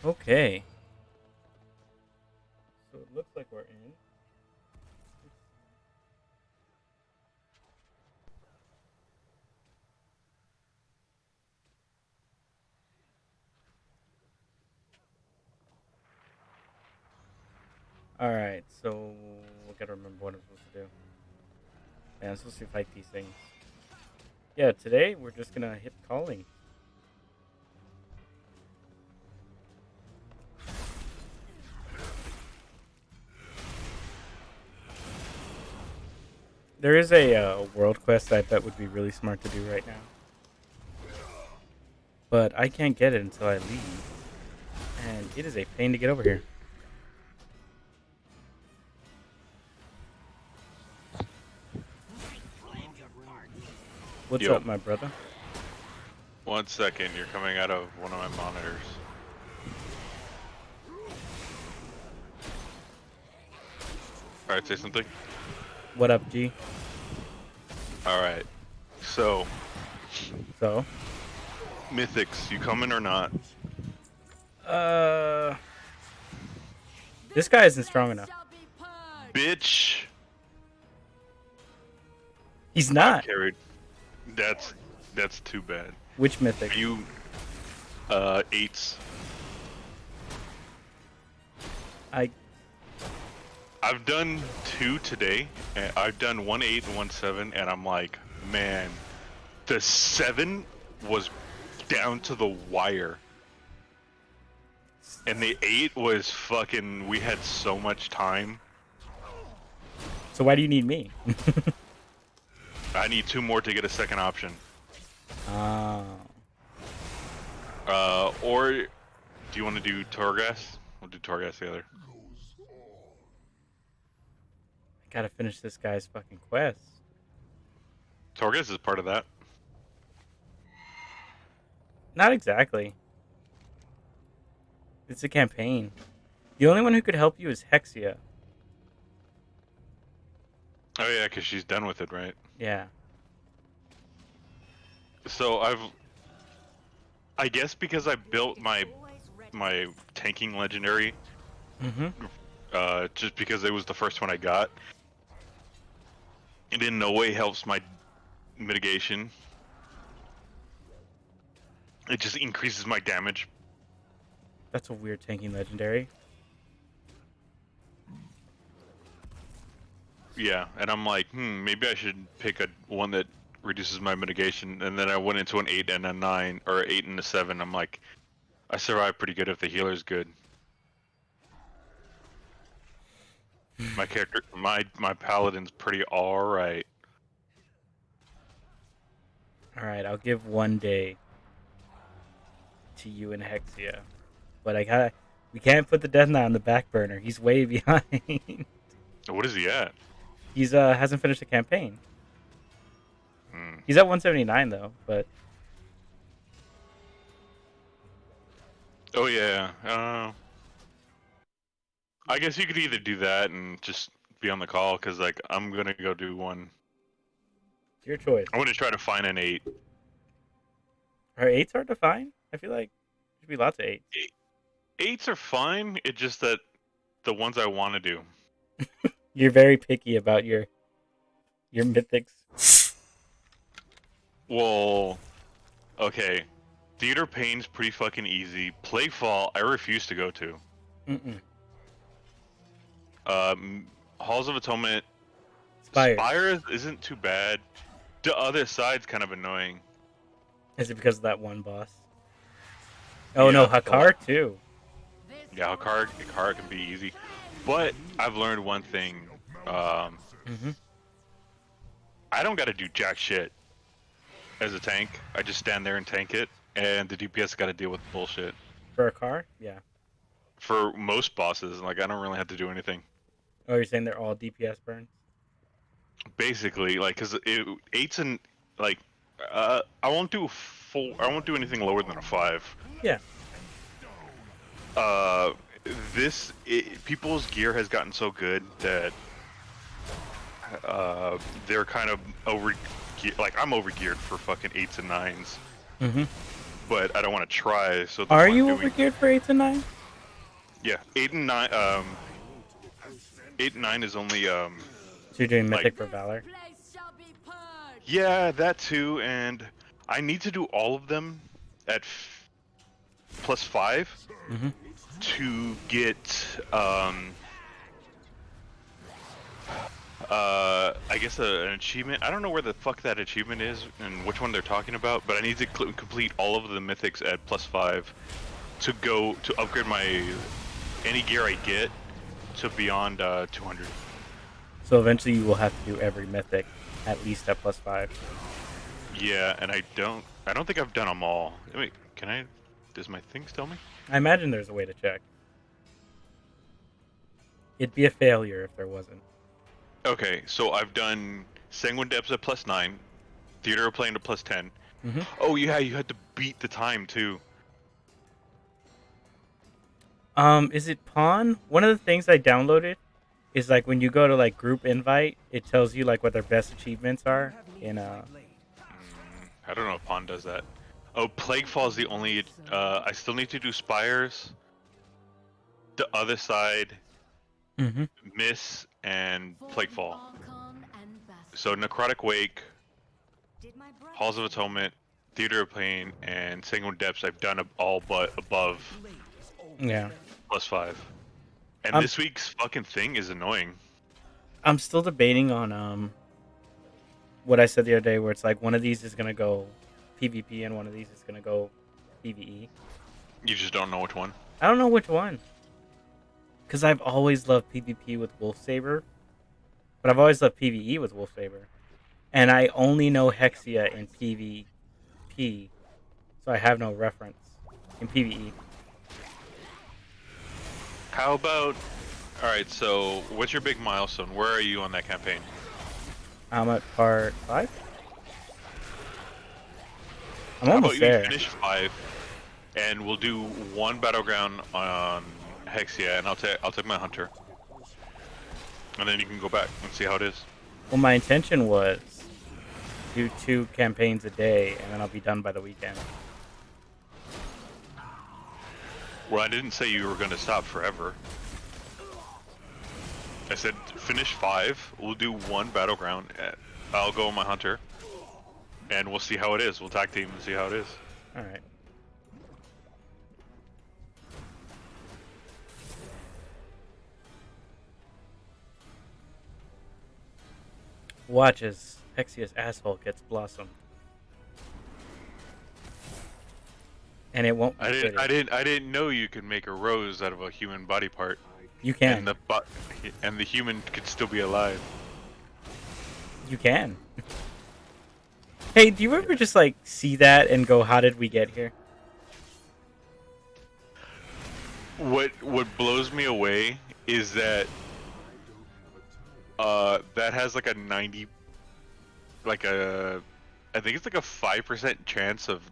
Okay. So it looks like we're in. Alright, so we gotta remember what I'm supposed to do. Man, I'm supposed to fight these things. Yeah, today we're just gonna hit calling. There is a world quest that I bet would be really smart to do right now. But I can't get it until I leave. And it is a pain to get over here. What's Yo, up, my brother? 1 second, you're coming out of one of my monitors. Alright, say something. What up, G? Alright, so, So? Mythics, you coming or not? Uh... This guy isn't strong enough. Bitch! He's I've not. carried. That's too bad. Which mythic? You, 8s. I... I've done 2 today, and I've done 1 8 and 1 7, and I'm like, man, the 7 was down to the wire. And the 8 was fucking, we had so much time. So why do you need me? I need 2 more to get a second option. Oh. Or do you want to do Torghast? We'll do Torghast together. I gotta finish this guy's fucking quest. Torghast is part of that. Not exactly. It's a campaign. The only one who could help you is Hexia. Oh yeah, because she's done with it, right? Yeah. So I guess because I built my tanking legendary, Mm-hmm. just because it was the first one I got, it in no way helps my mitigation. It just increases my damage. That's a weird tanking legendary. Yeah, and I'm like, maybe I should pick one that reduces my mitigation. And then I went into an 8 and a 9, or 8 and a 7. I'm like, I survive pretty good if the healer's good. My character, my paladin's pretty alright. Alright, I'll give 1 day to you and Hexia. But we can't put the Death Knight on the back burner. He's way behind. What is he at? He's hasn't finished the campaign. Hmm. He's at 179 though, but Oh yeah. I guess you could either do that and just be on the call, because like I'm gonna go do one. it's your choice. I want to try to find an 8. Are 8s hard to find? I feel like there should be lots of 8s. 8s are fine. It's just that the ones I want to do. You're very picky about your mythics. Well, okay. Theater Pain's pretty fucking easy. Playfall, I refuse to go to. Mm-mm. Halls of Atonement, Spire. isn't too bad. The other side's kind of annoying. Is it because of that one boss? Oh Yeah, no, Hakar too. Yeah, Hakar can be easy. But I've learned one thing. Mm-hmm. I don't gotta do jack shit as a tank. I just stand there and tank it, and the DPS gotta deal with bullshit. For a car? Yeah. For most bosses, like I don't really have to do anything. Oh, you're saying they're all DPS burns? Basically, like, cause 8's and like, I won't do I won't do anything lower than a 5. Yeah. People's gear has gotten so good that they're kind of like I'm over geared for fucking 8s and 9s. Mm-hmm. but I don't want to try. So that's Are what I'm you doing. overgeared for 8 to 9? Yeah, 8 and 9. 8 and 9 is only So you're doing like Mythic for Valor? yeah, that too, and I need to do all of them at +5 Mm-hmm. to get I guess an achievement. I don't know where the fuck that achievement is and which one they're talking about, but I need to complete all of the mythics at +5 to go to upgrade my any gear I get to beyond 200. So eventually you will have to do every Mythic at least at +5. Yeah, and I don't think I've done them all. Wait, can I? Does my things tell me? I imagine there's a way to check. It'd be a failure if there wasn't. Okay, so I've done Sanguine Depths at +9, Theater of Plane to +10. Mm-hmm. Oh yeah, you had to beat the time too. Is it Pawn? One of the things I downloaded is like when you go to like group invite, it tells you like what their best achievements are in I don't know if Pond does that. Oh, Plaguefall is the only. I still need to do Spires, the other side, Mm-hmm. Miss, and Plaguefall. So Necrotic Wake, Halls of Atonement, Theater of Pain, and Sanguine Depths. I've done all but above Yeah. +5. And I'm this week's fucking thing is annoying. I'm still debating on what I said the other day, where it's like one of these is gonna go PvP and one of these is gonna go PvE. You just don't know which one. I don't know which one, because I've always loved PvP with Wolf Saber, but I've always loved PvE with Wolf Saber, and I only know Hexia in PvP, so I have no reference in PvE. How about? All right. So, what's your big milestone? Where are you on that campaign? I'm at part 5. I'm How about almost you there. finish 5, and we'll do one battleground on Hexia, and I'll take my hunter, and then you can go back and see how it is. Well, my intention was do 2 campaigns a day, and then I'll be done by the weekend. Well, I didn't say you were going to stop forever. I said finish 5. We'll do one battleground. I'll go on my hunter, and we'll see how it is. We'll tag team and see how it is. All right. Watch as Hexia's asshole gets blossomed. And it won't be pretty. I didn't know you could make a rose out of a human body part, You can. and the human could still be alive. You can. Hey, do you ever just like see that and go, "How did we get here?" What blows me away is that that has like a 90, like a, I think it's like a 5% chance of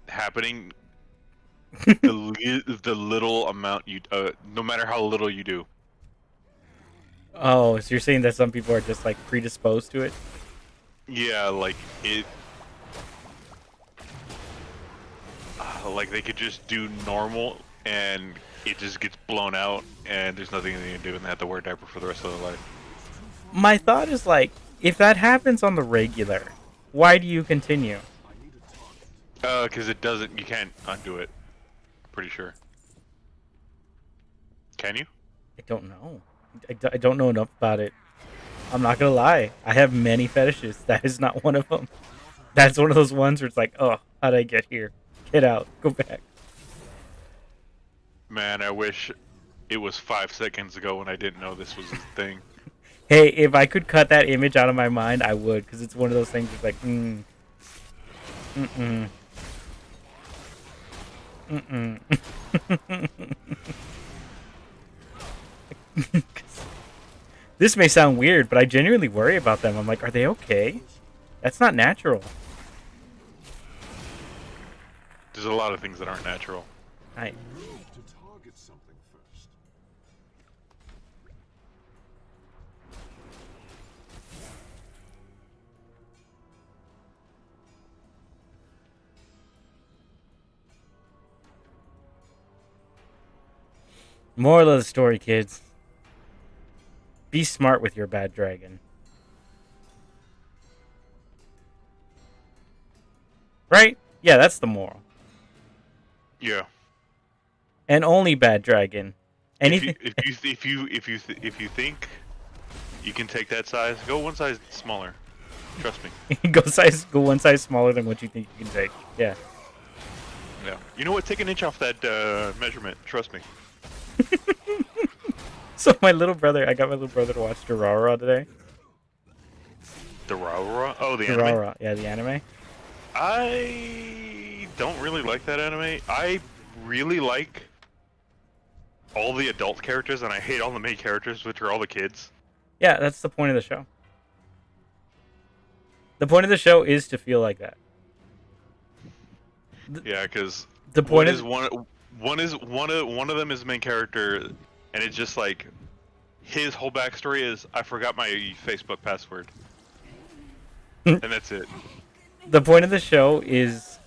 happening. The little amount you no matter how little you do. Oh, so you're saying that some people are just like predisposed to it? Yeah, like it. Like they could just do normal and it just gets blown out and there's nothing they can do and they have to wear a diaper for the rest of their life. My thought is like, if that happens on the regular, why do you continue? Because it doesn't. You can't undo it. Pretty sure. Can you? I don't know. I don't know enough about it. I'm not gonna lie. I have many fetishes. That is not one of them. That's one of those ones where it's like, oh, how did I get here? Get out. Go back. Man, I wish it was 5 seconds ago when I didn't know this was a thing. Hey, if I could cut that image out of my mind, I would, because it's one of those things that's like, This may sound weird, but I genuinely worry about them. I'm like, are they okay? That's not natural. There's a lot of things that aren't natural. I Moral of the story, kids. Be smart with your bad dragon. Right? Yeah, that's the moral. Yeah. And only bad dragon. If you Anything. if you think you can take that size, go one size smaller. Trust me. Go one size smaller than what you think you can take. Yeah. Yeah. You know what? Take an inch off that measurement. Trust me. So I got my little brother to watch Durara today. The Raw. Oh, the anime. Durara, yeah, the anime. I don't really like that anime. I really like all the adult characters, and I hate all the main characters, which are all the kids. Yeah, that's the point of the show. The point of the show is to feel like that. Yeah, because The point is one of them is the main character, and it's just like his whole backstory is I forgot my Facebook password, and that's it. the point of the show is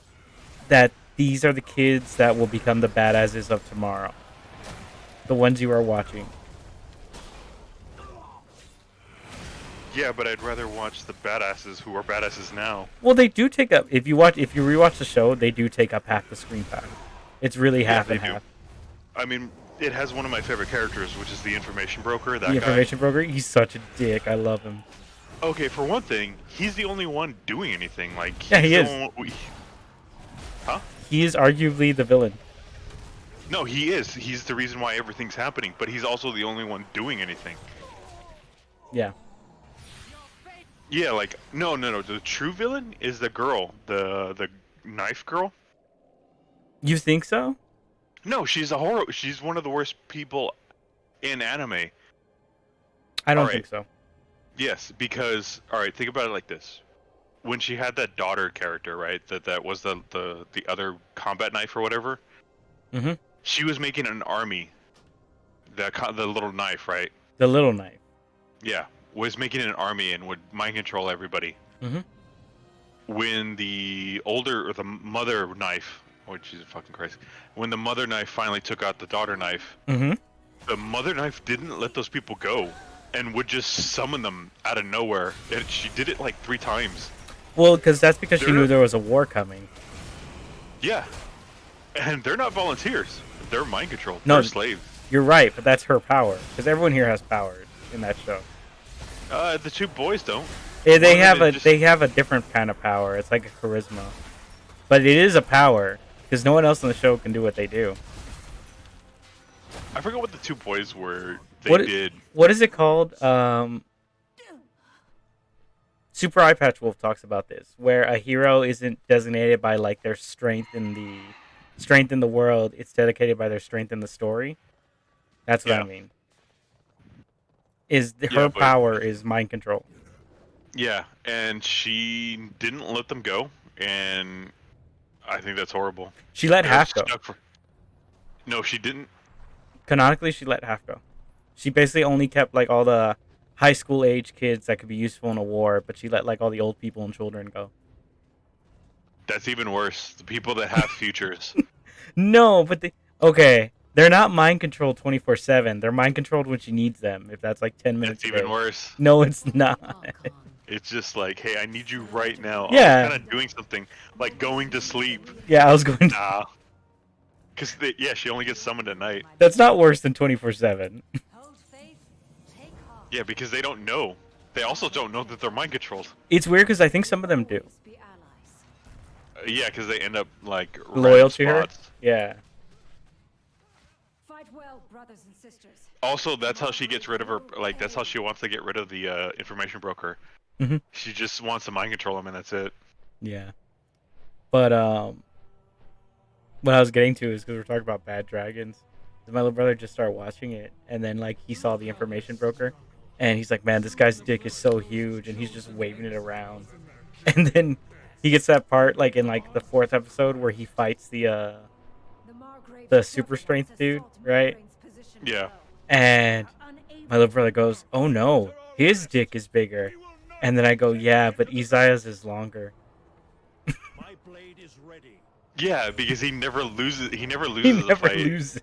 that these are the kids that will become the badasses of tomorrow. The ones you are watching. Yeah, but I'd rather watch the badasses who are badasses now. Well, they do take up if you rewatch the show, they do take up half the screen time. It's really half Yeah, and they do. half. I mean, it has one of my favorite characters, which is the information broker. That The guy. information broker, he's such a dick. I love him. Okay, for one thing, he's the only one doing anything. Like, Yeah, he he's is. the Huh? He is arguably the villain. No, he is. He's the reason why everything's happening, but he's also the only one doing anything. Yeah. Yeah, like no. The true villain is the girl, the knife girl. You think so? No, she's a horror. She's one of the worst people in anime. I don't Alright. think so. Yes, because all right, think about it like this: when she had that daughter character, right? That was the other combat knife or whatever. Mm-hmm. She was making an army. The little knife, right? The little knife. Yeah, was making an army and would mind control everybody. Mm-hmm. When the mother knife, oh Jesus fucking Christ, when the mother knife finally took out the daughter knife, Mm-hmm. the mother knife didn't let those people go and would just summon them out of nowhere. And she did it like 3 times. Well, because that's because she They're knew not- there was a war coming. Yeah, and they're not volunteers. They're mind controlled. No. They're slaves. You're right, but that's her power. Because everyone here has powers in that show. The 2 boys don't. They One of have them a is just- they have a different kind of power. It's like a charisma, but it is a power because no one else in the show can do what they do. I forgot what the 2 boys were. What- Did. What is it called? Super Eye Patch Wolf talks about this, where a hero isn't designated by like their strength in the world. It's dedicated by their strength in the story. That's what I Yeah. mean. Her Yeah, but- power is mind control. Yeah, and she didn't let them go, and I think that's horrible. She let They're half go. stuck for- No, she didn't. Canonically, she let half go. She basically only kept like all the high school age kids that could be useful in a war, but she let like all the old people and children go. That's even worse. The people that have futures. No, but okay, they're not mind controlled 24/7. They're mind controlled when she needs them. If that's like 10 minutes. That's a even day. worse. No, it's not. It's just like, hey, I need you right now. Yeah. I'm kind of doing something, like going to sleep. Yeah, I was going. Nah. Because, yeah, she only gets summoned at night. That's not worse than 24/7. Yeah, because they don't know. They also don't know that they're mind controlled. It's weird because I think some of them do. Yeah, because they end up, like, Loyal random to her? spots. Yeah. Fight well, brothers and sisters. Also, that's how she gets rid of her. Like, that's how she wants to get rid of the information broker. Mhm. She just wants to mind control him, and that's it. Yeah. But what I was getting to is because we're talking about bad dragons. My little brother just started watching it, and then like he saw the information broker, and he's like, "Man, this guy's dick is so huge," and he's just waving it around. And then he gets that part like in like the 4th episode where he fights the super strength dude, right? Yeah. And my little brother goes, "Oh no, his dick is bigger." And then I go, "Yeah, but Isaiah's is longer." My blade is ready. Yeah, because he never loses. He never He loses a never fight. loses.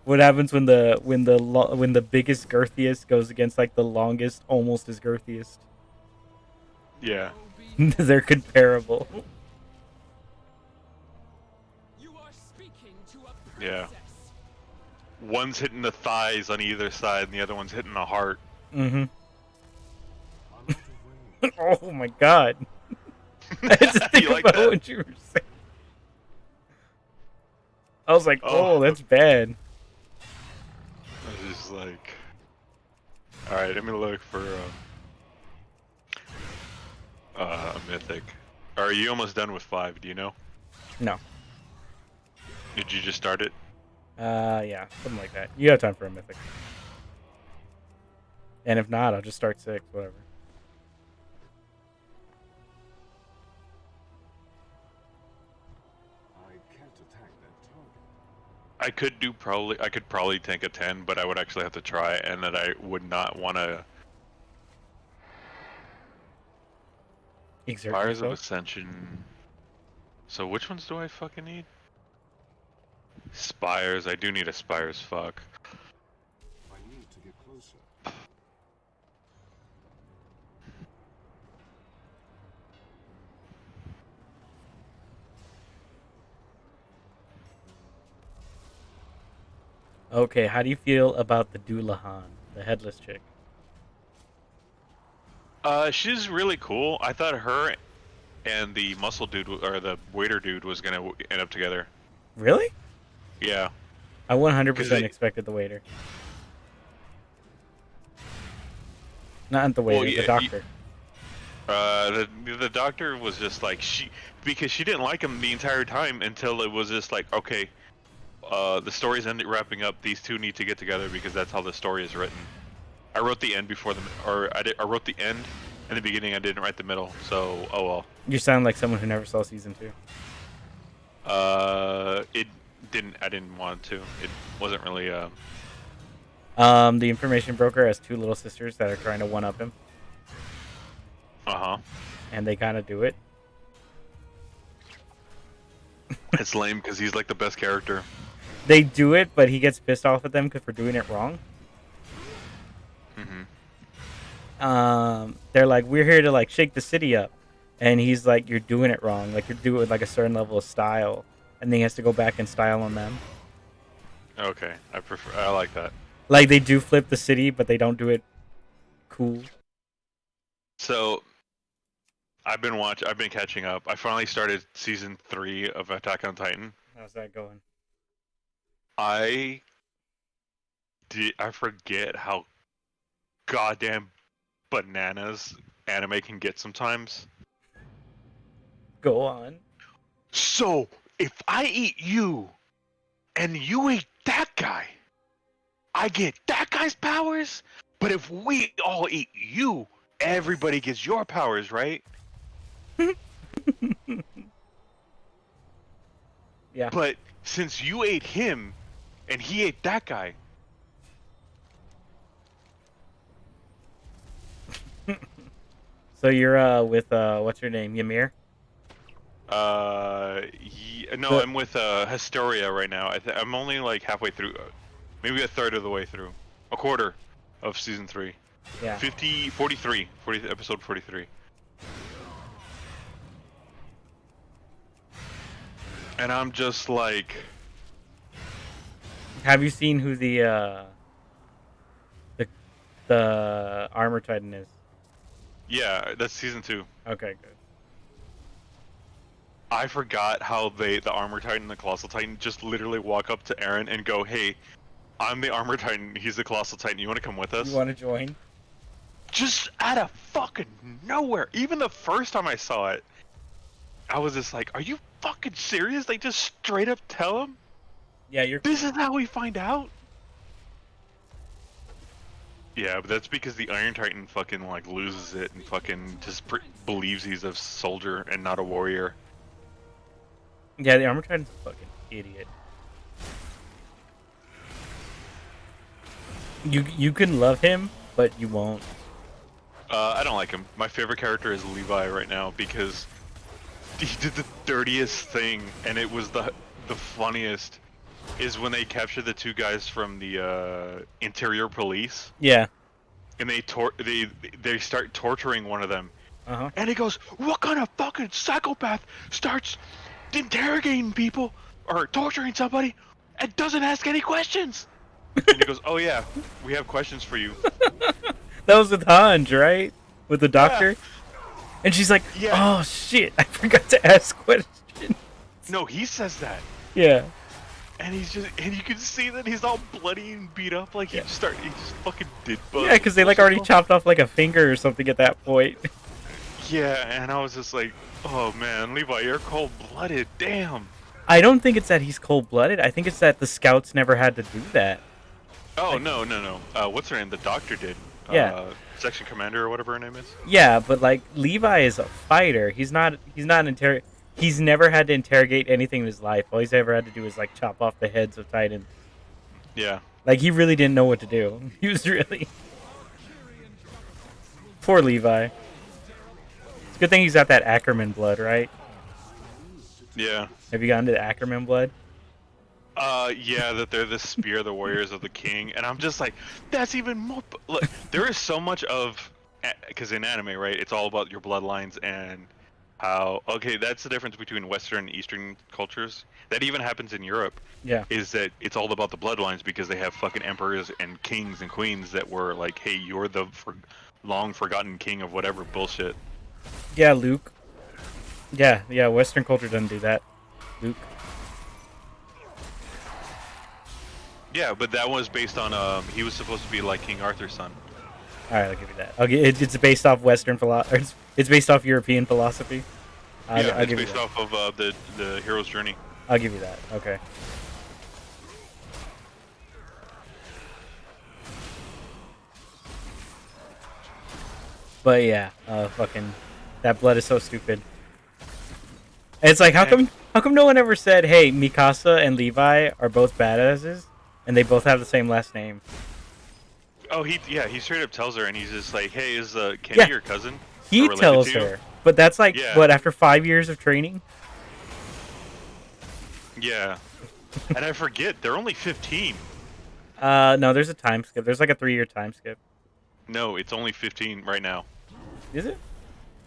What happens when the biggest girthiest goes against like the longest, almost as girthiest? Yeah. They're comparable. You are speaking to a Yeah. princess. One's hitting the thighs on either side, and the other one's hitting the heart. Mm-hmm. I'm out of range. Oh my god. I had to think You like about that? what you were saying. I was like, Oh. oh, that's bad. I was just like, all right, I'm gonna look for a mythic. Are you almost done with 5? Do you know? No. Did you just start it? Yeah, something like that. You have time for a mythic. And if not, I'll just start 6, whatever. I can't attack that target. I could probably tank a 10, but I would actually have to try, and that I would not want to. Exert Fires of yourself. Ascension. So which ones do I fucking need? Spires. I do need a Spires. Fuck. I need to get closer. Okay, how do you feel about the Doulahan, the headless chick? She's really cool. I thought her and the muscle dude or the waiter dude was gonna end up together. Really? Yeah. I 100% 'Cause they- expected the waiter. Not the waiter, Well, yeah, the doctor. The doctor was just like because she didn't like him the entire time until it was just like, okay, the story's wrapping up. These two need to get together because that's how the story is written. I wrote the end before I wrote the end and the beginning. I didn't write the middle, so oh well. You sound like someone who never saw season 2. It didn't. I didn't want to. It wasn't really. The information broker has 2 little sisters that are trying to one-up him, and they kind of do it. It's lame because he's like the best character. They do it, but he gets pissed off at them for doing it wrong. They're like, we're here to like shake the city up, and he's like, you're doing it wrong. Like you're doing like a certain level of style, and then he has to go back and style on them. Okay, I like that. Like they do flip the city, but they don't do it cool. So, I've been catching up. I finally started season 3 of Attack on Titan. How's that going? I forget how goddamn bananas anime can get sometimes. Go on. So, if I eat you, and you eat that guy, I get that guy's powers? But if we all eat you, everybody gets your powers, right? Yeah. But since you ate him, and he ate that guy, So you're with what's your name, Ymir? no, I'm with Historia right now. I'm only like halfway through, maybe a third of the way through, a quarter of season 3. Yeah. 43, episode 43. And I'm just like, Have you seen who the armor titan is? yeah, that's season 2. Okay, good. I forgot how the Armor Titan and the Colossal Titan just literally walk up to Eren and go, hey, I'm the Armor Titan, he's the Colossal Titan, you want to come with us? You want to join? Just out of fucking nowhere. Even the first time I saw it, I was just like, are you fucking serious? They just straight up tell him? Yeah, you're. This is how we find out? Yeah, but that's because the Iron Titan fucking like loses it and fucking just believes he's a soldier and not a warrior. Yeah, the armor titan's a fucking idiot. You can love him, but you won't. I don't like him. My favorite character is Levi right now because he did the dirtiest thing and it was the funniest. is when they capture the two guys from the interior police, Yeah. and they start torturing one of them, Uh huh. and he goes, "What kind of fucking psychopath starts interrogating people or torturing somebody and doesn't ask any questions?" And he goes, "Oh yeah, we have questions for you." That was with Hanj, right? With the Yeah, doctor, and she's like, yeah. "Oh shit, I forgot to ask questions." No, he says that. Yeah. And and you can see that he's all bloody and beat up, like Yeah. he just fucking did Yeah, because they like already chopped off like a finger or something at that point. Yeah, and I was just like, oh man, Levi, you're cold-blooded, damn. I don't think it's that he's cold-blooded. I think it's that the scouts never had to do that. Oh, Like, no. What's her name? The doctor did. Yeah. Section commander or whatever her name is. Yeah, but like Levi is a fighter. He's not he's never had to interrogate anything in his life. All he's ever had to do is like chop off the heads of Titans. Yeah. Like he really didn't know what to do. He was really poor Levi. It's a good thing he's got that Ackerman blood, right? Yeah. Have you gotten to the Ackerman blood? Yeah, that they're the spear, the warriors of the king, and I'm just like, that's even more. Look, there is so much of, because in anime, right, it's all about your bloodlines and how. Okay, that's the difference between Western and Eastern cultures. That even happens in Europe. Yeah. Is that it's all about the bloodlines because they have fucking emperors and kings and queens that were like, hey, you're the long forgotten king of whatever bullshit. Yeah, Luke. Yeah. Western culture doesn't do that. Luke. Yeah, but that was based on he was supposed to be like King Arthur's son. All right, I'll give you that. It's based off Western philosophy. It's based off European philosophy. Yeah, I'll it's give you based that. off of the hero's journey. I'll give you that. Okay. But yeah, fucking, that blood is so stupid. And it's like, how come no one ever said, hey, Mikasa and Levi are both badasses, and they both have the same last name? Oh, he straight up tells her, and he's just like, "Hey, is Kenny Yeah. your cousin?" He Or related tells to you? her, but that's like, Yeah. what, after 5 years of training? Yeah, and I forget they're only 15. No, there's a time skip. There's like a 3-year time skip. No, it's only 15 right now. Is it?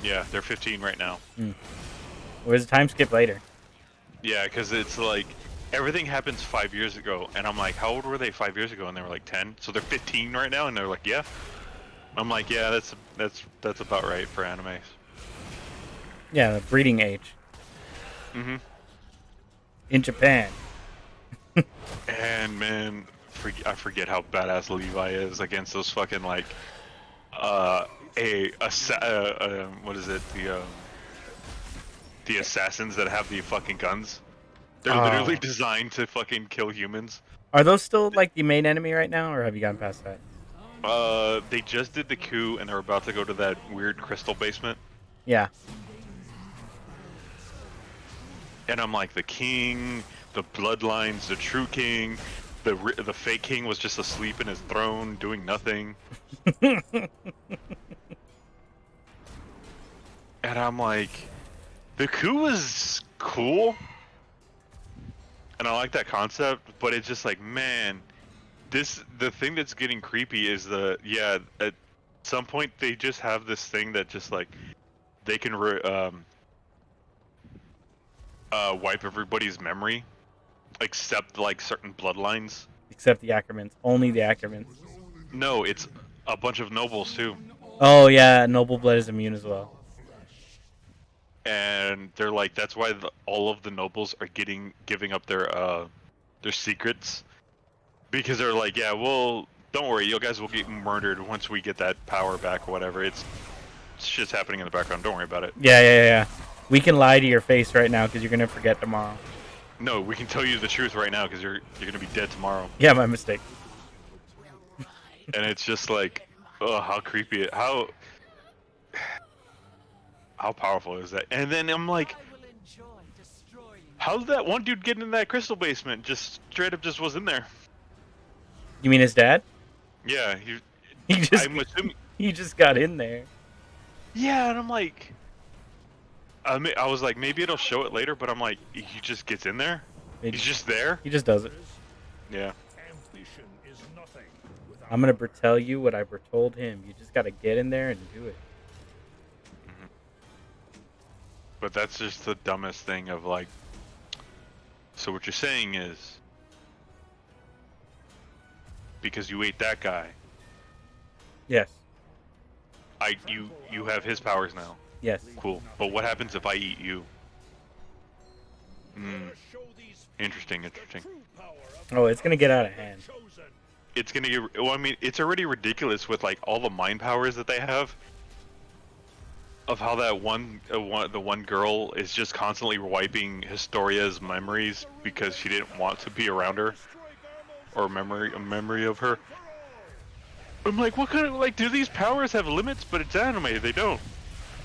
Yeah, they're 15 right now. Or there's a time skip later? Yeah, because it's like everything happens 5 years ago, and I'm like, how old were they 5 years ago? And they were like 10, so they're 15 right now, and they're like, yeah. I'm like, yeah, that's about right for animes. Yeah, the breeding age. Mhm. In Japan. And man, I forget how badass Levi is against those fucking like, what is it? The assassins that have the fucking guns. They're literally designed to fucking kill humans. Are those still like the main enemy right now, or have you gotten past that? They just did the coup and they're about to go to that weird crystal basement. Yeah. And I'm like, the king, the bloodlines, the true king, the fake king was just asleep in his throne doing nothing. And I'm like, the coup was cool. And I like that concept, but it's just like, man, the thing that's getting creepy is at some point they just have this thing that just like they can wipe everybody's memory except like certain bloodlines. Except the Ackermans. Only the Ackermans. No, it's a bunch of nobles too. Oh yeah, noble blood is immune as well. And they're like, that's why all of the nobles are giving up their secrets, because they're like, yeah, well, don't worry, you guys will get murdered once we get that power back or whatever. It's shit's happening in the background. Don't worry about it. Yeah. We can lie to your face right now because you're gonna forget tomorrow. No, we can tell you the truth right now because you're gonna be dead tomorrow. Yeah, my mistake. And it's just like, oh, how creepy how powerful is that? And then I'm like, how did that one dude get in that crystal basement? Just straight up just was in there. You mean his dad? Yeah, I'm assuming. He just got in there. Yeah, and I'm like, I was like, maybe it'll show it later, but I'm like, he just gets in there. Maybe. He's just there. He just does it. Yeah. Ambition is nothing without I'm gonna tell you what I told him. You just gotta get in there and do it. But that's just the dumbest thing of like. So what you're saying is, because you ate that guy, Yes. you have his powers now. Yes. Cool. But what happens if I eat you? Interesting. Oh, it's gonna get out of hand. It's gonna get. Well, I mean, it's already ridiculous with like all the mind powers that they have. Of how that the one girl is just constantly wiping Historia's memories because she didn't want to be around her, or a memory of her. I'm like, what kind of like? Do these powers have limits? But it's anime, they don't.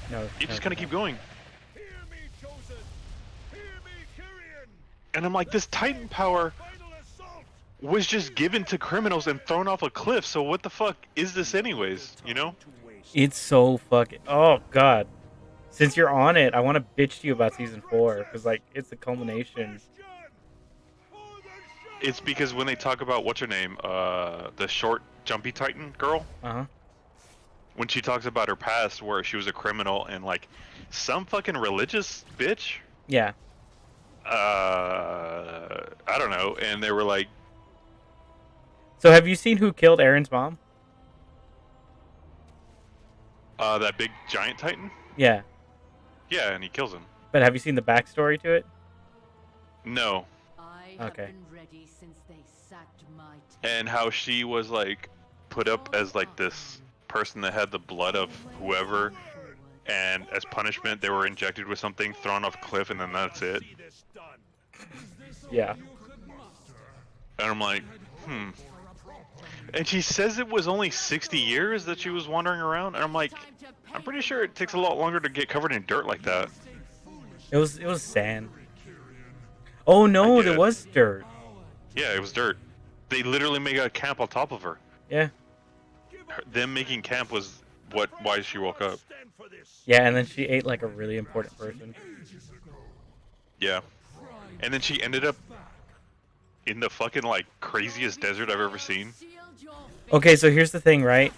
No. You just kind of keep going. Hear me, chosen. Hear me, Kyrian. And I'm like, this Titan power Final assault. was just given to criminals and thrown off a cliff. So what the fuck is this, anyways? You know? It's so fucking. Oh god. Since you're on it, I want to bitch to you about season 4 because like it's the culmination. It's because when they talk about what's her name, the short, jumpy Titan girl. When she talks about her past, where she was a criminal and like some fucking religious bitch. Yeah. I don't know, and they were like, So have you seen who killed Aaron's mom? that big giant Titan. Yeah. Yeah, and he kills him. But have you seen the backstory to it? No. I Okay. have been ready since they sacked my And how she was like put up as like this person that had the blood of whoever, and as punishment they were injected with something, thrown off a cliff, and then that's it. Yeah. And I'm like, And she says it was only 60 years that she was wandering around, and I'm like, I'm pretty sure it takes a lot longer to get covered in dirt like that. It was sand. Oh no, there it. was dirt. Yeah, it was dirt. They literally made a camp on top of her. Yeah. Them making camp was why she woke up. Yeah, and then she ate like a really important person. Yeah. And then she ended up in the fucking like craziest desert I've ever seen. Okay, so here's the thing, right?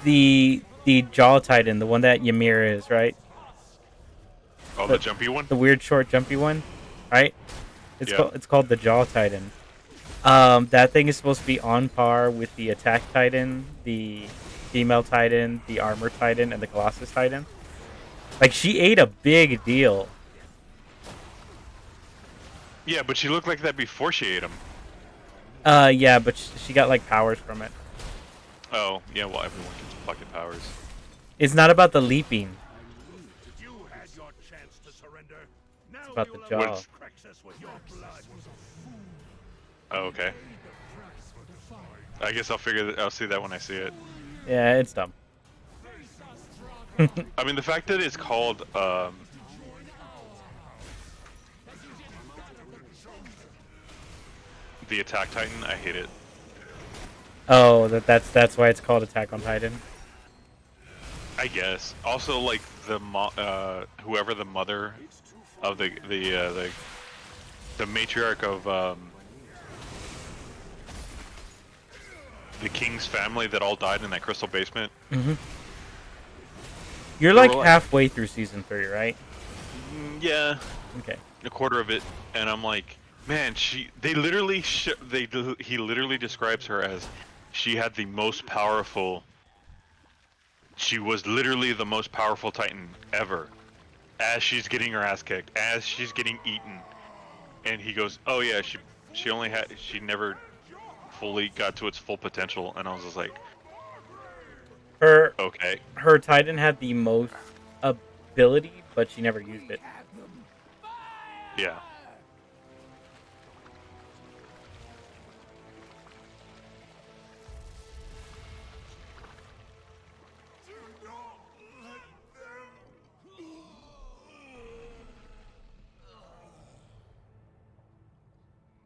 The Jaw Titan, the one that Ymir is, right? Oh, the jumpy one? The weird short jumpy one, right? Yeah. It's called the Jaw Titan. That thing is supposed to be on par with the Attack Titan, the Female Titan, the Armor Titan, and the Colossus Titan. Like, she ate a big deal. Yeah, but she looked like that before she ate him. Yeah, but she got, like, powers from it. Oh, yeah, well, everyone gets fucking powers. It's not about the leaping. You had your chance to surrender. Now It's about you the will jaw. avenge Crexus with your blood. Oh, okay. I guess I'll see that when I see it. Yeah, it's dumb. I mean, the fact that it's called, the Attack Titan, I hate it. Oh, that's why it's called Attack on Titan. I guess. Also, like the whoever the mother of the matriarch of the king's family that all died in that crystal basement. Mm-hmm. You're like Well, halfway through season 3, right? Yeah, Okay. a quarter of it, and I'm like, man, he literally describes her as she had the most powerful. She was literally the most powerful Titan ever. As she's getting her ass kicked, as she's getting eaten, and he goes, "Oh yeah, she never fully got to its full potential," and I was just like, okay. Her Titan had the most ability, but she never used it. Yeah.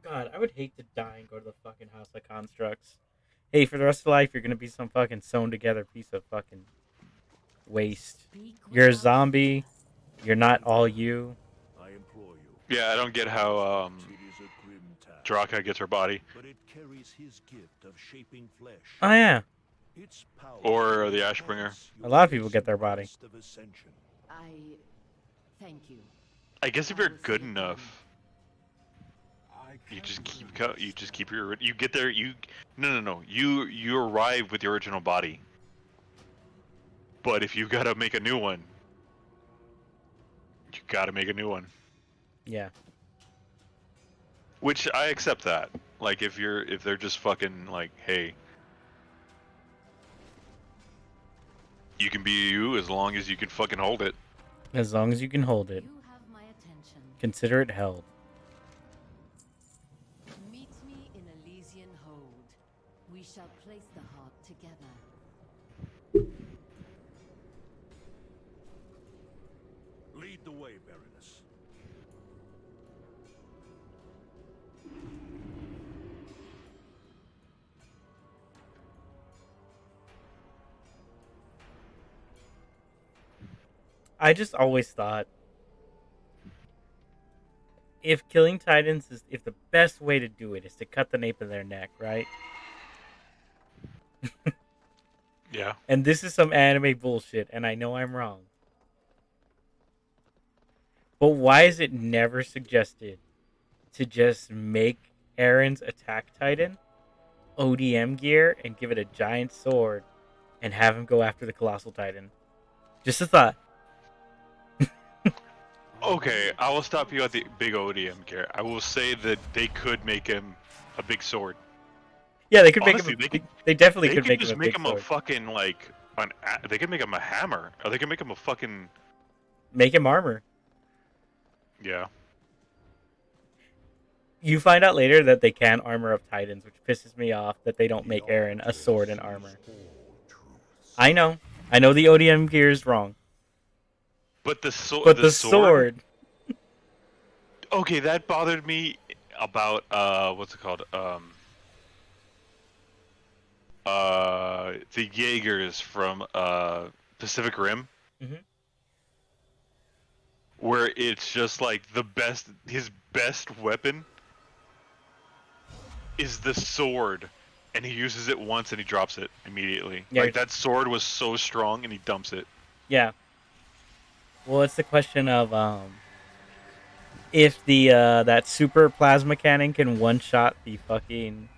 God, I would hate to die and go to the fucking House of Constructs. Hey, for the rest of life, you're gonna be some fucking sewn together piece of fucking waste. You're a zombie. You're not all you. I implore you. Yeah, I don't get how It is a grim task, Draka gets her body. but it carries his gift of shaping flesh. Oh yeah, Its power Or will the Ashbringer. enhance a your lot of people get recent their body. quest of ascension. I thank you. I guess if I you're will good see it enough, I you just can keep remember you just this keep your you get there you no you arrive with the original body. But if you gotta make a new one, you gotta make a new one. Yeah. Which I accept that. Like if they're just fucking like, hey, you can be you as long as you can fucking hold it. As long as you can hold it, You have my attention. consider it held. Meet me in Elysian Hold. We shall place the heart together. Lead the way, Baroness. I just always thought if killing Titans is if the best way to do it is to cut the nape of their neck, right? Yeah. And this is some anime bullshit, and I know I'm wrong. But why is it never suggested to just make Aaron's attack Titan ODM gear and give it a giant sword and have him go after the Colossal Titan? Just a thought. Okay, I will stop you at the big ODM gear. I will say that they could make him a big sword. Yeah, they could Honestly, make him. They definitely They could could make him just a make big him a sword. fucking like they could make him a hammer, or they could make him a fucking Make him armor. yeah. You find out later that they can armor up Titans, which pisses me off that they don't make Aaron a sword and armor. I know the ODM gear is wrong, But the but the the sword. sword. Okay, that bothered me about what's it called the Jaegers from Pacific Rim, Mhm. where it's just like his best weapon is the sword, and he uses it once and he drops it immediately. Yeah, Like that sword was so strong and he dumps it. yeah. Well, it's the question of if the that super plasma cannon can one shot the fucking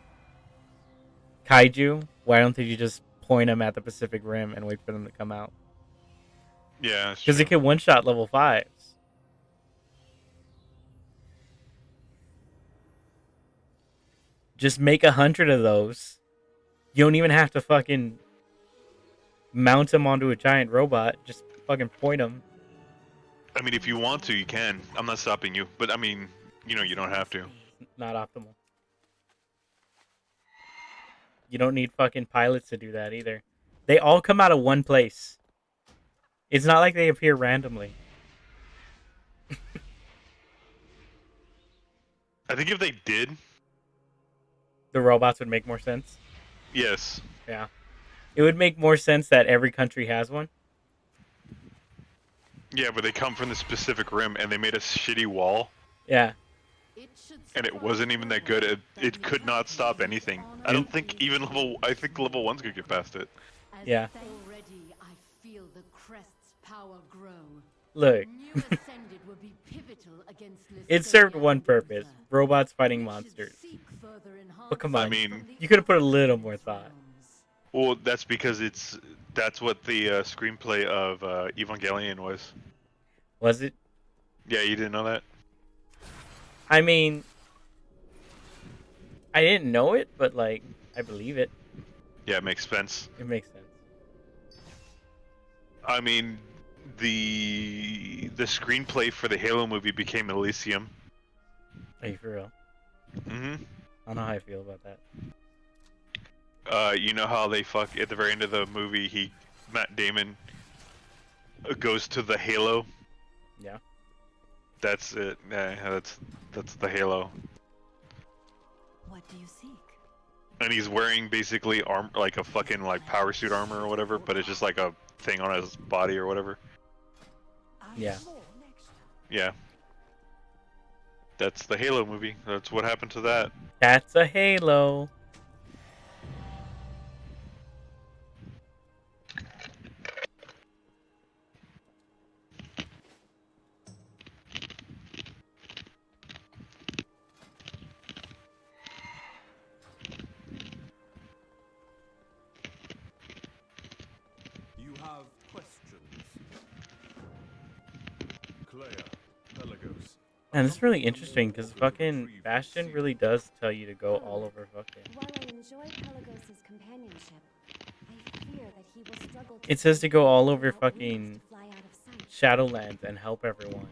kaiju, why don't you just point them at the Pacific Rim and wait for them to come out? Yeah, that's Because it true. can one shot level 5s. Just make 100 of those. You don't even have to fucking mount them onto a giant robot. Just fucking point them. I mean, if you want to, you can. I'm not stopping you, but I mean, you don't have to. Not optimal. You don't need fucking pilots to do that either. They all come out of one place. It's not like they appear randomly. I think if they did, The robots would make more sense. yes. Yeah. It would make more sense that every country has one. Yeah, but they come from the Pacific Rim and they made a shitty wall. Yeah. And it wasn't even that good. It could not stop anything. I don't think even I think level 1s could get past it. Yeah. Already I feel the crest's power grow. Look, New Ascended will be pivotal against it served Lysania one and purpose. Luther. Robots fighting We should monsters. seek further But come I on. mean, You could have put a little more thought. well, that's because that's what the screenplay of Evangelion was. Was it? Yeah, you didn't know that? I mean, I didn't know it, but like, I believe it. Yeah, it makes sense. It makes sense. I mean, the screenplay for the Halo movie became Elysium. Are you for real? Mm-hmm. I don't know how I feel about that. You know how they fuck at the very end of the movie? Matt Damon goes to the Halo. Yeah. That's it. Yeah, that's the Halo. What do you seek? And he's wearing basically like a fucking like power suit armor or whatever, but it's just like a thing on his body or whatever. Yeah. Yeah. That's the Halo movie. That's what happened to that. That's a Halo. You have questions. Clea, Pelagos. And it's really accompany interesting me because to fucking retrieve the Bastion seal. really does tell you to go all over fucking. While I enjoy Pelagos' companionship, I fear that he will struggle to It says to find go all food over without wings fucking to fly out of sight. Shadowlands and help everyone.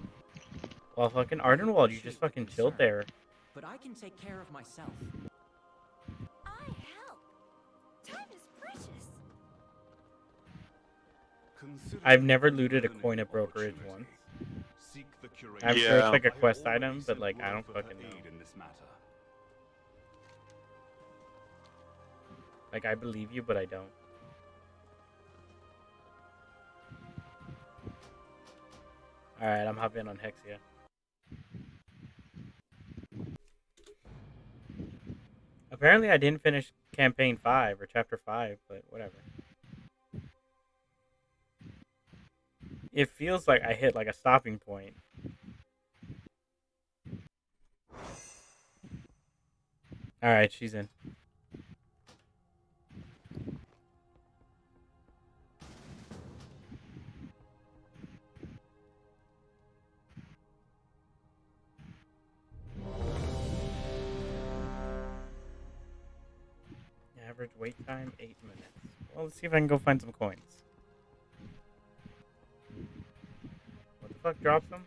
While fucking Ardenwald, you just appreciate the fucking chilled concern, there. but I can take care of myself. I help. Time is precious. Consider I've never the looted a learning coin at brokerage opportunity. once. Seek the I'm curator. sure it's Yeah. like a I have quest already item, but sent like I word don't for her fucking know. aid in this matter. Like I believe you, but I don't. Alright, I'm hopping on Hexia. Apparently I didn't finish campaign 5 or chapter 5, but whatever. It feels like I hit like a stopping point. Alright, she's in. Average wait time, 8 minutes. Well, let's see if I can go find some coins. What the fuck drops them?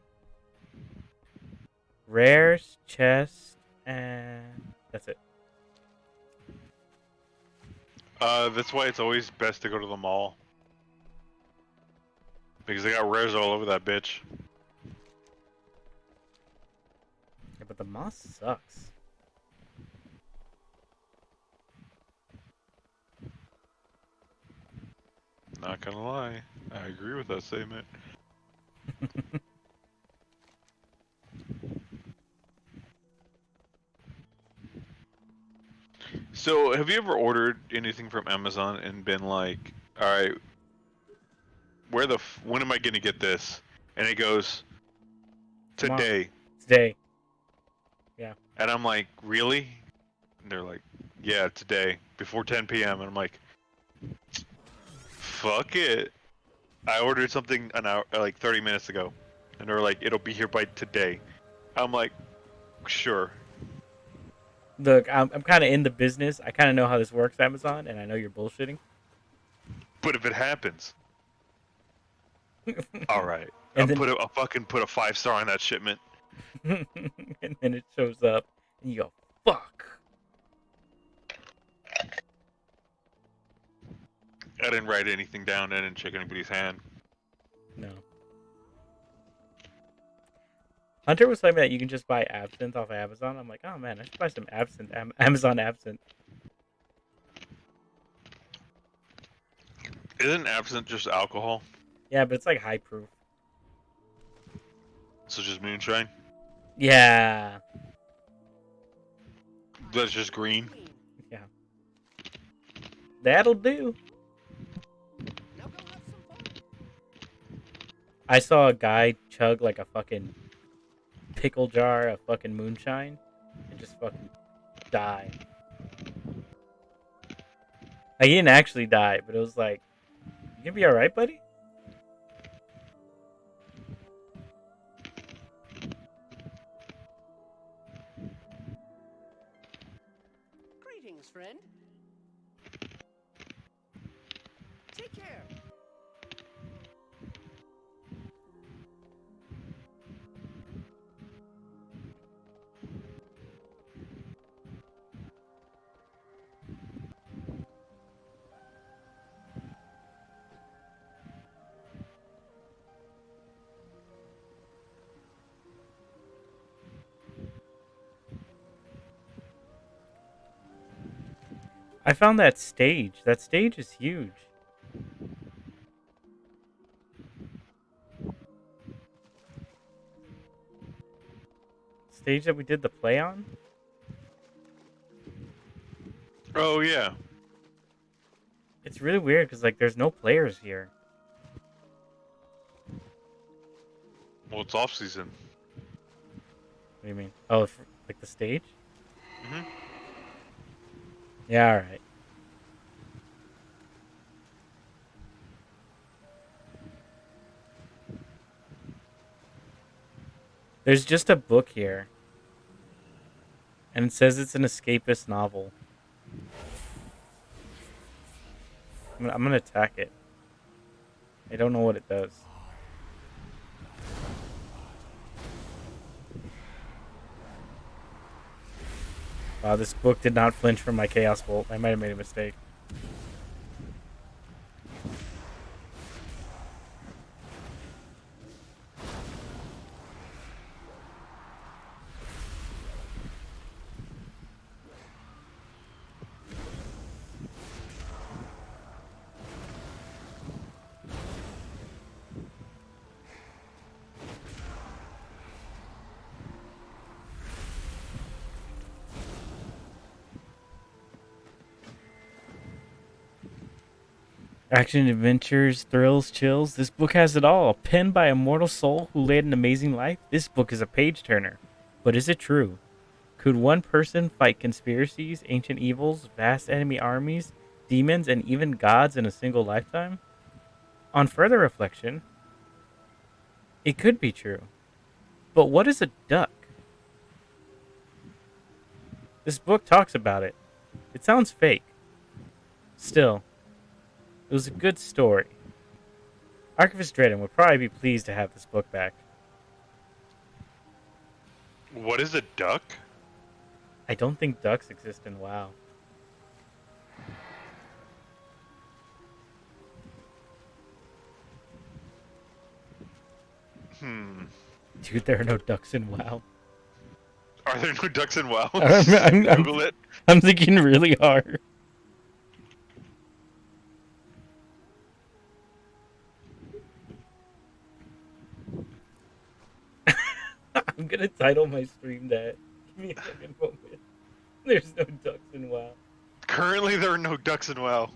Rares, chest, and that's it. That's why it's always best to go to the mall. Because they got rares all over that bitch. Yeah, but the moss sucks. Not gonna lie. I agree with that statement. So, have you ever ordered anything from Amazon and been like, alright, when am I gonna get this? And it goes, Tomorrow. today. Today. And I'm like, really? And they're like, yeah, today, before 10 p.m. And I'm like, fuck it. I ordered something an hour, like 30 minutes ago. And they're like, it'll be here by today. I'm like, sure. Look, I'm kind of in the business. I kind of know how this works, Amazon, and I know you're bullshitting. But if it happens, alright. And then, I'll fucking put a 5-star on that shipment. and then it shows up, and you go, fuck. I didn't write anything down. I didn't shake anybody's hand. No. Hunter was saying that you can just buy absinthe off of Amazon. I'm like, oh man, I should buy some absinthe. Amazon absinthe. Isn't absinthe just alcohol? Yeah, but it's like high proof. So just moonshine? Yeah. That's just green? Yeah. That'll do. Now go have some fun. I saw a guy chug like a fucking pickle jar of fucking moonshine and just fucking die. Like, he didn't actually die, but it was like, you gonna be alright, buddy? Greetings, friend. Take care. I found that stage. That stage is huge. stage that we did the play on? Oh yeah. It's really weird because like there's no players here. Well, it's off season. What do you mean? Oh, like the stage? Mhm. Yeah, all right. There's just a book here, and it says it's an escapist novel. I'm gonna attack it. I don't know what it does. Wow, this book did not flinch from my Chaos Bolt. I might have made a mistake. Action, adventures, thrills, chills. This book has it all. Penned by a mortal soul who led an amazing life. This book is a page turner. But is it true? Could one person fight conspiracies, ancient evils, vast enemy armies, demons, and even gods in a single lifetime? On further reflection, it could be true. But what is a duck? This book talks about it. It sounds fake. Still, it was a good story. Archivist Drayden would probably be pleased to have this book back. What is a duck? I don't think ducks exist in WoW. Dude, there are no ducks in WoW. Are there no ducks in WoW? I'm Google it. I'm thinking really hard. I'm gonna title my stream that. Give me a second moment. There's no ducks in WoW. Currently, there are no ducks in WoW.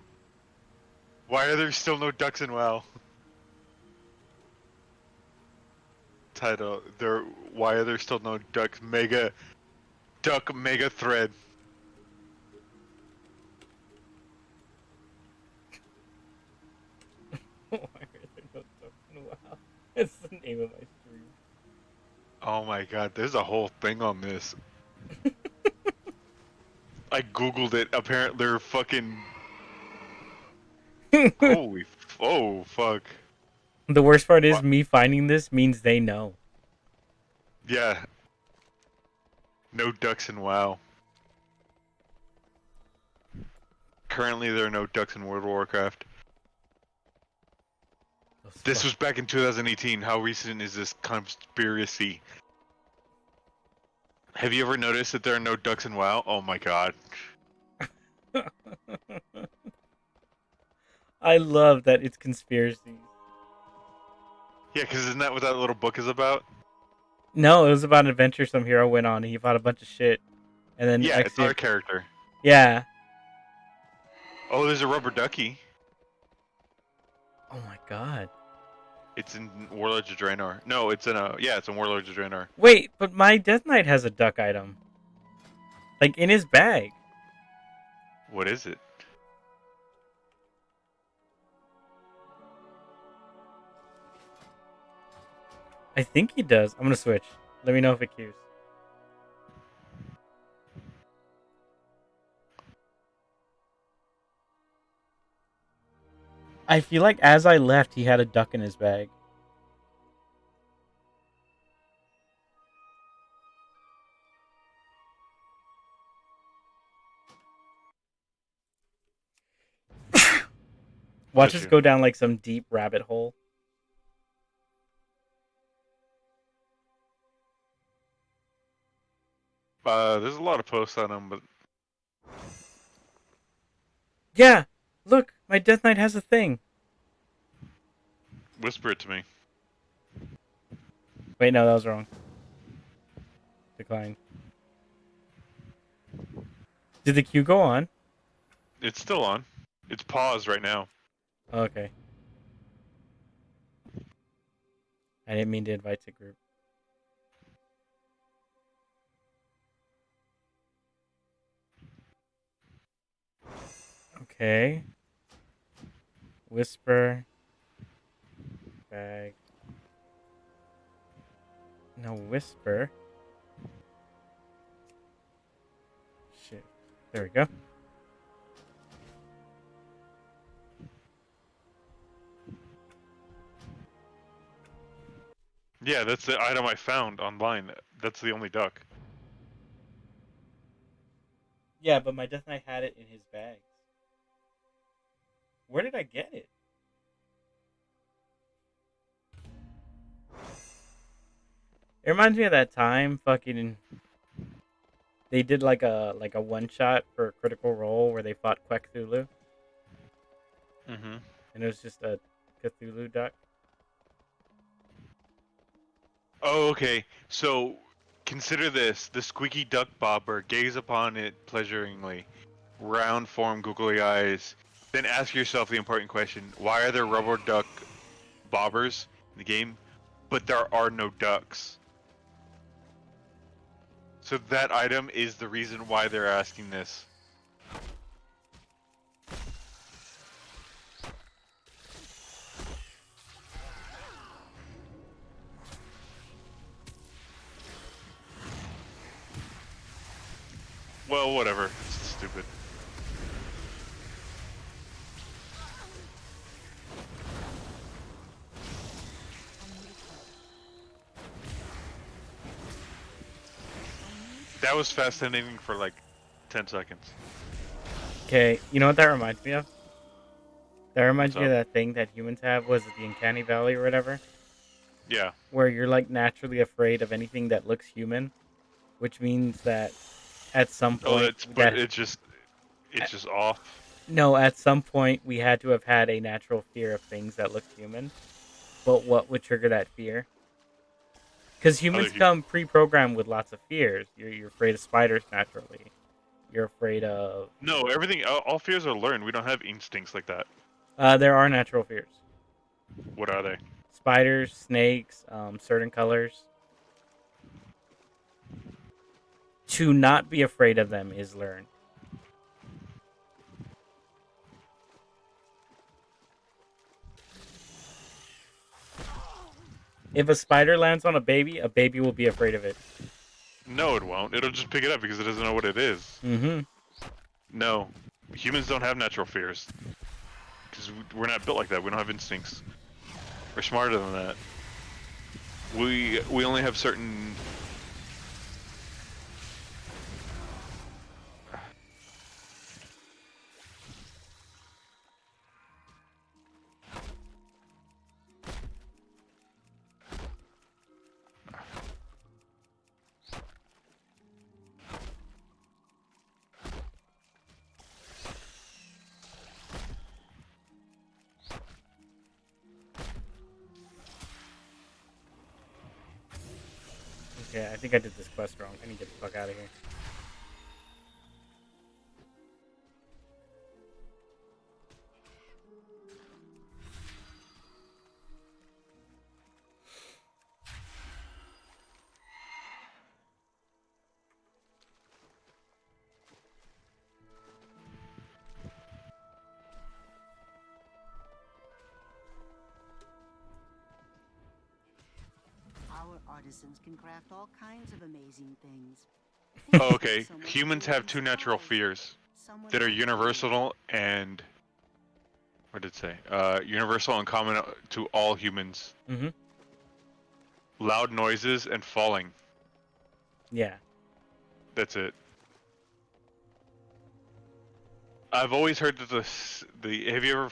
Why are there still no ducks in WoW? Title: There. Why are there still no ducks? Duck mega thread. Why are there no ducks in WoW? That's the name of my stream. Oh my god, there's a whole thing on this. I googled it. Apparently, they're fucking. Holy. Oh fuck. The worst part is me finding this means they know. Yeah. No ducks in WoW. Currently, there are no ducks in World of Warcraft. This was back in 2018. How recent is this conspiracy? Have you ever noticed that there are no ducks in WoW? Oh my god. I love that it's conspiracies. Yeah, because isn't that what that little book is about? No, it was about an adventure some hero went on and he fought a bunch of shit. And then Yeah, it's our character. Yeah. Oh, there's a rubber ducky. Oh my god. It's in Warlords of Draenor. No, it's in it's in Warlords of Draenor. Wait, but my Death Knight has a duck item. Like in his bag. What is it? I think he does. I'm gonna switch. Let me know if it queues. I feel like as I left, he had a duck in his bag. Watch us go down like some deep rabbit hole. There's a lot of posts on him, but Yeah! Look! My Death Knight has a thing! whisper it to me. Wait, no, that was wrong. decline. Did the queue go on? It's still on. It's paused right now. Okay. I didn't mean to invite to group. Okay. Whisper. Bag. No, whisper. Shit. There we go. Yeah, that's the item I found online. That's the only duck. Yeah, but my Death Knight had it in his bags. Where did I get it? It reminds me of that time fucking they did like a one shot for Critical Role where they fought Quecthulhu Mm-hmm. and it was just a Cthulhu duck. Oh, okay. So, consider this. The squeaky duck bobber, gaze upon it pleasuringly. Round form, googly eyes. Then ask yourself the important question, why are there rubber duck bobbers in the game, but there are no ducks? So that item is the reason why they're asking this. Well, whatever. It's stupid. That was fascinating for like 10 seconds. Okay, you know what that reminds me of? That reminds What's me of up? that thing that humans have, was it the Uncanny Valley or whatever? Yeah. Where you're like naturally afraid of anything that looks human, which means that at some Oh, point but that it's just off. no, at some point we had to have had a natural fear of things that looked human. But what would trigger that fear? Because Other humans hu- come pre-programmed with lots of fears. You're afraid of spiders naturally. You're afraid of. No, everything. All fears are learned. We don't have instincts like that. There are natural fears. What are they? Spiders, snakes, certain colors. To not be afraid of them is learned. If a spider lands on a baby will be afraid of it. No, it won't. It'll just pick it up because it doesn't know what it is. Mm-hmm. No, humans don't have natural fears because we're not built like that. We don't have instincts. We're smarter than that. We only have certain. Okay, I think I did this quest wrong. I need to get the fuck out of here. Our artisans can craft all kinds of amazing things. Oh, okay, Someone humans who have two natural inspires, fears someone that are who universal and what did it say? Universal and common to all humans. Mm-hmm. Loud noises and falling. Yeah. That's it. I've always heard that the have you ever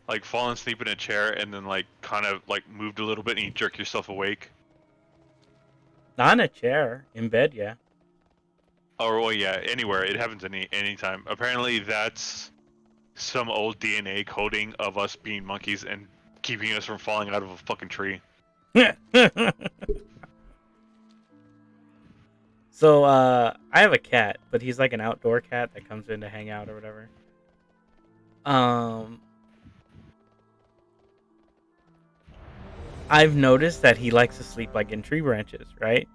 like fallen asleep in a chair and then like kind of like moved a little bit and you jerk yourself awake? Not in a chair. In bed, yeah. Or well, yeah, anywhere. It happens anytime. Apparently, that's some old DNA coding of us being monkeys and keeping us from falling out of a fucking tree. So I have a cat, but he's like an outdoor cat that comes in to hang out or whatever. Um, I've noticed that he likes to sleep like in tree branches, right?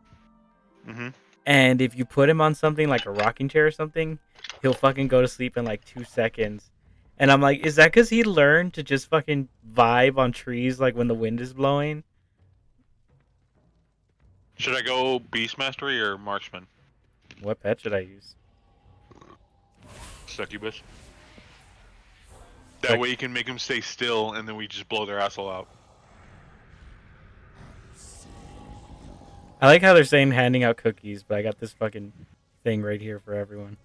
Mm-hmm. And if you put him on something like a rocking chair or something, he'll fucking go to sleep in like 2 seconds. And I'm like, is that because he learned to just fucking vibe on trees like when the wind is blowing? Should I go Beast Mastery or Marksman? What pet should I use? Succubus. That Like, way you can make them stay still, and then we just blow their asshole out. I like how they're saying handing out cookies, but I got this fucking thing right here for everyone.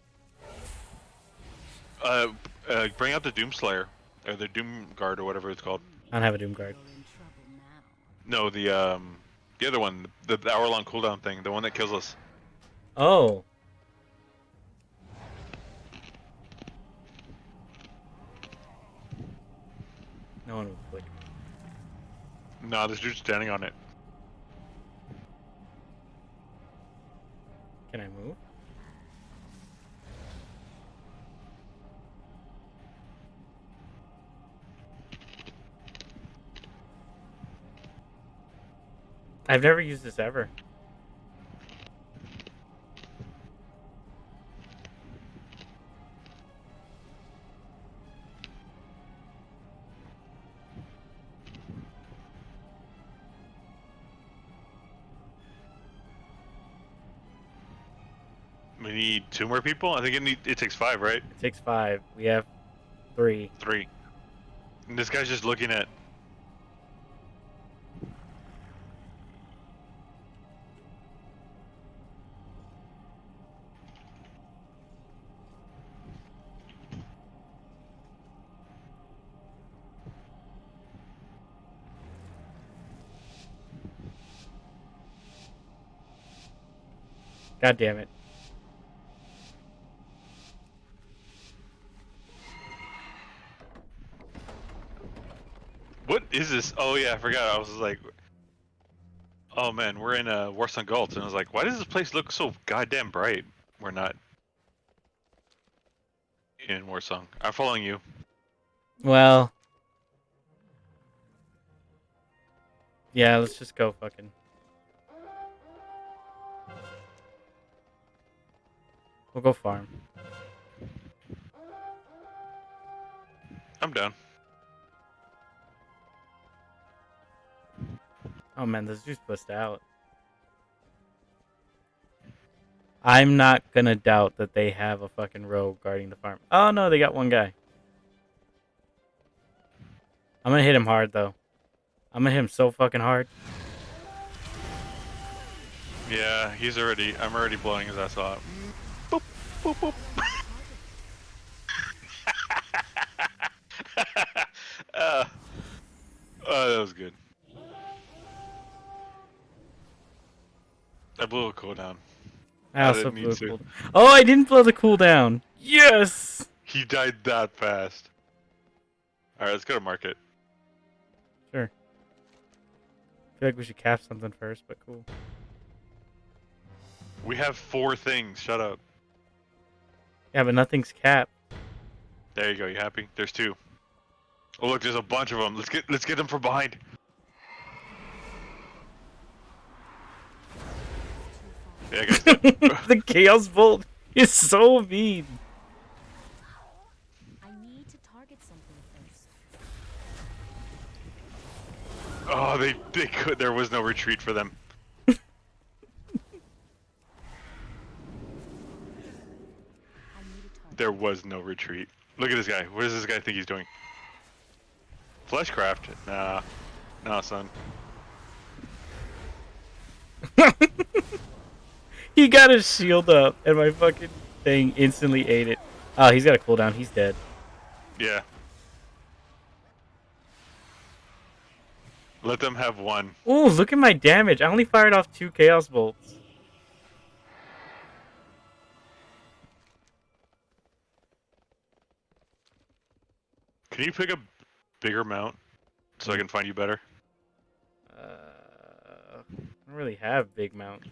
Bring out the Doomslayer, or the Doom Guard, or whatever it's called. I don't have a Doom Guard. You're in trouble now. No, the other one, the hour-long cooldown thing, the one that kills us. Oh. No one would click. Nah, this dude's standing on it. Can I move? I've never used this ever. We need 2 more people? I think it takes 5, right? It takes 5. We have 3. 3. And this guy's just looking at... God damn it. What is this? Oh yeah, I forgot. I was like... Oh man, we're in Warsong Gulch, and I was like, why does this place look so goddamn bright? We're not in Warsong. I'm following you. Well. Yeah, let's just go fucking. We'll go farm. I'm down. Oh man, this dude's pushed out. I'm not gonna doubt that they have a fucking rogue guarding the farm. Oh no, they got one guy. I'm gonna hit him hard though. I'm gonna hit him so fucking hard. Yeah, I'm already blowing his ass off. Boop, boop, boop. That was good. I blew a cooldown. I also didn't blew need a to. cooldown. Oh, I didn't blow the cooldown. Yes! He died that fast. Alright, let's go to market. Sure. I feel like we should cap something first, but cool. We have 4 things. Shut up. Yeah, but nothing's capped. There you go. You happy? There's 2. Oh look, there's a bunch of them. Let's get them from behind. Yeah, guys. The Chaos Bolt is so mean. I need to target something first. Oh, they could. There was no retreat for them. I need a target. There was no retreat. Look at this guy. What does this guy think he's doing? Fleshcraft? Nah, son. He got his shield up, and my fucking thing instantly ate it. Oh, he's got a cooldown. He's dead. Yeah. Let them have 1. Ooh, look at my damage. I only fired off 2 Chaos Bolts. Can you pick a bigger mount so I can find you better? I don't really have big mounts.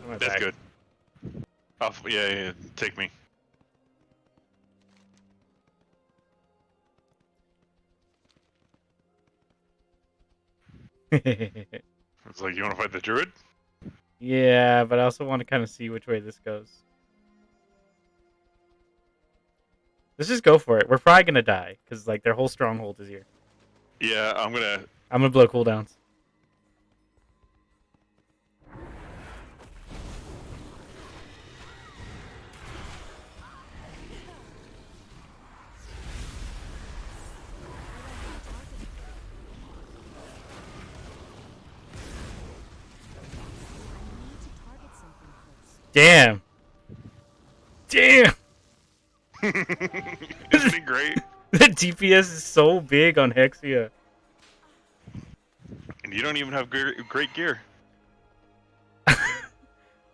I'm right That's back. good. Yeah, take me. It's like, you want to fight the druid? Yeah, but I also want to kind of see which way this goes. Let's just go for it. We're probably gonna die because like their whole stronghold is here. Yeah, I'm gonna. I'm gonna blow cooldowns. I need to target something first. Damn. Damn. Isn't it great? The DPS is so big on Hexia. And you don't even have great gear.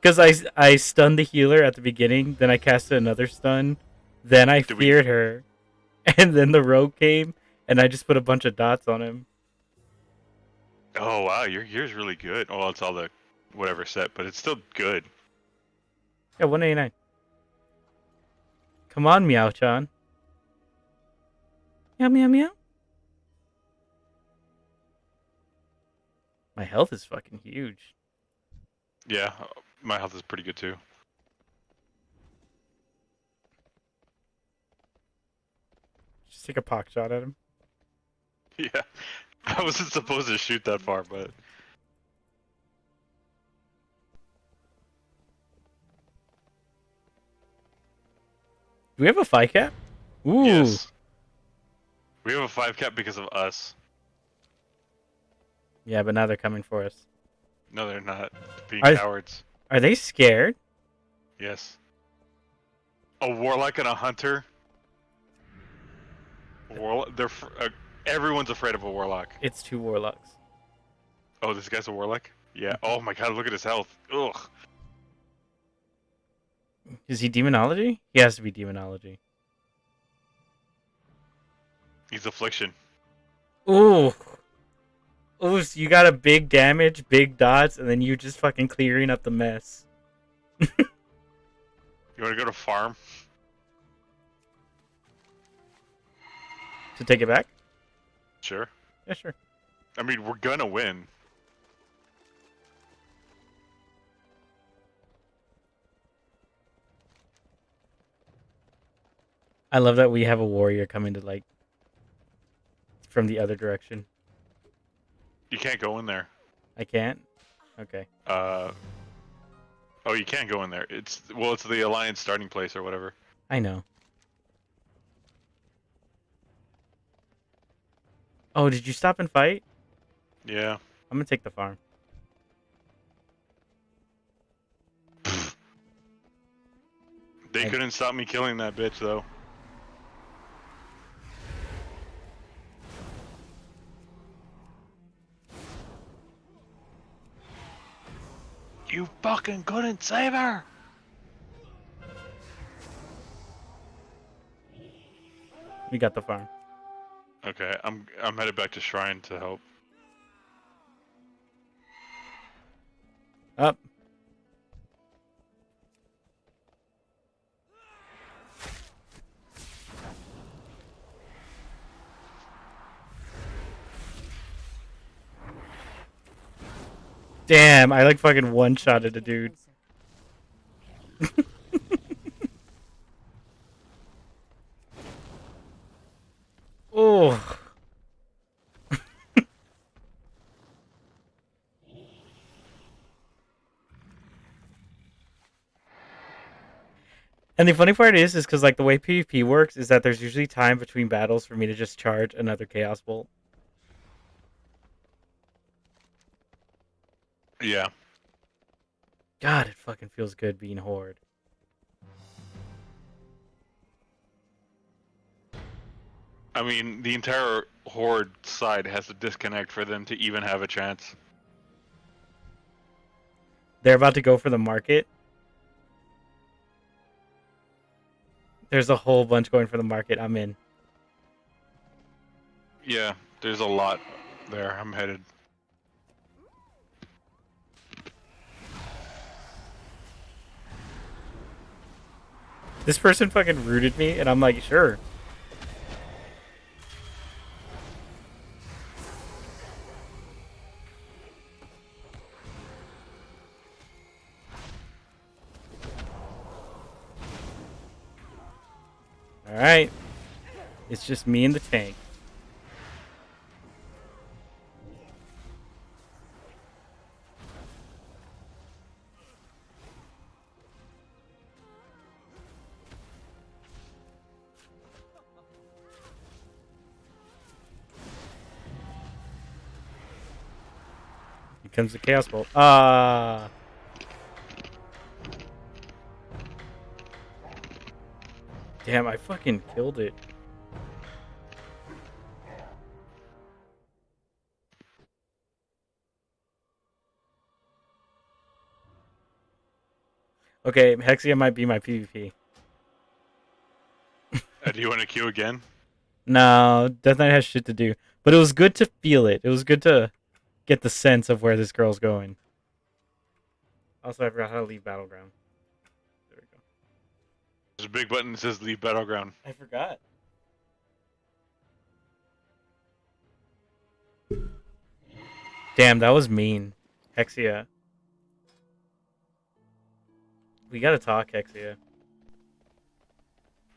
Because I stunned the healer at the beginning, then I casted another stun, then I Did we- feared her, and then the rogue came, and I just put a bunch of dots on him. Oh wow, your gear's really good. Well, it's all the whatever set, but it's still good. Yeah, 189. Come on, Meow-chan. Meow, meow, meow. My health is fucking huge. Yeah, my health is pretty good too. Just take a pock shot at him. Yeah, I wasn't supposed to shoot that far, but Do we have a 5 cap? Ooh. yes, we have a 5 cap because of us. Yeah, but now they're coming for us. No, they're not being Are- cowards. Are they scared? Yes, a warlock and a hunter. Everyone's afraid of a warlock. It's 2 warlocks. Oh, this guy's a warlock? Yeah. Oh my god, look at his health. Ugh. Is he demonology? He has to be demonology. He's affliction. Ooh. Ooh, so you got a big damage, big dots, and then you just fucking clearing up the mess. You want to go to farm? To take it back? Sure. Yeah, sure. I mean, we're gonna win. I love that we have a warrior coming to like from the other direction. You can't go in there. I can't? Okay. Oh, you can go in there. It's the Alliance starting place or whatever. I know. Oh, did you stop and fight? Yeah. I'm gonna take the farm. They couldn't stop me killing that bitch though. You fucking couldn't save her. We got the farm. Okay, I'm headed back to Shrine to help. Up. Damn, I like fucking one-shotted a dude. Oh. And the funny part is because like the way PvP works is that there's usually time between battles for me to just charge another Chaos Bolt. Yeah. God, it fucking feels good being Horde. I mean, the entire Horde side has to disconnect for them to even have a chance. They're about to go for the market. There's a whole bunch going for the market. I'm in. Yeah, there's a lot there. I'm headed. This person fucking rooted me, and I'm like, sure. Alright. It's just me and the tank. Here comes the Chaos Bolt. Ah. Damn, I fucking killed it. Okay, Hexia might be my PvP. Do you want to queue again? No, Death Knight has shit to do. But it was good to feel it. It was good to get the sense of where this girl's going. Also, I forgot how to leave Battleground. There we go. There's a big button that says leave battleground. I forgot. Damn, that was mean. Hexia. We gotta talk, Hexia.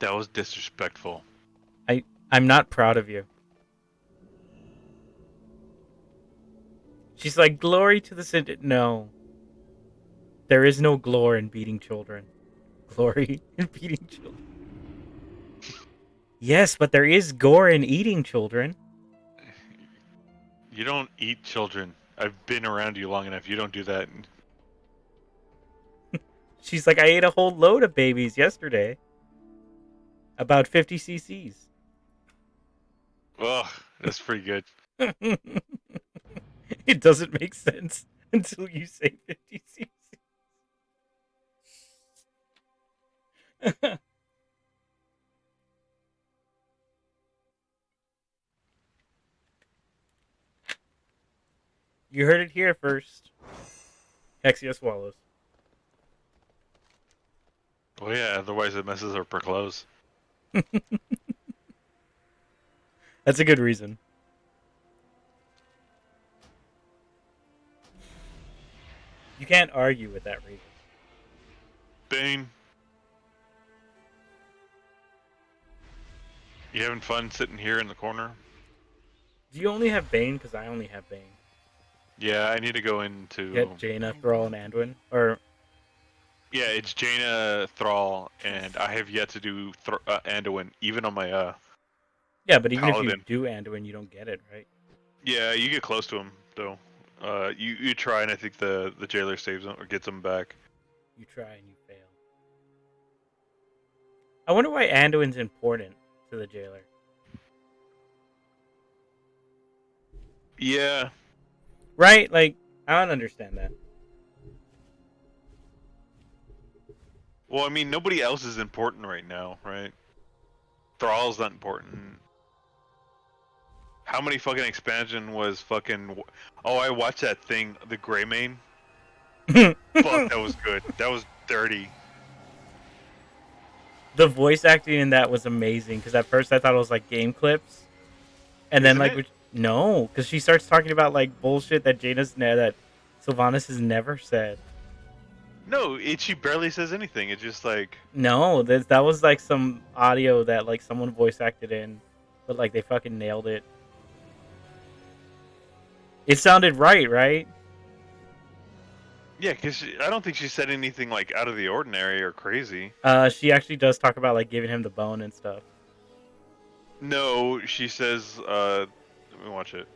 That was disrespectful. I'm not proud of you. She's like, glory to the sin. No. There is no glory in beating children. Glory in beating children. Yes, but there is gore in eating children. You don't eat children. I've been around you long enough. You don't do that. She's like, I ate a whole load of babies yesterday. About 50 cc's. Ugh, that's pretty good. It doesn't make sense until you say 50 cc's. You heard it here first. Hexia swallows. Well, yeah, otherwise it messes up her clothes. That's a good reason. You can't argue with that reason. Bane. You having fun sitting here in the corner? Do you only have Bane? Because I only have Bane. Yeah, I need to go into... Get Jaina, Thrall, and Anduin? Or... Yeah, it's Jaina, Thrall, and I have yet to do Anduin, even on my yeah, but even Paladin. if you do Anduin, you don't get it, right? Yeah, you get close to him though. You try, and I think the jailer saves him or gets him back. You try and you fail. I wonder why Anduin's important to the jailer. Yeah. Right? Like, I don't understand that. Well, I mean, nobody else is important right now, right? Thrall's not important. How many fucking expansion was fucking... Oh, I watched that thing, the Greymane. Fuck, that was good. That was dirty. The voice acting in that was amazing, because at first I thought it was like game clips. And then, Isn't like, it? no, because she starts talking about, like, bullshit that that Sylvanas has never said. No, she barely says anything. It's just like... No, that was, like, some audio that, like, someone voice acted in, but, like, they fucking nailed it. It sounded right? Yeah, because I don't think she said anything, like, out of the ordinary or crazy. She actually does talk about, like, giving him the bone and stuff. No, she says, let me watch it.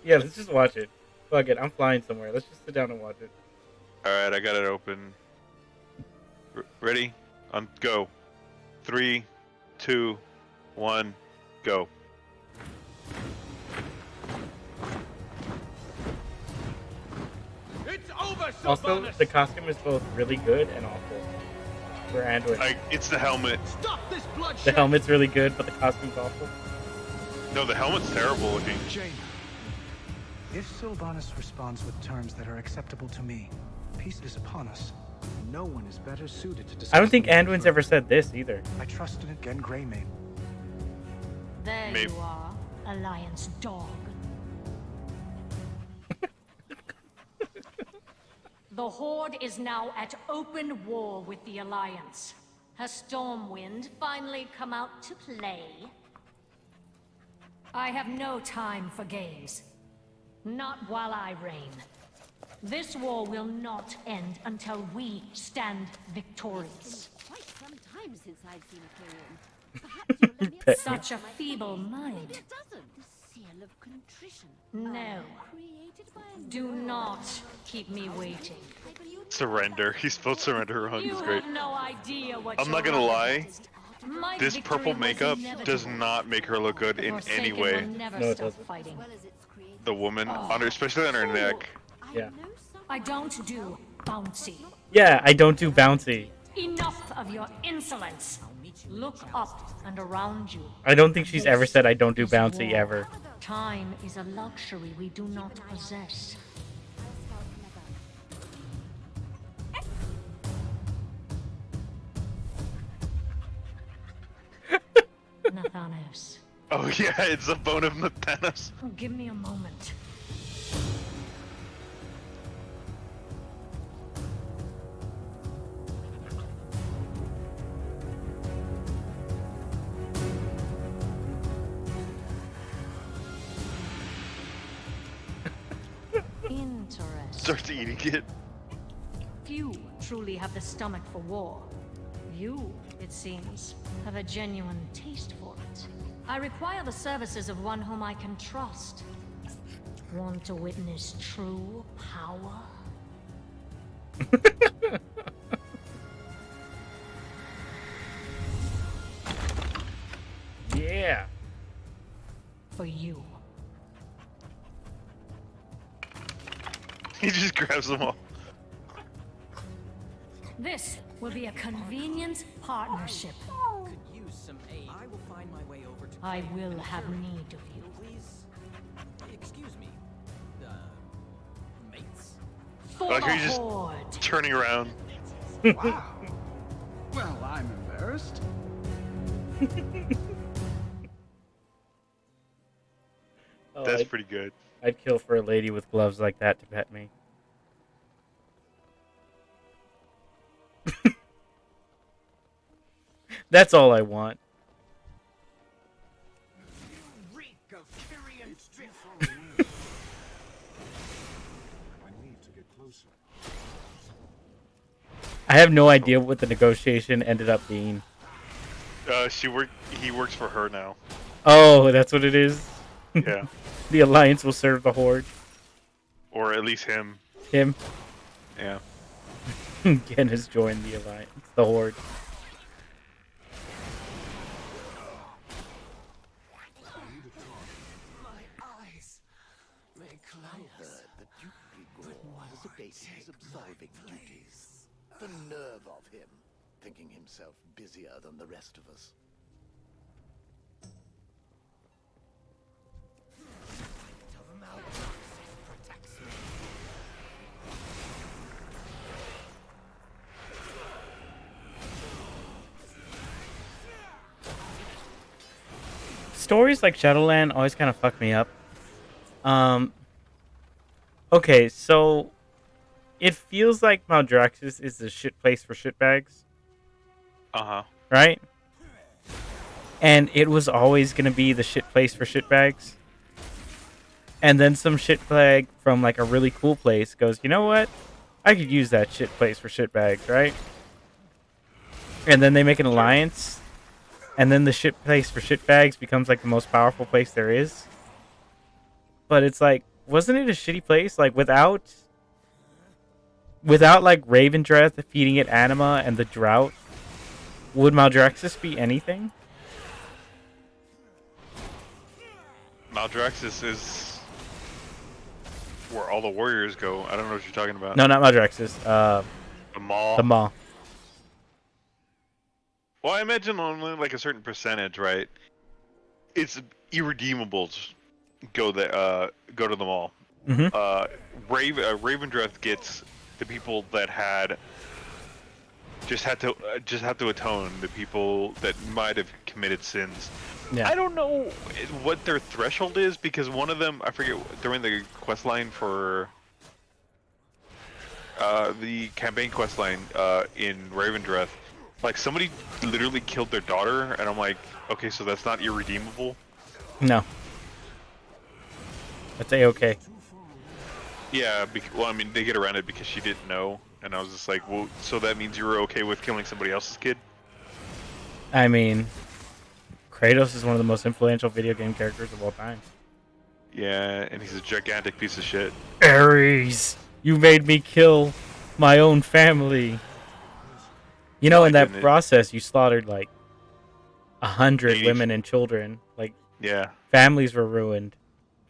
Yeah, let's just watch it. Fuck it, I'm flying somewhere. Let's just sit down and watch it. Alright, I got it open. Ready? On go. 3, 2, 1, go. It's over, Also, Sylvanas! the costume is both really good and awful. For Anduin. It's the helmet. Stop this bloodshed! The helmet's really good, but the costume's awful. No, the helmet's terrible looking. Jaina, if Sylvanas responds with terms that are acceptable to me, peace is upon us. No one is better suited to discuss. I don't think the matter Anduin's further. ever said this either. I trust in again, Greymane. There Maybe. you are, Alliance dog. The Horde is now at open war with the Alliance. Has Stormwind finally come out to play? I have no time for games. Not while I reign. This war will not end until we stand victorious. Quite some time since I've seen a Kyrian. Perhaps you'll let me Pet Such a feeble mind. Maybe it doesn't. The seal of contrition. No. Created by a Do not keep me waiting. Surrender. He spelled surrender wrong. You He's great. have no idea what I'm you're not gonna up lie. against. My This victory purple was makeup inevitable. does not make her look good The in any Forsaken way. will never No, it stop doesn't. fighting. well as it's created. The woman, on her, especially on her neck. Yeah. I don't do bouncy. Yeah, I don't do bouncy. Enough of your insolence. Look up and around you. I don't think she's ever said I don't do bouncy War. ever. Time is a luxury we do not possess. Nathanos, Oh yeah, it's a bone of Nathanos. give me a moment. Interesting. Starts eating it. Few truly have the stomach for war. You, it seems, have a genuine taste for it. I require the services of one whom I can trust. Want to witness true power? Yeah. For you. He just grabs them all. This will be a convenient partnership. Could use some aid. I will find my way over to. I will have need of you. Please. Excuse me. Mates? For Like, the are you just- Horde! Turning around. Wow. Well, I'm embarrassed. Oh, That's I'd, pretty good. I'd kill for a lady with gloves like that to pet me. That's all I want. Reek of Kyrian strip. I need to get closer. I have no idea what the negotiation ended up being. He works for her now. Oh, that's what it is? Yeah. The Alliance will serve the Horde. Or at least him. Him. Yeah. Gen has joined the Alliance. The Horde. Eyes may close. The Duke Grigor has abated his absolving duties. The nerve of him, thinking himself busier than the rest of us. Stories like Shadowland always kind of fuck me up. Okay, so it feels like Maldraxxus is the shit place for shitbags, Uh-huh. right? And it was always gonna be the shit place for shitbags. And then some shitbag from like a really cool place goes, you know what? I could use that shit place for shitbags, right? And then they make an alliance, and then the shit place for shitbags becomes like the most powerful place there is. But it's like, wasn't it a shitty place? Like without like Ravendreth feeding it anima and the drought, would Maldraxxus be anything? Maldraxxus is where all the warriors go. I don't know what you're talking about. No, not Maldraxxus. The mall. The Maw. Well, I imagine only like a certain percentage, right? It's irredeemable to go to the mall. Mhm. Ravendreth gets the people that had just had to atone the people that might have committed sins. Yeah. I don't know what their threshold is because one of them, I forget, during the quest line for the campaign quest line in Ravendreth, like somebody literally killed their daughter, and I'm like, okay, so that's not irredeemable. No. That's A-okay. Yeah, well, I mean, they get around it because she didn't know, and I was just like, well, so that means you were okay with killing somebody else's kid? I mean, Kratos is one of the most influential video game characters of all time. Yeah, and he's a gigantic piece of shit. Ares, you made me kill my own family. You know, No, I in that didn't. process, you slaughtered like 100 80. women and children. Like, Yeah. families were ruined.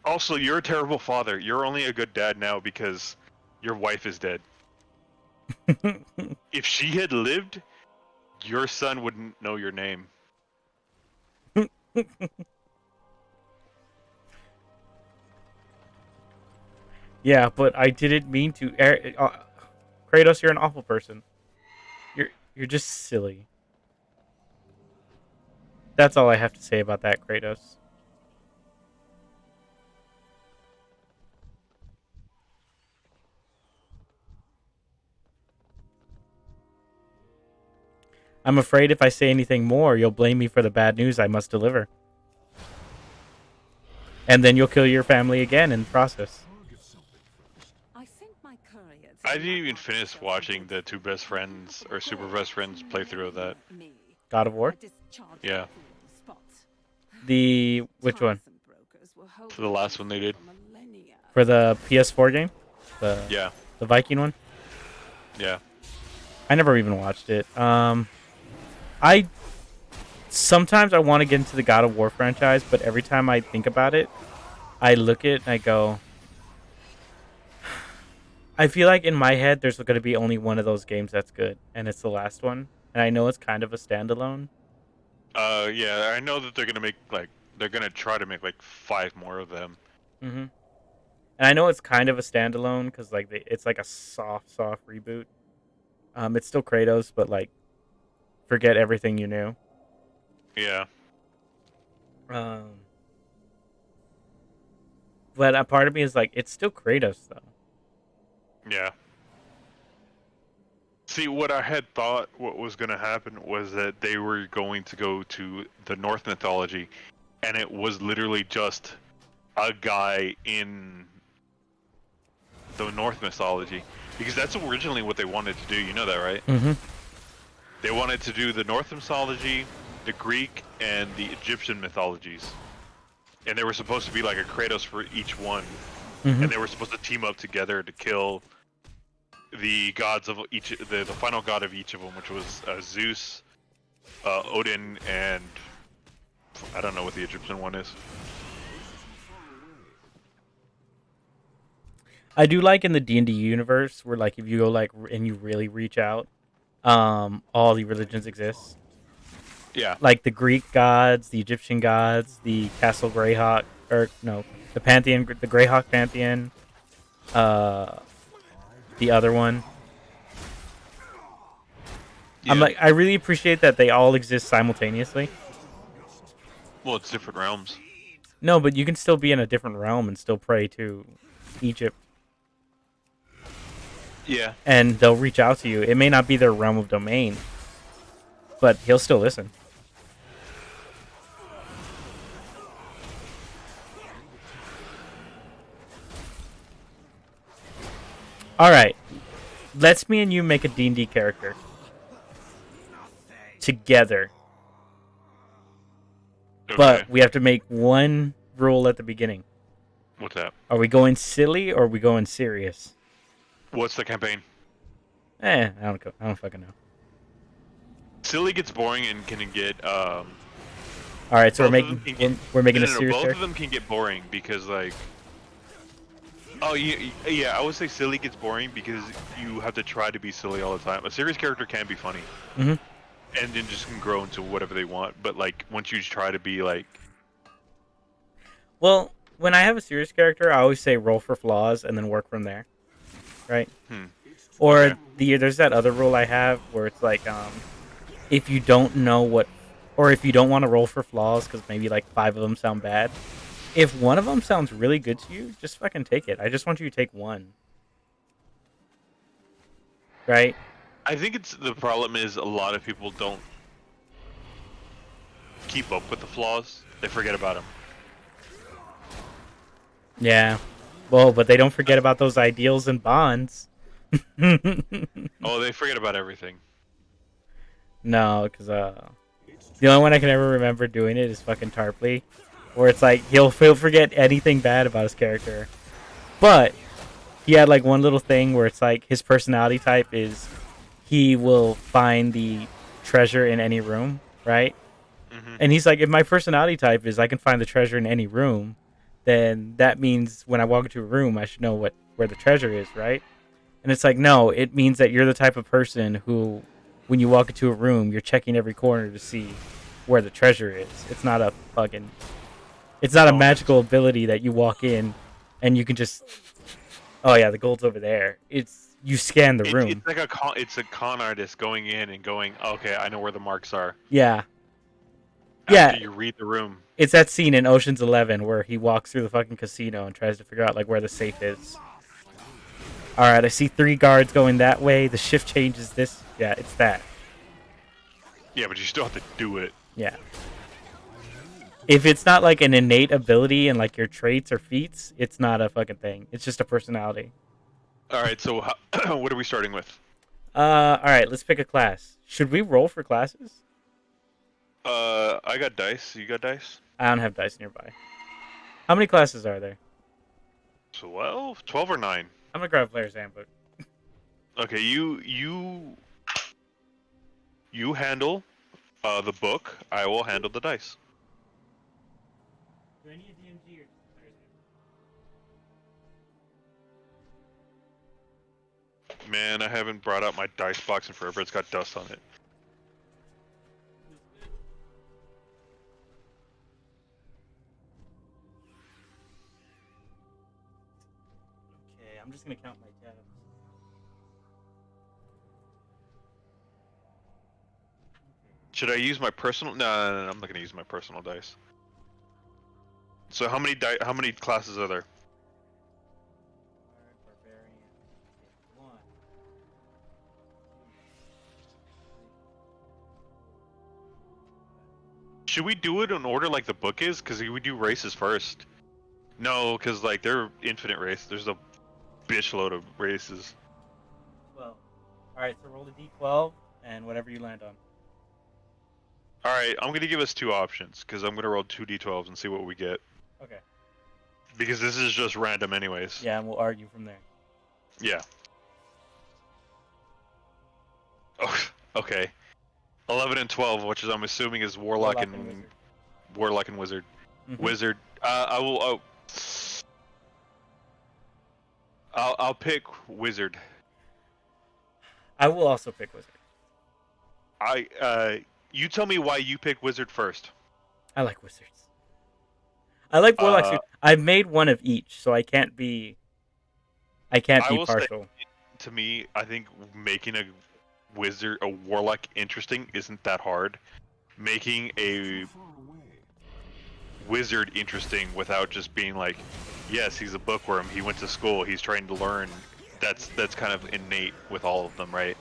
Also, you're a terrible father. You're only a good dad now because your wife is dead. If she had lived, your son wouldn't know your name. Yeah, but I didn't mean to. Kratos, you're an awful person. You're just silly. That's all I have to say about that, Kratos. I'm afraid if I say anything more, you'll blame me for the bad news I must deliver. And then you'll kill your family again in the process. I didn't even finish watching the two best friends or super best friends playthrough of that. God of War? Yeah. Which one? For the last one they did. For the PS4 game? Yeah. The Viking one? Yeah. I never even watched it. Sometimes I want to get into the God of War franchise, but every time I think about it, I look at it and I go, I feel like in my head there's going to be only one of those games that's good, and it's the last one. And I know it's kind of a standalone. Yeah, I know that they're gonna make they're gonna try to make like 5 more of them. Mm-hmm. And I know it's kind of a standalone because like it's like a soft reboot. It's still Kratos, but like, forget everything you knew. Yeah. But a part of me is like, it's still Kratos though. Yeah. See, what I had thought what was going to happen was that they were going to go to the North mythology, and it was literally just a guy in the North mythology. Because that's originally what they wanted to do, you know that, right? Mm-hmm. They wanted to do the North mythology, the Greek, and the Egyptian mythologies. And they were supposed to be like a Kratos for each one. Mm-hmm. And they were supposed to team up together to kill the gods of each, the final god of each of them, which was Zeus, Odin, and I don't know what the Egyptian one is. I do like in the D&D universe where like if you go like and you really reach out, all the religions exist. Yeah. Like the Greek gods, the Egyptian gods, the Castle Greyhawk, or no, the Pantheon, the Greyhawk Pantheon, the other one. Yeah. I really appreciate that they all exist simultaneously. Well, it's different realms. No, but you can still be in a different realm and still pray to Egypt. Yeah. And they'll reach out to you. It may not be their realm of domain, but he'll still listen. All right. Let's me and you make a D&D character. Together. Okay. But we have to make one rule at the beginning. What's that? Are we going silly or are we going serious? What's the campaign? I don't fucking know. Silly gets boring and can get All right, so we're making a serious both character? of them can get boring because like oh yeah, I would say silly gets boring because you have to try to be silly all the time. A serious character can be funny. Mm-hmm. And then just can grow into whatever they want, but like once you try to be like Well, when I have a serious character, I always say roll for flaws and then work from there. Right? Or Okay. there's that other rule I have where it's like if you don't know what, or if you don't want to roll for flaws because maybe like 5 of them sound bad, if one of them sounds really good to you, just fucking take it. I just want you to take one. Right? I think it's the problem is a lot of people don't keep up with the flaws. They forget about them. Yeah. Well, but they don't forget about those ideals and bonds. Oh, they forget about everything. No, because the only one I can ever remember doing it is fucking Tarpley, where it's like he'll forget anything bad about his character, but he had like one little thing where it's like his personality type is he will find the treasure in any room, right? And he's like, if my personality type is I can find the treasure in any room, then that means when I walk into a room, I should know where the treasure is, right? And it's like, no, it means that you're the type of person who, when you walk into a room, you're checking every corner to see where the treasure is. It's not a fucking, it's not a magical ability that you walk in and you can just, oh yeah, the gold's over there. It's you scan the room. It's like it's a con artist going in and going, okay, I know where the marks are. Yeah. After you read the room. It's that scene in Ocean's 11 where he walks through the fucking casino and tries to figure out like where the safe is. All right, I see 3 guards going that way. The shift changes this. Yeah, it's that. Yeah, but you still have to do it. Yeah. If it's not like an innate ability and like your traits or feats, it's not a fucking thing. It's just a personality. All right, so what are we starting with? All right, let's pick a class. Should we roll for classes? I got dice. You got dice? I don't have dice nearby. How many classes are there? 12? 12 or 9? I'm gonna grab Player's Handbook. Okay, you handle the book. I will handle the dice. Do I need a DMG or Player's Handbook? Man, I haven't brought out my dice box in forever. It's got dust on it. Okay, I'm just gonna count my tabs. Should I use my personal? No, I'm not gonna use my personal dice. So how many How many classes are there? Barbarian. Okay, 1. Should we do it in order like the book is? Because we do races first. No, because like they're infinite race. There's a bitch load of races. 12. Alright, so roll the d12 and whatever you land on. Alright, I'm gonna give us 2 options, because I'm gonna roll 2 d12s and see what we get. Okay. Because this is just random anyways. Yeah, and we'll argue from there. Yeah. Oh, okay. 11 and 12, which is I'm assuming is Warlock and Wizard. Warlock and Wizard. Mhm. Wizard. I will. I'll pick Wizard. I will also pick Wizard. You tell me why you pick Wizard first. I like Wizards. I like Warlocks too. I've made one of each, so I can't be partial. Say, to me, I think making a Wizard, a Warlock interesting isn't that hard. Making a Wizard interesting without just being like, yes, he's a bookworm, he went to school, he's trying to learn. That's kind of innate with all of them, right?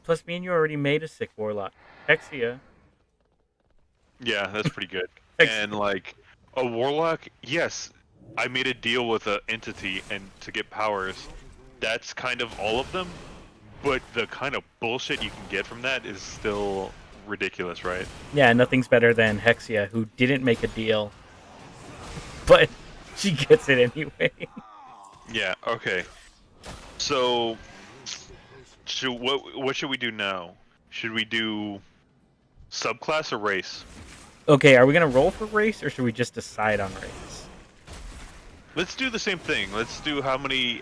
Plus, me and you already made a sick Warlock. Hexia. Yeah, that's pretty good. And like a Warlock, yes, I made a deal with an entity and to get powers. That's kind of all of them, but the kind of bullshit you can get from that is still ridiculous, right? Yeah, nothing's better than Hexia, who didn't make a deal, but she gets it anyway. Yeah. Okay. So, what should we do now? Should we do subclass or race? Okay, are we gonna roll for race, or should we just decide on race? Let's do the same thing. Let's do how many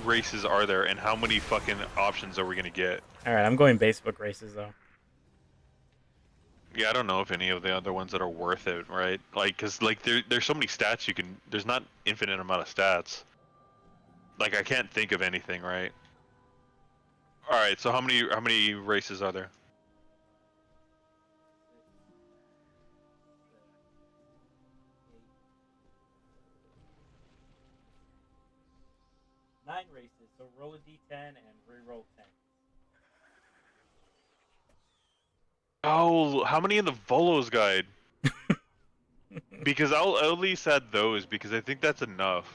races are there, and how many fucking options are we gonna get? All right, I'm going basebook races though. Yeah, I don't know if any of the other ones that are worth it, right? Like, cause like there's so many stats you can. There's not infinite amount of stats. Like I can't think of anything, right? All right. So how many races are there? 9 races. So roll a d10 and re-roll 10. Oh, how many in the Volo's guide? Because I'll at least add those because I think that's enough.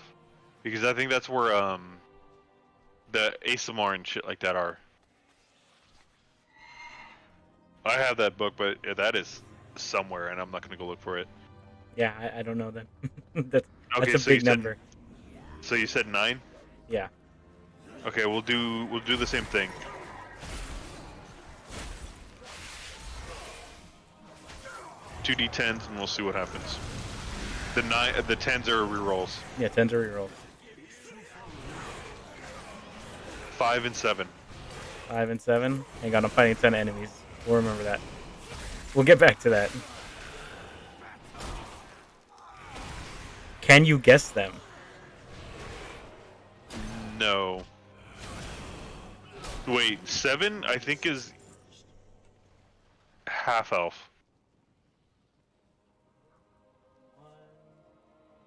Because I think that's where the ASMR and shit like that are. I have that book, but that is somewhere, and I'm not gonna go look for it. Yeah, I don't know then. that's Okay, a so you big said number. so you said 9. Yeah. Okay, we'll do the same thing. Two d10s, and we'll see what happens. The 10s are rerolls. Yeah, 10's are re-rolls. 5 and 7. 5 and 7. Hang on, I'm fighting 10 enemies. We'll remember that. We'll get back to that. Can you guess them? No. Wait, 7 I think is half elf.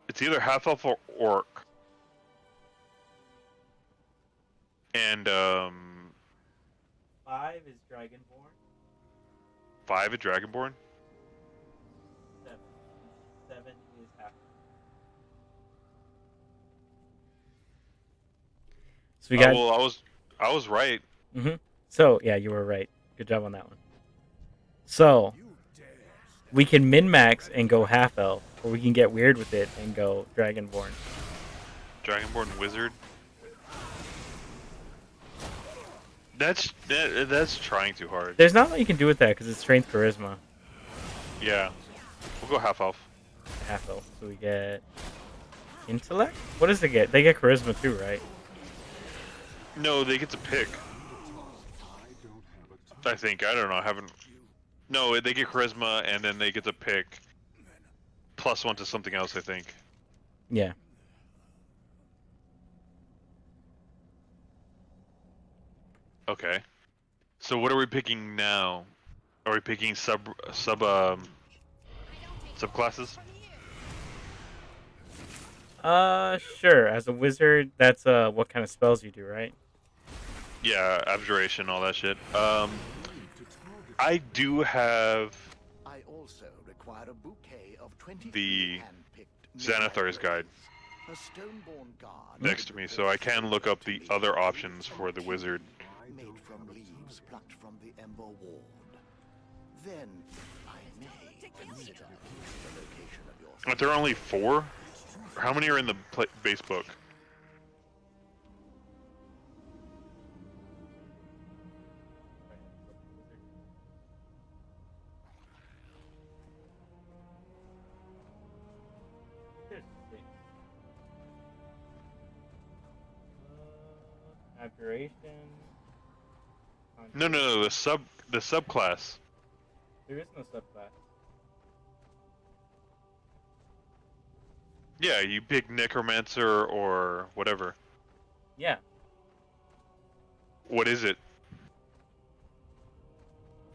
It's either half elf or orc. And 5 is Dragonborn. 5 a dragonborn. 7. 7 is half. So we got. Well, I was right. So yeah, you were right. Good job on that one. So we can min-max and go half elf, or we can get weird with it and go Dragonborn. Dragonborn wizard. That's trying too hard. There's not a lot you can do with that because it's strength charisma. Yeah. We'll go half elf. Half elf. So we get intellect. What does they get? They get charisma too, right? No, they get to pick. I think. I don't know. I haven't. No, they get charisma and then they get to pick +1 to something else, I think. Yeah. Okay. So what are we picking now? Are we picking subclasses? Sure. As a wizard, that's what kind of spells you do, right? Yeah, abjuration, all that shit. I do have I also require a bouquet of 23 the hand-picked Xanathar's guide a stoneborn guard next to me, so I can look up the other options for the wizard. made from leaves plucked from the Ember Ward. Then I may consider the location of your Aren't there only 4? How many are in the base book? There's 6. Abjuration. No, the subclass. There is no subclass. Yeah, you pick necromancer or whatever. Yeah. What is it?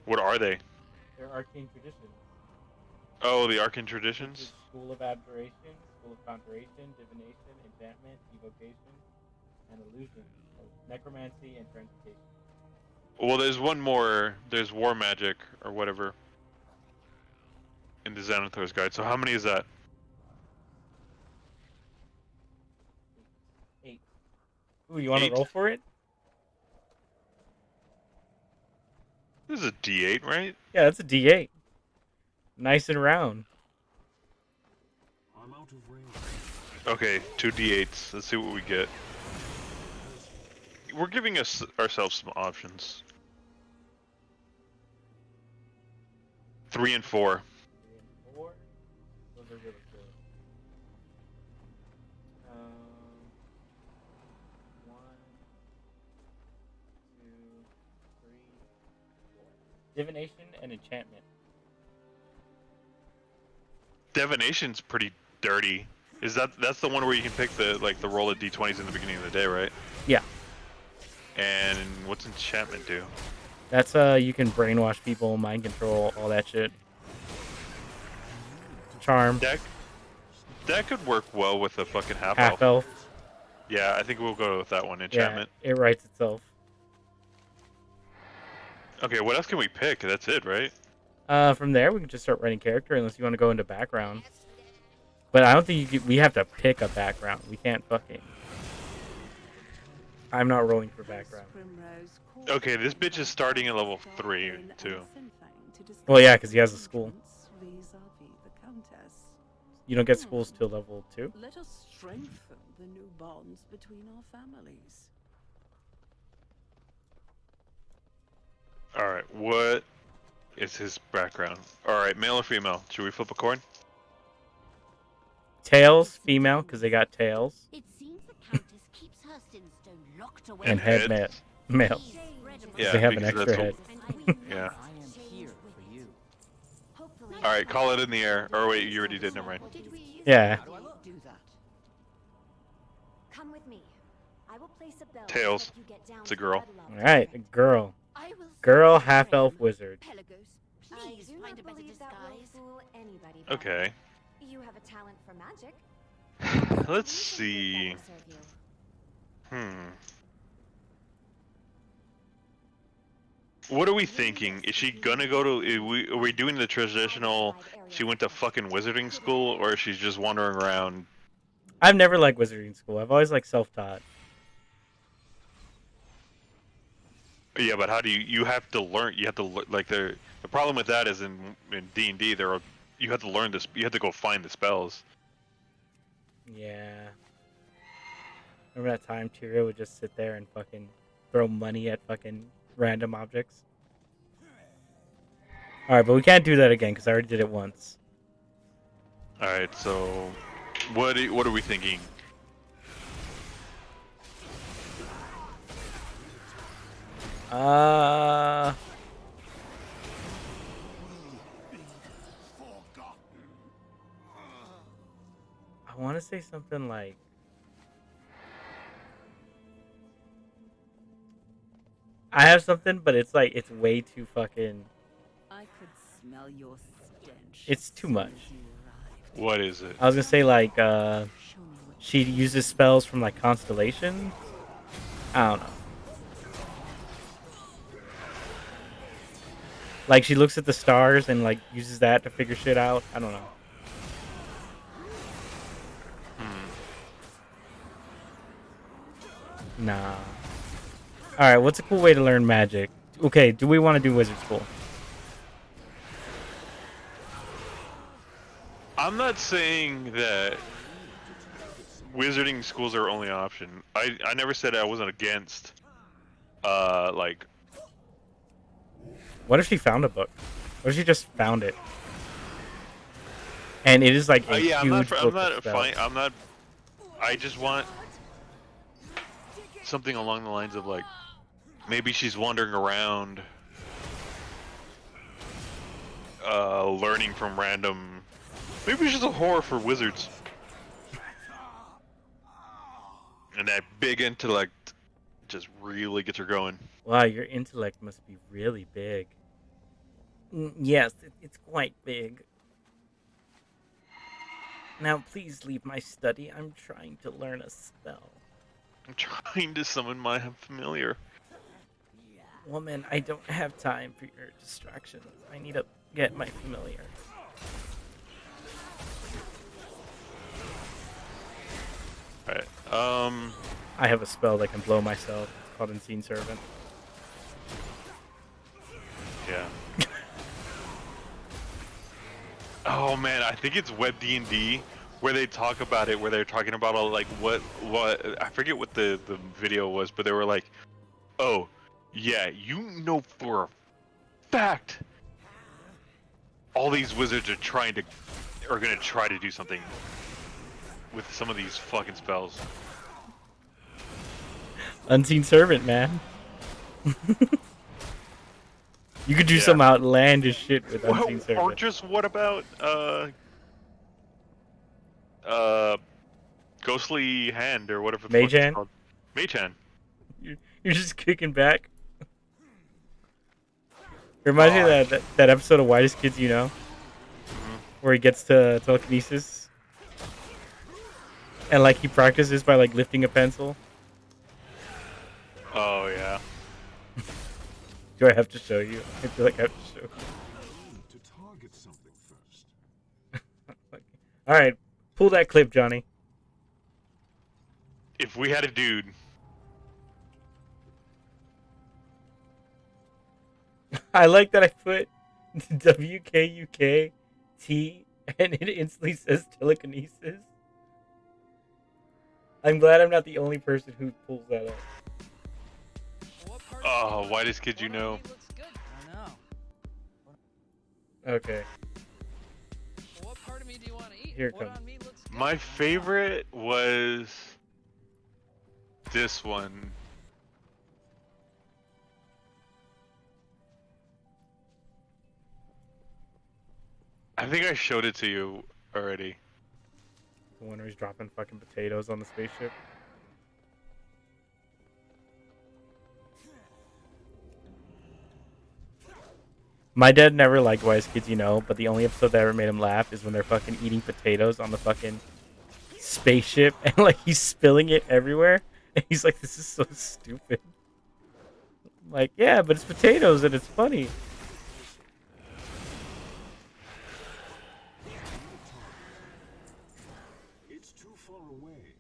What are they? They're arcane traditions. Oh, the arcane Which traditions? is School of Abjuration, School of Conjuration, Divination, Enchantment, Evocation, and Illusion. Or necromancy and Transmutation. Well, there's one more. There's war magic or whatever in the Xanathar's guide. So how many is that? 8. Ooh, you want to 8? roll for it? This is a D8, right? Yeah, that's a D8. Nice and round. I'm out of range. Okay, 2 D8s. Let's see what we get. We're giving ourselves some options. 3 and 4. 3 and 4. Those are really good. 1, 2, 3, 4. Divination and enchantment. Divination's pretty dirty. That's the one where you can pick the roll of D20s in the beginning of the day, right? Yeah. And what's enchantment do? That's you can brainwash people, mind control, all that shit. Charm, That could work well with a fucking half half elf. elf. Yeah, I think we'll go with that one. Yeah, Enchantment. it writes itself. Okay, what else can we pick? That's it, right? From there we can just start writing character unless you want to go into background. But I don't think we have to pick a background. We can't fucking. I'm not rolling for background. Okay, this bitch is starting at level 3 too. Well, yeah, because he has a school. You don't get schools till level 2. Let us strengthen the new bonds between our families. All right, what is his background? All right, male or female? Should we flip a coin? Tails, female, because they got tails. It seems the Countess keeps her Sinstone locked away. And head male. Yeah, They have an because extra that's head. Yeah. I am here for you. All right, call it in the air. Or wait, you already did. Never mind. Yeah. Do that. Come with me. I will place a bell to Tails. help you get down It's a to girl. Bloodlove. Alright, a girl. I will Girl, send you half elf friend, wizard. Pelagos. I Please do find not a better believe that will disguise. fool anybody. Okay. You have a talent for magic. Let's You see. think that will serve you? What are we thinking? Is she gonna go to? Are we doing the traditional? She went to fucking wizarding school, or she's just wandering around? I've never liked wizarding school. I've always liked self-taught. Yeah, but how do you have to learn? You have to like the problem with that is in D&D there are you have to learn this. You have to go find the spells. Yeah. Remember that time Tyria would just sit there and fucking throw money at fucking random objects? Alright, but we can't do that again because I already did it once. All right, so what are we thinking? I want to say something like I have something, but it's like it's way too fucking. I could smell your stench. It's too much. What is it? I was gonna say like she uses spells from like constellations. I don't know. Like she looks at the stars and like uses that to figure shit out. I don't know. Nah. Alright, what's a cool way to learn magic? Okay, do we want to do wizard school? I'm not saying that wizarding schools are our only option. I never said I wasn't against like What if she found a book? What if she just found it? And it is like a yeah, huge book I'm not of spells. fine. I'm not I just want something along the lines of like maybe she's wandering around learning from random. Maybe she's a whore for wizards. And that big intellect just really gets her going. Wow, your intellect must be really big. Yes, it's quite big. Now, please leave my study. I'm trying to learn a spell. I'm trying to summon my familiar. Woman, I don't have time for your distractions. I need to get my familiar. Alright, I have a spell that can blow myself. It's called Unseen Servant. yeah. Oh man, I think it's Web D&D where they talk about it, where they're talking about all like what I forget what the video was, but they were like, oh yeah, you know for a fact all these wizards are gonna try to do something with some of these fucking spells. Unseen Servant, man. You could do some outlandish shit with Unseen Servant. Or just what about Ghostly Hand or whatever the fuck Mage it's Hand? called. Mage Hand. You You're just kicking back. It reminds me of that episode of Whitest Kids You Know, where he gets to telekinesis, and like he practices by like lifting a pencil. Oh yeah. Do I have to show you? I feel like I have to show you. To target something first. All right, pull that clip, Johnny. If we had a dude. I like that I put WKUKT and it instantly says telekinesis. I'm glad I'm not the only person who pulls that up. Oh, Whitest Kid You Know. I know. Okay, What part of me do you want to eat? Here it What comes. on me looks good? My favorite was this one. I think I showed it to you already. the one where he's dropping fucking potatoes on the spaceship. My dad never liked Wise Kids You Know, but the only episode that ever made him laugh is when they're fucking eating potatoes on the fucking spaceship and like he's spilling it everywhere. And he's like, this is so stupid. I'm like, yeah, but it's potatoes and it's funny. It's too far away.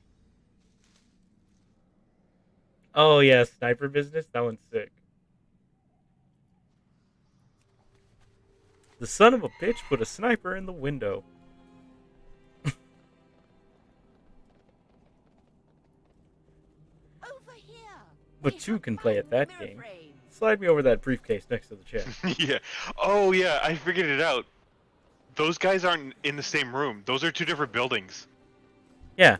Oh yeah, sniper business? That one's sick. The son of a bitch put a sniper in the window. Over here. But two can play at that game. Slide me over that briefcase next to the chair. Yeah. Oh yeah, I figured it out. Those guys aren't in the same room. Those are two different buildings. Yeah.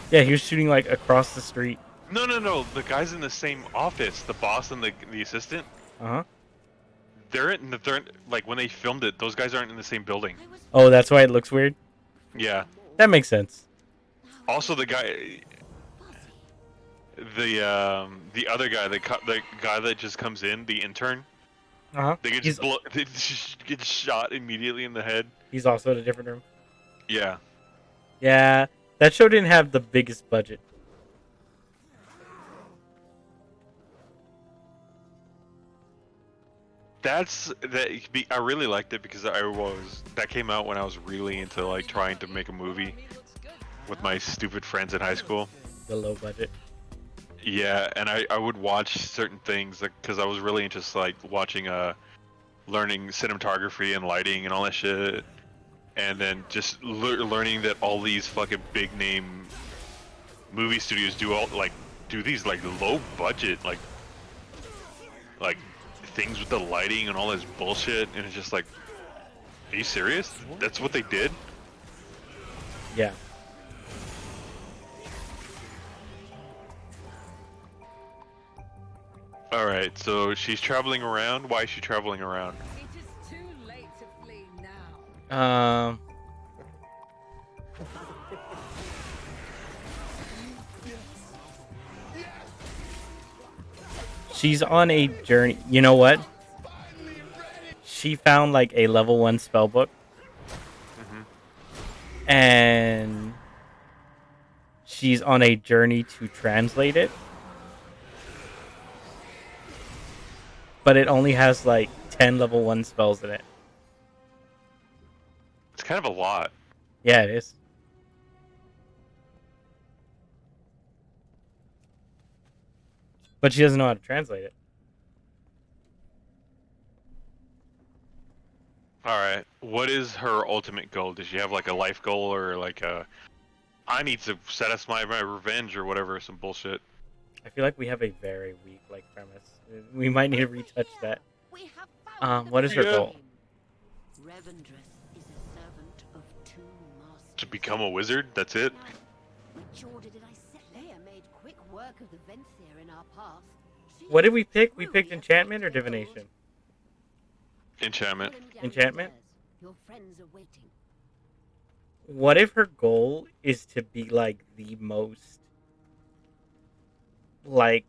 Yeah, he was shooting like across the street. No, no, no. The guys in the same office, the boss and the assistant. Uh-huh. They're like when they filmed it. Those guys aren't in the same building. Oh, that's why it looks weird? Yeah. That makes sense. Also, the guy, the other guy, the guy that just comes in, the intern. Uh-huh. They just get shot immediately in the head. He's also in a different room. Yeah. Yeah, that show didn't have the biggest budget. I really liked it because that came out when I was really into like trying to make a movie with my stupid friends in high school. The low budget. Yeah, and I would watch certain things because I was really into like watching learning cinematography and lighting and all that shit, and then just learning that all these fucking big name movie studios do these like low budget like things with the lighting and all this bullshit, and it's just like, are you serious? That's what they did? Yeah. Alright, so she's traveling around. Why is she traveling around? It is too late to flee now. She's on a journey. You know what? She found like a level 1 spell book. And she's on a journey to translate it. But it only has like 10 level 1 spells in it. It's kind of a lot. Yeah, it is. But she doesn't know how to translate it. Alright, what is her ultimate goal? Does she have like a life goal or like I need to satisfy my revenge or whatever, some bullshit? I feel like we have a very weak like premise. We might need to retouch that. What is her goal? Revendreth is a servant of two masters. To become a wizard? That's it? Which order did I set? Leia made quick work of the Venthyr in our past. She What did we pick? We truly picked a enchantment or skilled- divination? Enchantment. Enchantment? Your friends are waiting. What if her goal is to be like the most like?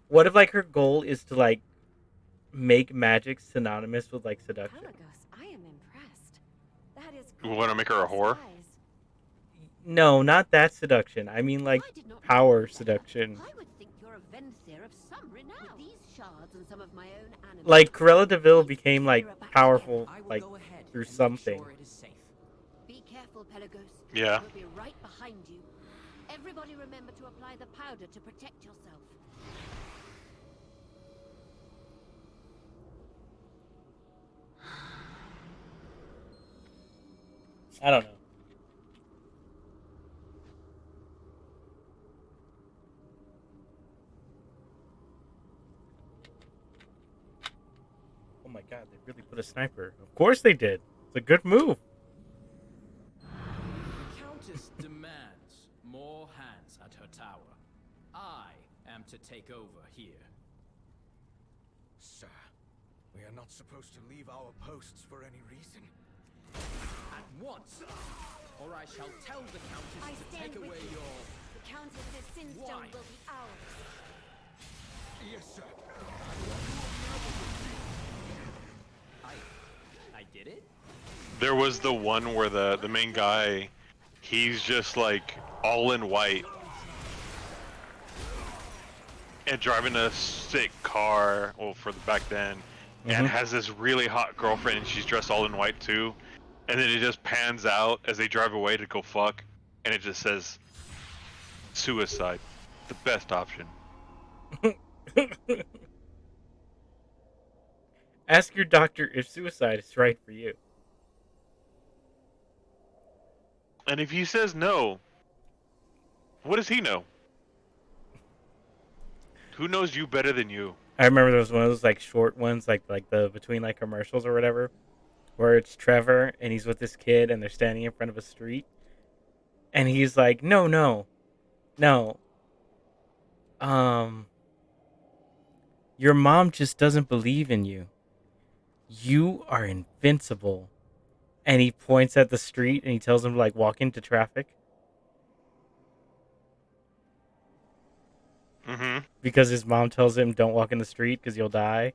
What if like her goal is to like make magic synonymous with like seduction? Pelagos, I am impressed. That is You want to make her a whore? disguise. No, not that seduction. I mean like I did not power know that. seduction. I would think you're a Venthir of some renown. With these shards and some of my own animals. Like Corella Deville became like We're back powerful I will like go ahead through and make something. sure it is safe. Be careful, Pelagos. Yeah. We'll be right behind you. Everybody remember to apply the powder to protect yourself. I don't know. Oh my god, they really put a sniper. Of course they did. It's a good move. The Countess demands more hands at her tower. I am to take over here. Sir, we are not supposed to leave our posts for any reason. At once, or I shall tell the Countess I to stand take with away you. your... The Countess's Sinstone Why? will be ours. Yes, sir. I did it? There was the one where the main guy, he's just like all in white and driving a sick car, well for the back then, and has this really hot girlfriend and she's dressed all in white too. And then it just pans out as they drive away to go fuck, and it just says suicide, the best option. Ask your doctor if suicide is right for you. And if he says no, what does he know? Who knows you better than you? I remember there was one of those like short ones, like the between like commercials or whatever, where it's Trevor and he's with this kid and they're standing in front of a street, and he's like, "No, no, no. Um, your mom just doesn't believe in you. You are invincible." And he points at the street and he tells him to like walk into traffic Mm-hmm. because his mom tells him don't walk in the street because you'll die.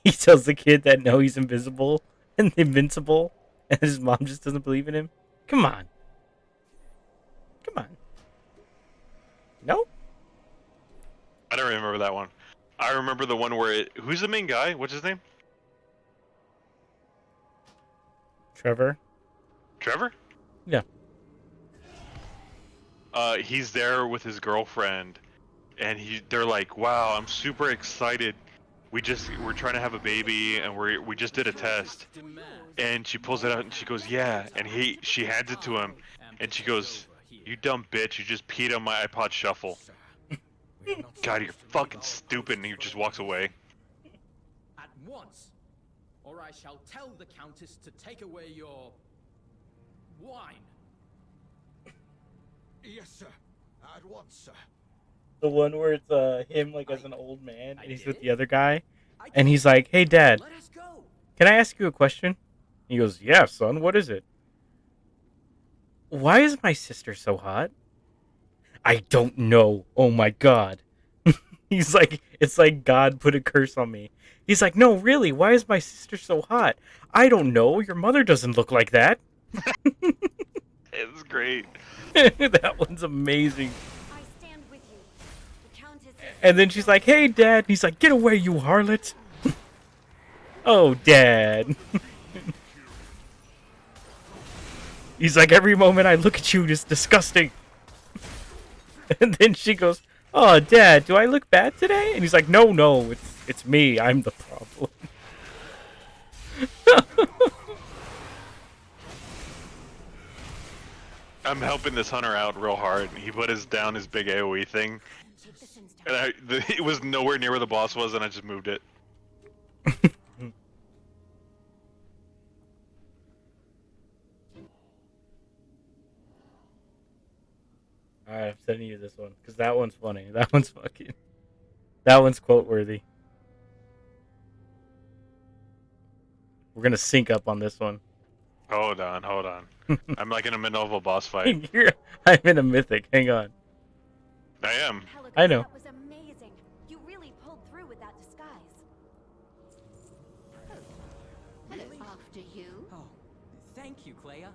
He tells the kid that no, he's invisible and invincible, and his mom just doesn't believe in him. Come on. Come on. No? I don't remember that one. I remember the one where who's the main guy? What's his name? Trevor? Trevor? Yeah. He's there with his girlfriend, and they're like, "Wow, I'm super excited. We're trying to have a baby, and we just did a test." And she pulls it out, and she goes, "Yeah." And she hands it to him, and she goes, "You dumb bitch! You just peed on my iPod Shuffle." We are not God, you're supposed to leave fucking our stupid, and he posts just for walks any away. At once, or I shall tell the Countess to take away your... wine. reason. Yes, sir. At once, sir. The one where it's him like as an old man I and he's did with it? the other guy, I and did he's it. like, "Hey dad, Let us go. can I ask you a question?" He goes, "Yeah, son, what is it?" "Why is my sister so hot?" "I don't know. Oh my god." He's like, "It's like God put a curse on me." He's like, "No, really, why is my sister so hot?" "I don't know. Your mother doesn't look like that." It's great. That one's amazing. I stand with you. The Countess And then she's like, "Hey, Dad." And he's like, "Get away, you harlot." Oh, Dad. He's like, "Every moment I look at you is disgusting." And then she goes, "Oh, Dad, do I look bad today?" And he's like, "No, no, it's me. I'm the problem." I'm helping this hunter out real hard. He put down his big AOE thing, keep the Sinstone. and it was nowhere near where the boss was, and I just moved it. Alright, I'm sending you this one because that one's funny. That one's quote worthy. We're We're gonna sync up on this one. Hold on. I'm like in a mid-level boss fight. I'm in a mythic. Hang on. I am. I know. That was amazing. You really pulled through with that disguise. Hello, after you. Oh, thank you, Clea.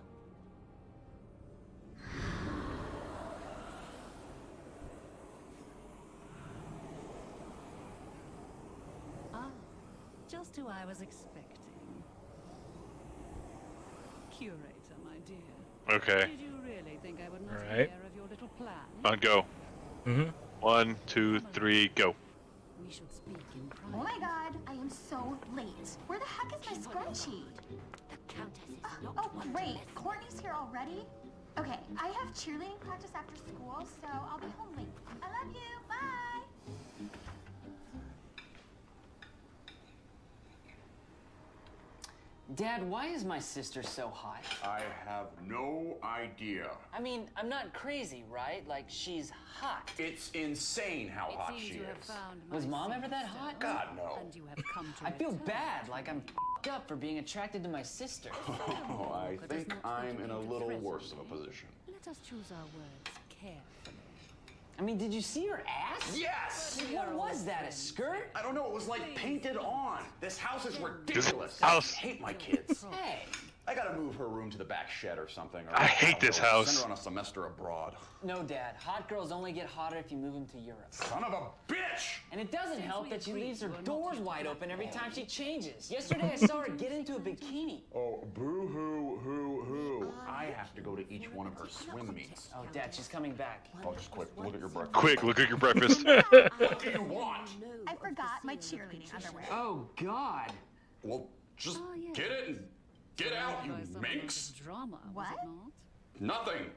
Ah, just who I was expecting. Curator, my dear. Okay. Did you really think I would not Alright. hear of your little plan? On go. Mm-hmm. 1, 2, 3, go. We should speak in private. Oh my god, I am so late. Where the heck is my scrunchie? The Countess is not Oh, one to great. mess. Courtney's here already? Okay, I have cheerleading practice after school, so I'll be home late. I love you. Bye. Dad, why is my sister so hot? I have no idea. I mean, I'm not crazy, right? Like, she's hot. It's insane how hot she is. Was Mom ever that hot? God, no. And you have come to I feel return. bad, like I'm up for being attracted to my sister. Oh, I think I'm in a little worse of a position. Let us choose our words carefully. I mean, did you see her ass? Yes! What was that, a skirt? I don't know, it was like painted on. This house is ridiculous. house- I hate my kids. Hey, I gotta move her room to the back shed or something. Or I hate this Send house. her on a semester abroad. no, Dad. Hot girls only get hotter if you move them to Europe. Son of a bitch! And it doesn't help that she leaves her doors wide open every time she changes. Yesterday, I saw her get into a bikini. Oh, boo-hoo. I have to go to each one of her swim meets. Oh, Dad, she's coming back. Oh, just quick, look at your breakfast. Quick, look at your breakfast. What do you want? I forgot my cheerleading underwear. Oh, God. Well, just Oh, yes. get it and get out, you By some minx. drama, was What? it not? Nothing.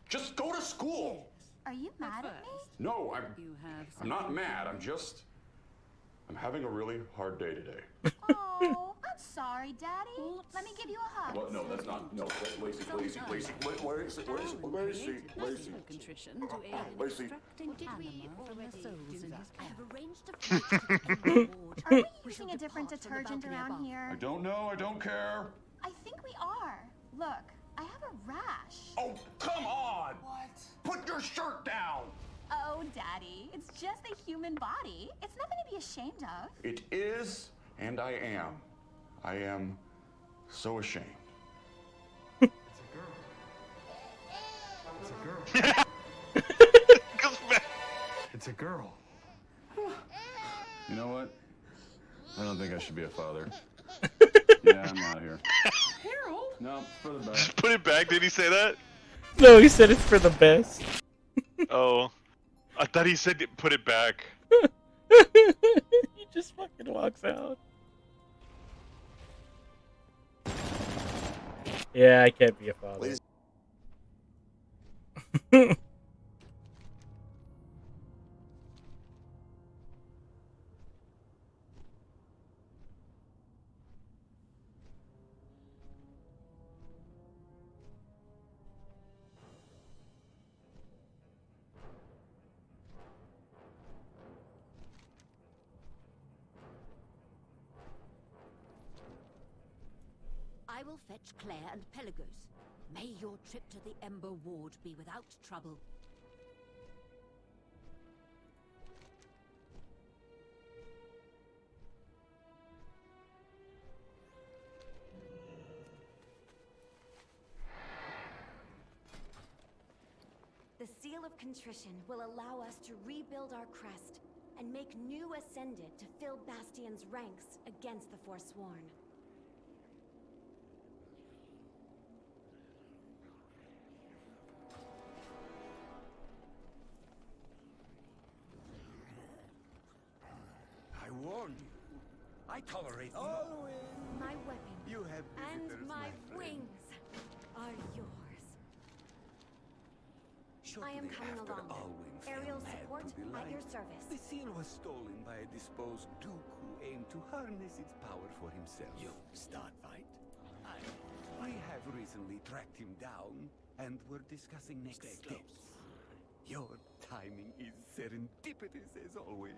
Just go to school. Are you mad at me? No, You have I'm not something mad. to I'm having a really hard day today. Oh, I'm sorry, Daddy. Let me give you a hug. What? No, that's not. No, Lacey. contrition to aid in Lacey. extracting Did we anima from the already souls do in that? his I have camp. arranged a flight to the Ember Ward. Are we We using shall a different depart from the detergent balcony around above. here? I don't know. I don't care. I think we are. Look, I have a rash. Oh, come on. What? Put your shirt down. Oh, Daddy, it's just the human body. It's nothing to be ashamed of. It is, and I am. I am so ashamed. It's a girl. You know what? I don't think I should be a father. Yeah, I'm out of here. Harold? No, for the best. Just put it back. Did he say that? No, he said it's for the best. Oh. I thought he said put it back. He just fucking walks out. Yeah, I can't be a father. I will fetch Claire and Pelagos. May your trip to the Ember Ward be without trouble. The Seal of Contrition will allow us to rebuild our crest and make new Ascended to fill Bastion's ranks against the Forsworn. I warned you. I tolerate My weapon You have and visitors, my friend. wings are yours. I am Shortly coming after along. Alwyn fell Aerial mad support to the at your light, service. The seal was stolen by a disposed duke who aimed to harness its power for himself. You start fight? I have recently tracked him down, and we're discussing next steps. Your timing is serendipitous as always.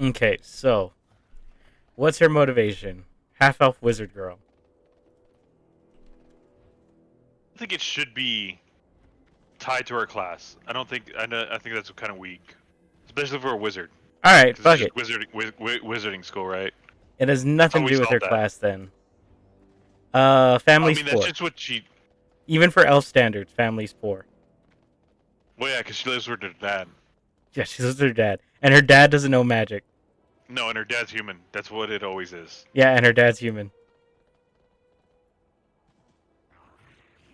Okay, so What's her motivation? Half-elf wizard girl. I think it should be tied to her class. I don't think. I think that's kind of weak, especially for a wizard. All right, 'Cause fuck it's it. just wizarding school, right? It has That's nothing how to we do with her solved that. class then. I Family's mean, that's poor. just what she. Even for elf standards, family's poor. Well, yeah, because she lives with her dad. Yeah, she lives with her dad, and her dad doesn't know magic. No, and her dad's human. That's what it always is. Yeah, and her dad's human.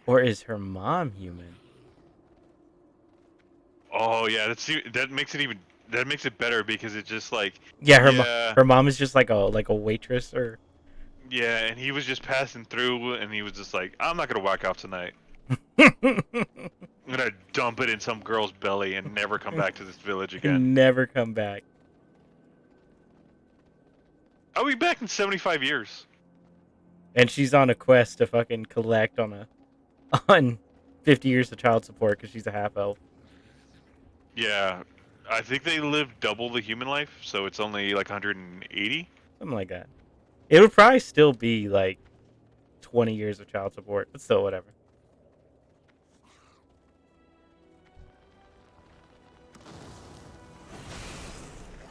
Or is her mom human? Oh yeah, that makes it even. That makes it better because it's just like. Yeah, Yeah, her mom is just like a waitress or. yeah, and he was just passing through, and he was just like, "I'm not gonna whack off tonight. I'm gonna dump it in some girl's belly and never come back to this village again. Never come back. I'll be back in 75 years." And she's on a quest to fucking collect on 50 years of child support because she's a half elf. Yeah, I think they live double the human life, so it's only like 180. Something like that. It would probably still be like 20 years of child support, but still, whatever.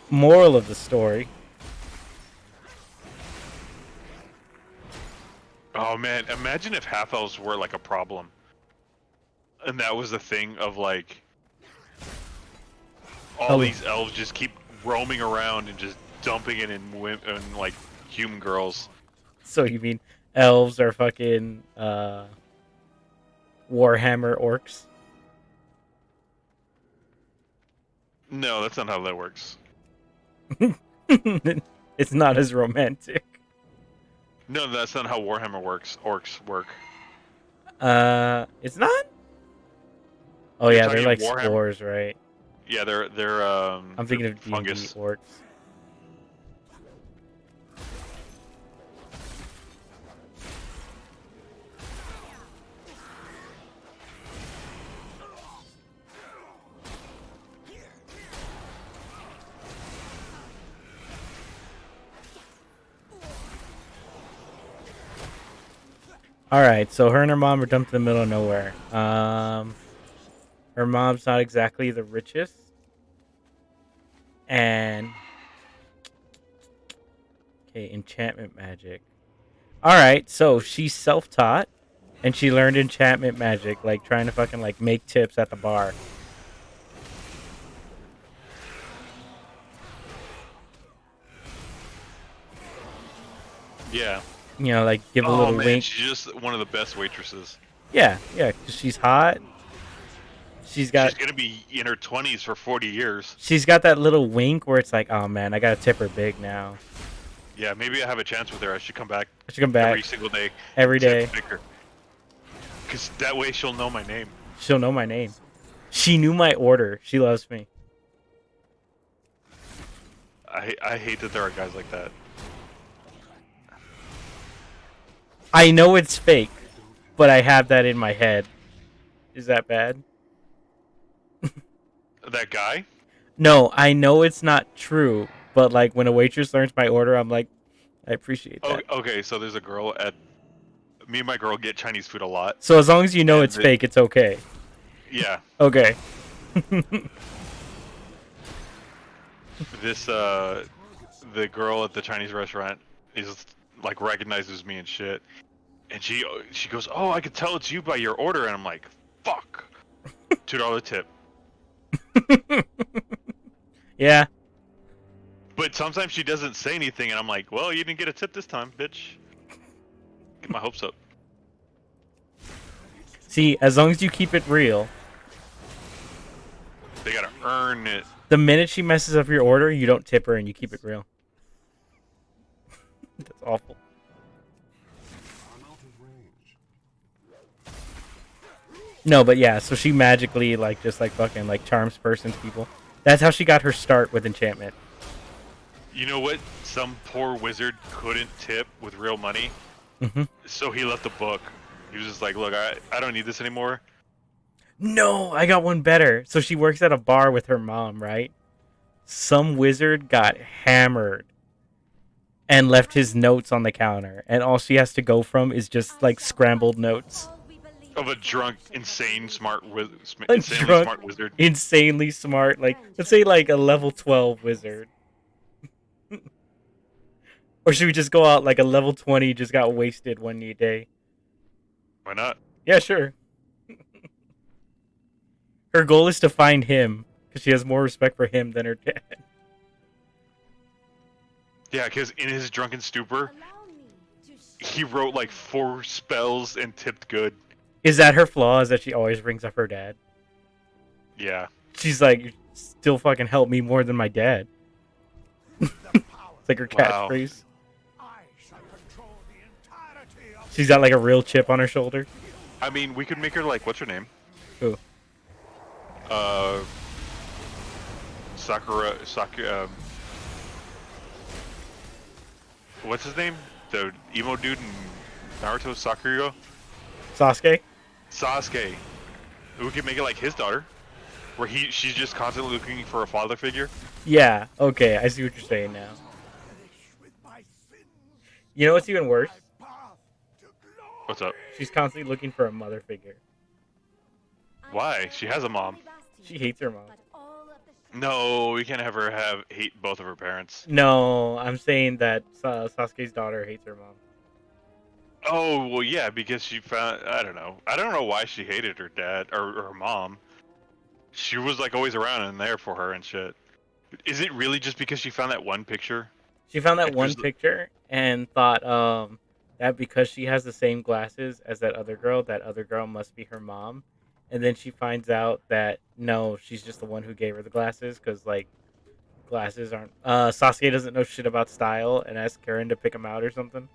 Moral of the story. Oh man, imagine if half elves were like a problem, and that was the thing of like all these elves just keep roaming around and just dumping it in women, like human girls. So you mean elves are fucking Warhammer orcs? No, that's not how that works. It's not as romantic. No, that's not how Warhammer works. Orcs work. It's not? Oh You're yeah, they're talking like Warhammer? spores, right? Yeah, they're I'm thinking they're of D&D fungus. orcs. Alright, so her and her mom are dumped in the middle of nowhere. Her mom's not exactly the richest. And... Okay, enchantment magic. Alright, so she's self-taught. And she learned enchantment magic, like trying to fucking like make tips at the bar. Yeah. You know, like give a Oh little man, wink. she's just one of the best waitresses. Yeah, yeah, 'cause she's hot. She's got She's gonna be in her 20s for 40 years. she's got that little wink where it's like, oh man, I gotta tip her big now. Yeah, maybe I have a chance with her. I should come back. I should come back every single day. every day. Because that way she'll know my name. She'll know my name. She knew my order. She loves me. I hate that there are guys like that. I know it's fake, but I have that in my head. Is that bad? That guy? No, I know it's not true, but like when a waitress learns my order, I'm like, I appreciate that. Okay, so there's a girl at... Me and my girl get Chinese food a lot. So as long as you know it's fake, it's okay. Yeah. Okay. This, the girl at the Chinese restaurant is, like, recognizes me and shit. And she goes, oh, I can tell it's you by your order. And I'm like, fuck. $2 tip. Yeah. But sometimes she doesn't say anything, and I'm like, well, you didn't get a tip this time, bitch. Get my hopes up. See, as long as you keep it real. They gotta earn it. The minute she messes up your order, you don't tip her and you keep it real. That's awful. No, but yeah, so she magically like just like fucking like charms persons people. That's how she got her start with enchantment. You know what? Some poor wizard couldn't tip with real money, so he left a book. He was just like, look, I don't need this anymore. No, I got one better. So she works at a bar with her mom, right? Some wizard got hammered and left his notes on the counter, and all she has to go from is just like scrambled notes. Of a drunk, insanely smart Drunk, wizard. insanely smart, like let's say like a level 12 wizard. Or should we just go out like a level 20 just got wasted one day? Why not? Yeah, sure. Her goal is to find him because she has more respect for him than her dad. Yeah, because in his drunken stupor, he wrote like 4 spells and tipped good. Is that her flaw? Is that she always brings up her dad? Yeah. She's like, you still fucking help me more than my dad. It's like her catchphrase. She's got like a real chip on her shoulder. I mean, we could make her like, what's her name? Who? Sakura. What's his name? The emo dude in Naruto, Sakura? Sasuke? Sasuke. We could make it like his daughter, where she's just constantly looking for a father figure. Yeah, okay, I see what you're saying now. You know what's even worse? What's up? She's constantly looking for a mother figure. Why? She has a mom. She hates her mom. No, we can't have her hate both of her parents. No, I'm saying that Sasuke's daughter hates her mom. Oh, well, yeah, because she found... I don't know why she hated her dad, or her mom. She was, like, always around and there for her and shit. Is it really just because she found that one picture? She found that one picture and thought that because she has the same glasses as that other girl must be her mom. And then she finds out that, no, she's just the one who gave her the glasses because, like, glasses aren't... Sasuke doesn't know shit about style and asks Karen to pick him out or something.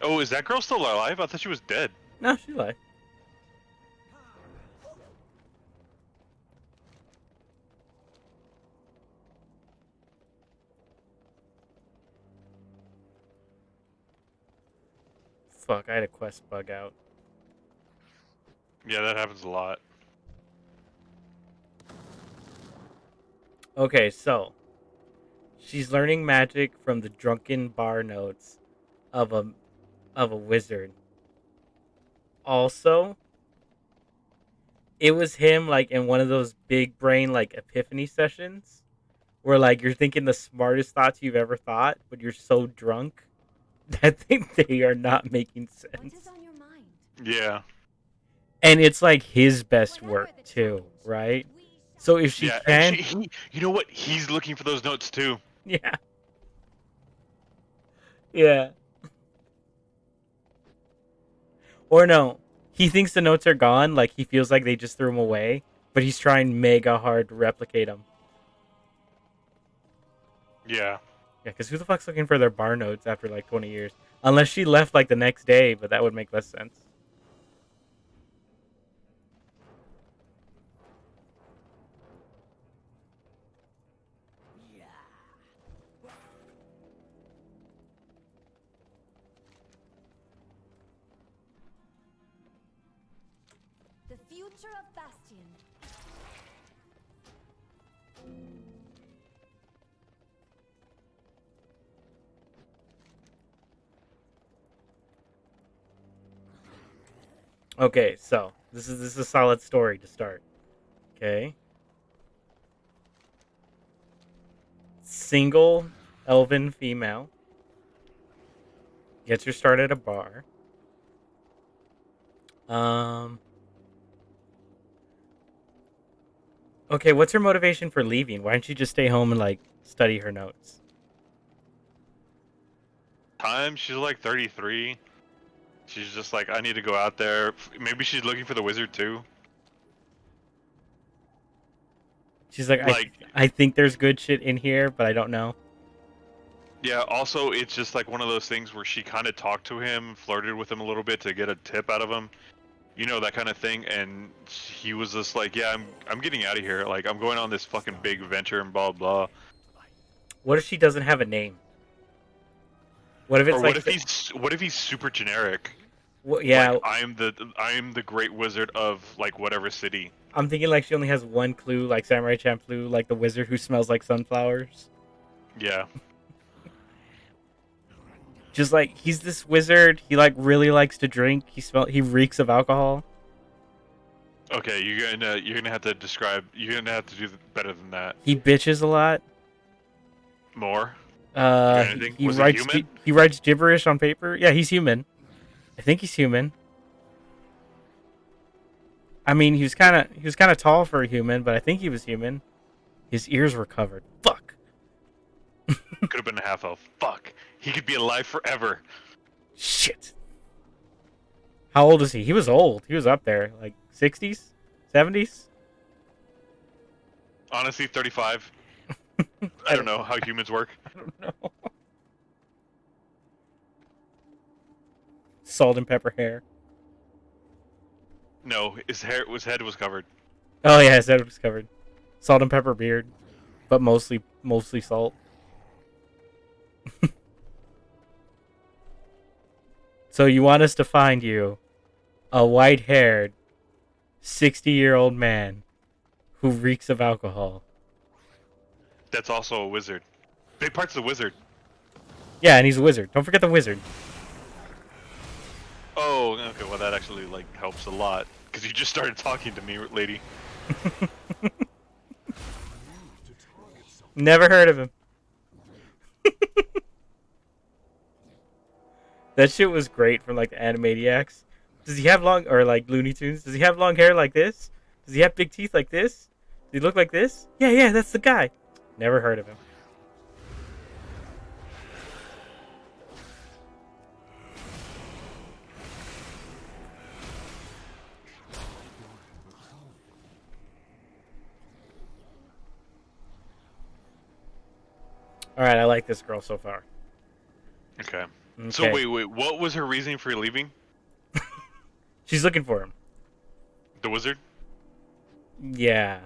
Oh, is that girl still alive? I thought she was dead. No, she's alive. Fuck, I had a quest bug out. Yeah, that happens a lot. Okay, so she's learning magic from the drunken bar notes of a wizard. Also, it was him like in one of those big brain like epiphany sessions where like you're thinking the smartest thoughts you've ever thought, but you're so drunk that they are not making sense. What is on your mind? Yeah. And it's like his best work too, right? So if she can, you know what? He's looking for those notes too. Yeah. Yeah. Or no, he thinks the notes are gone, like he feels like they just threw them away, but he's trying mega hard to replicate them. Yeah. Yeah, because who the fuck's looking for their bar notes after like 20 years? Unless she left like the next day, but that would make less sense. The future of Bastion. Okay, so this is a solid story to start. Okay. Single elven female gets her start at a bar. Okay, what's her motivation for leaving? Why don't you just stay home and like study her notes? She's like 33. She's just like, I need to go out there. Maybe she's looking for the wizard too. She's like, I think there's good shit in here, but I don't know. Yeah, also, it's just like one of those things where she kind of talked to him, flirted with him a little bit to get a tip out of him. You know, that kind of thing. And he was just like, yeah, I'm getting out of here. Like, I'm going on this fucking big venture and blah, blah. What if she doesn't have a name? What if it's or like... what if he's super generic? Well, yeah. Like, I am the great wizard of, like, whatever city. I'm thinking like she only has one clue, like Samurai Champloo, like the wizard who smells like sunflowers. Yeah. Just like he's this wizard, he like really likes to drink. He reeks of alcohol. Okay, you're gonna have to describe. You're gonna have to do better than that. He bitches a lot. More. You got He, anything? he Was he writes human? he writes gibberish on paper. Yeah, he's human. I think he's human. I mean, he was kind of tall for a human, but I think he was human. His ears were covered. Fuck. Could have been a half elf. Fuck. He could be alive forever. Shit. How old is he? He was old. He was up there, like 60s, 70s. Honestly, 35. I don't know how humans work. I don't know. Salt and pepper hair. No, his head was covered. Oh yeah, his head was covered. Salt and pepper beard, but mostly salt. So you want us to find you a white-haired, 60-year-old man who reeks of alcohol. That's also a wizard. Big part's the wizard. Yeah, and he's a wizard. Don't forget the wizard. Oh, okay. Well, that actually like helps a lot because you just started talking to me, lady. Never heard of him. That shit was great from like the Animaniacs. Does he have long, or like Looney Tunes? Does he have long hair like this? Does he have big teeth like this? Does he look like this? Yeah, that's the guy. Never heard of him. All right, I like this girl so far. Okay. Okay. So wait, what was her reasoning for leaving? She's looking for him. The wizard? Yeah.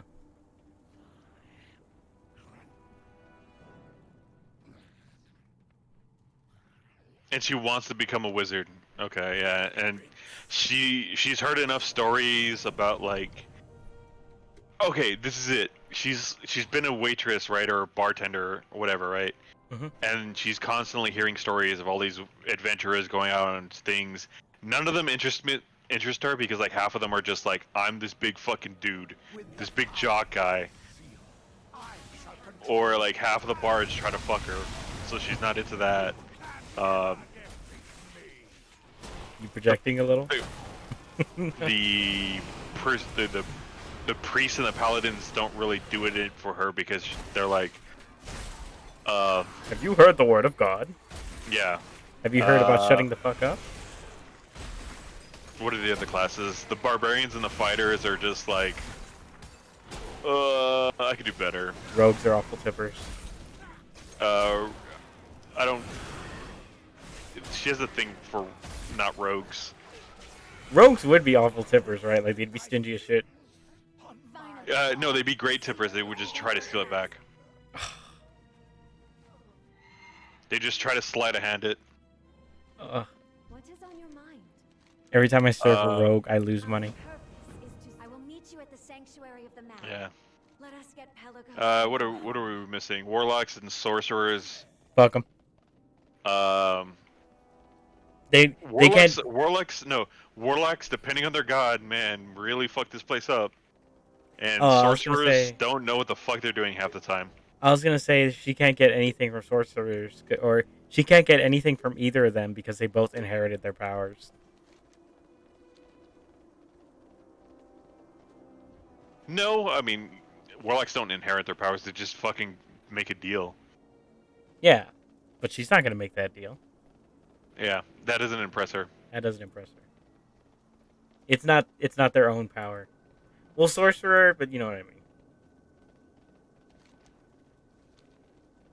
And she wants to become a wizard. Okay, yeah. And she's heard enough stories about like okay, this is it. She's been a waitress, right, or a bartender or whatever, right? Mm-hmm. And she's constantly hearing stories of all these adventurers going out on things. None of them interest her because like half of them are just like I'm this big fucking dude, this big jock guy. Or like half of the bards try to fuck her, so she's not into that. You projecting a little? The priests and the paladins don't really do it for her because they're like, have you heard the word of God? Yeah. Have you heard about shutting the fuck up? What are the other classes? The barbarians and the fighters are just like, I could do better. Rogues are awful tippers. I don't. She has a thing for not rogues. Rogues would be awful tippers, right? Like they'd be stingy as shit. No, they'd be great tippers. They would just try to steal it back. They just try to sleight of hand it. What is on your mind? Every time I serve a rogue, I lose money. I will meet you at the sanctuary of the map. Yeah. Let us get Pelago. What are we missing? Warlocks and sorcerers. Fuck them. They can't. Warlocks, depending on their god, man, really fuck this place up. And Oh, sorcerers don't know what the fuck they're doing half the time. I was gonna say she can't get anything from sorcerers, or she can't get anything from either of them because they both inherited their powers. No, I mean, warlocks don't inherit their powers. They just fucking make a deal. Yeah, but she's not gonna make that deal. Yeah, that doesn't impress her. That doesn't impress her. It's not their own power. Well, sorcerer, but you know what I mean.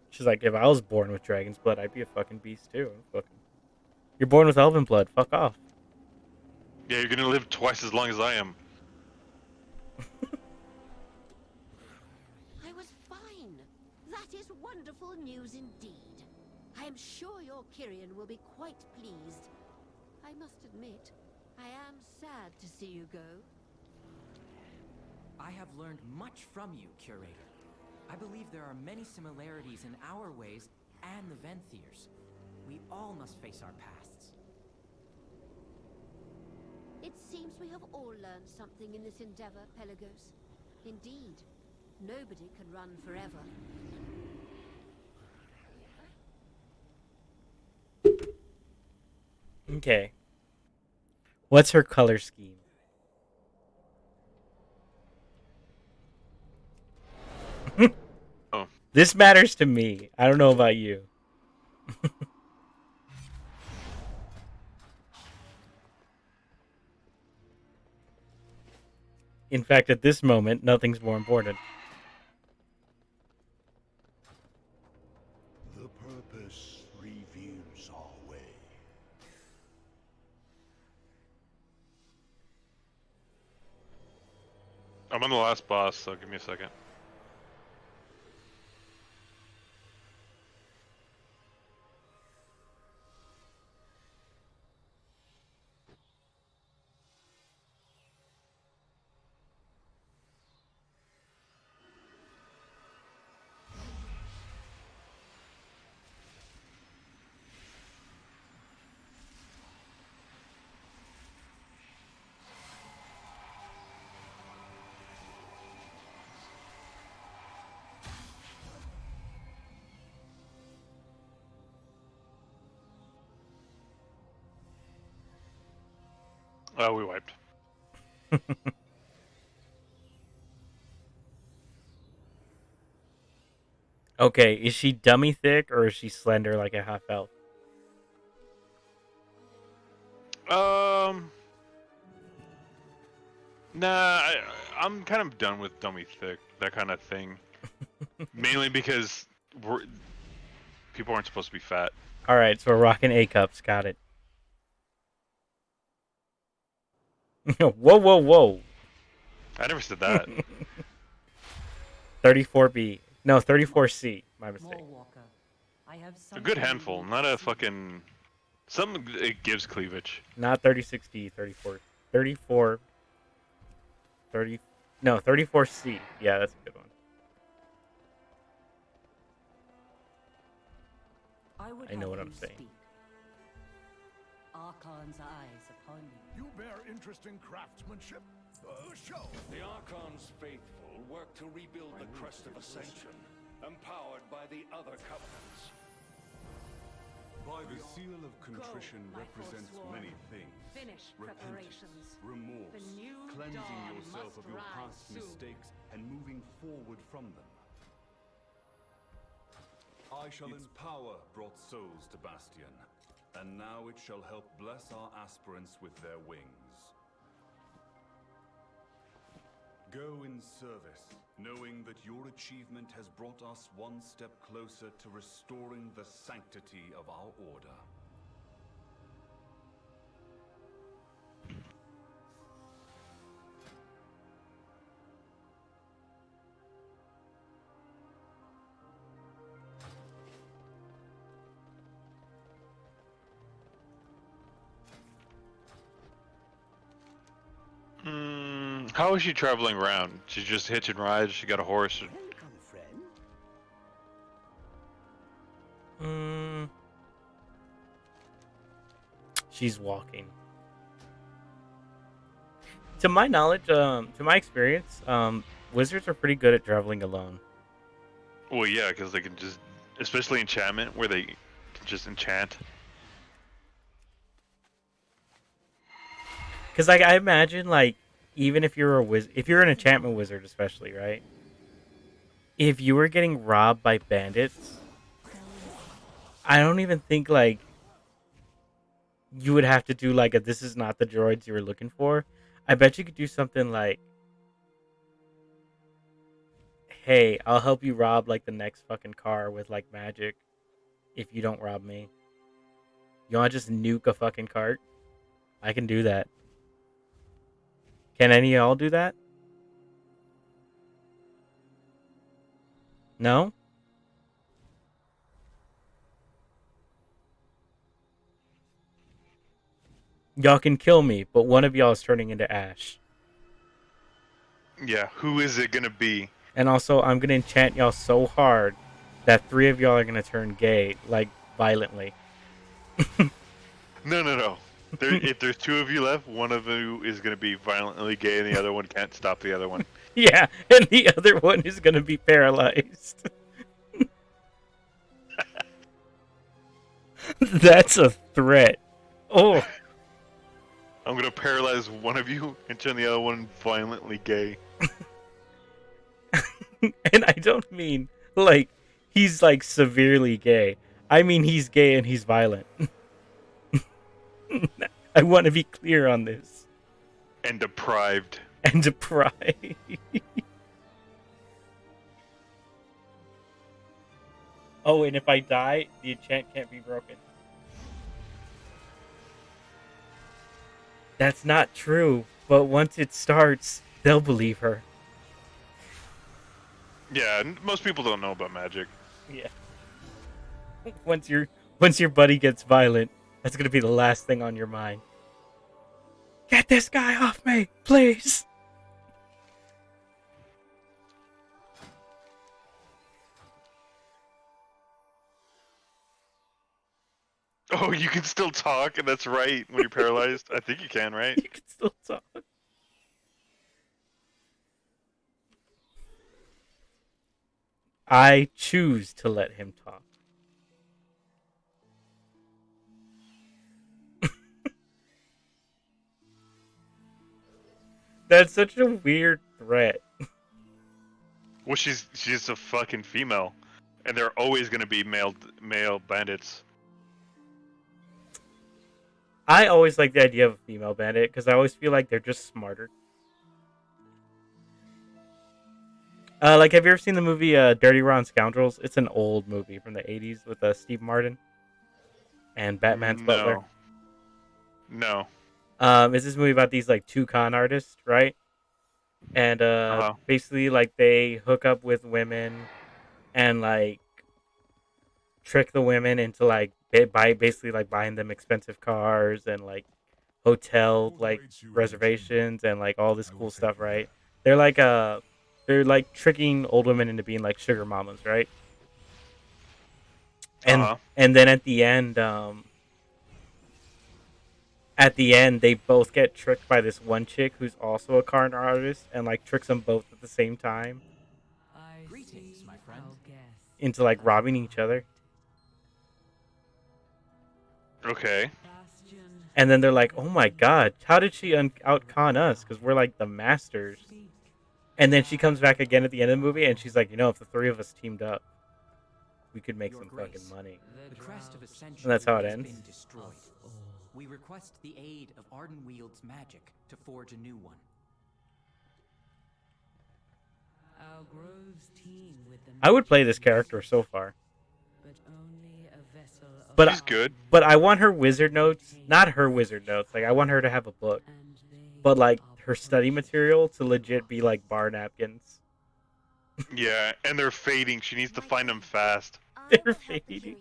She's like, if I was born with dragon's blood, I'd be a fucking beast too. You're born with elven blood. Fuck off. Yeah, you're gonna live twice as long as I am. I was fine. That is wonderful news indeed. I am sure your Kyrian will be quite pleased. I must admit, I am sad to see you go. I have learned much from you, Curator. I believe there are many similarities in our ways and the Venthirs. We all must face our pasts. It seems we have all learned something in this endeavor, Pelagos. Indeed, nobody can run forever. Okay. What's her color scheme? Oh. This matters to me. I don't know about you. In fact, at this moment, nothing's more important. The purpose reveals our way. I'm on the last boss, so give me a second. Oh, we wiped. Okay, is she dummy thick or is she slender like a half elf? Nah, I'm kind of done with dummy thick, that kind of thing. Mainly because people aren't supposed to be fat. Alright, so we're rocking A cups. Got it. Whoa, whoa, whoa. I never said that. 34B. No, 34C. My mistake. A good handful, not a fucking... Something it gives cleavage. Not 36D, 34. 34... 30... No, 34C. Yeah, that's a good one. I know what I'm saying. Archon's eyes upon you. You bear interest in craftsmanship? Show! The Archon's faithful work to rebuild the Crest of Ascension, empowered by the other covenants. By the seal of contrition represents many things. Finish preparations. Remorse, The new cleansing dawn yourself must of your rise past soon. mistakes and moving forward from them. I shall empower brought souls to Bastion, and now it shall help bless our aspirants with their wings. Go in service, knowing that your achievement has brought us one step closer to restoring the sanctity of our order. How is she traveling around? She just hitch and ride? She got a horse? She's walking. To my knowledge, to my experience, wizards are pretty good at traveling alone. Well, yeah, because they can just... Especially enchantment, where they can just enchant. Because like I imagine, like even if you're if you're an enchantment wizard, especially, right? If you were getting robbed by bandits, I don't even think like you would have to do like a "this is not the droids you were looking for." I bet you could do something like, "Hey, I'll help you rob like the next fucking car with like magic if you don't rob me. You want to just nuke a fucking cart? I can do that." Can any of y'all do that? No? Y'all can kill me, but one of y'all is turning into ash. Yeah, who is it gonna be? And also, I'm gonna enchant y'all so hard that 3 of y'all are gonna turn gay, like violently. No. If there's 2 of you left, one of you is gonna be violently gay, and the other one can't stop the other one. Yeah, and the other one is gonna be paralyzed. That's a threat. Oh. I'm gonna paralyze one of you and turn the other one violently gay. And I don't mean like he's like severely gay. I mean he's gay and he's violent. I want to be clear on this. And deprived. And deprived. Oh, and if I die, the enchant can't be broken. That's not true, but once it starts, they'll believe her. Yeah, most people don't know about magic. Yeah. Once your buddy gets violent, that's gonna be the last thing on your mind. Get this guy off me, please. Oh, you can still talk, and that's right when you're paralyzed. I think you can, right? You can still talk. I choose to let him talk. That's such a weird threat. Well, she's a fucking female, and they're always gonna be male bandits. I always like the idea of a female bandit because I always feel like they're just smarter. Like, have you ever seen the movie Dirty Rotten Scoundrels? It's an old movie from the 80s with Steve Martin and Batman's butler. No. It's this movie about these like 2 con artists, right? And basically like they hook up with women and like trick the women into like basically like buying them expensive cars and like hotel like reservations and like all this cool stuff, right? They're like tricking old women into being like sugar mamas, right? And then at the end they both get tricked by this one chick who's also a con artist and like tricks them both at the same time. Greetings, my friend. Into like robbing each other. Okay. And then they're like, "Oh my god, how did she out-con us? Because we're like the masters." And then she comes back again at the end of the movie, and she's like, "You know, if the 3 of us teamed up, we could make some fucking money." The crest of ascension And that's how it has ends. been destroyed. We request the aid of Ardenwield's magic to forge a new one. Our groves teem with the I would play this character so far. but only a vessel of But she's good. But I want her wizard notes, not her wizard notes. Like I want her to have a book, but like her study material to legit be like bar napkins. Yeah, and they're fading. She needs to find them fast. They're fading.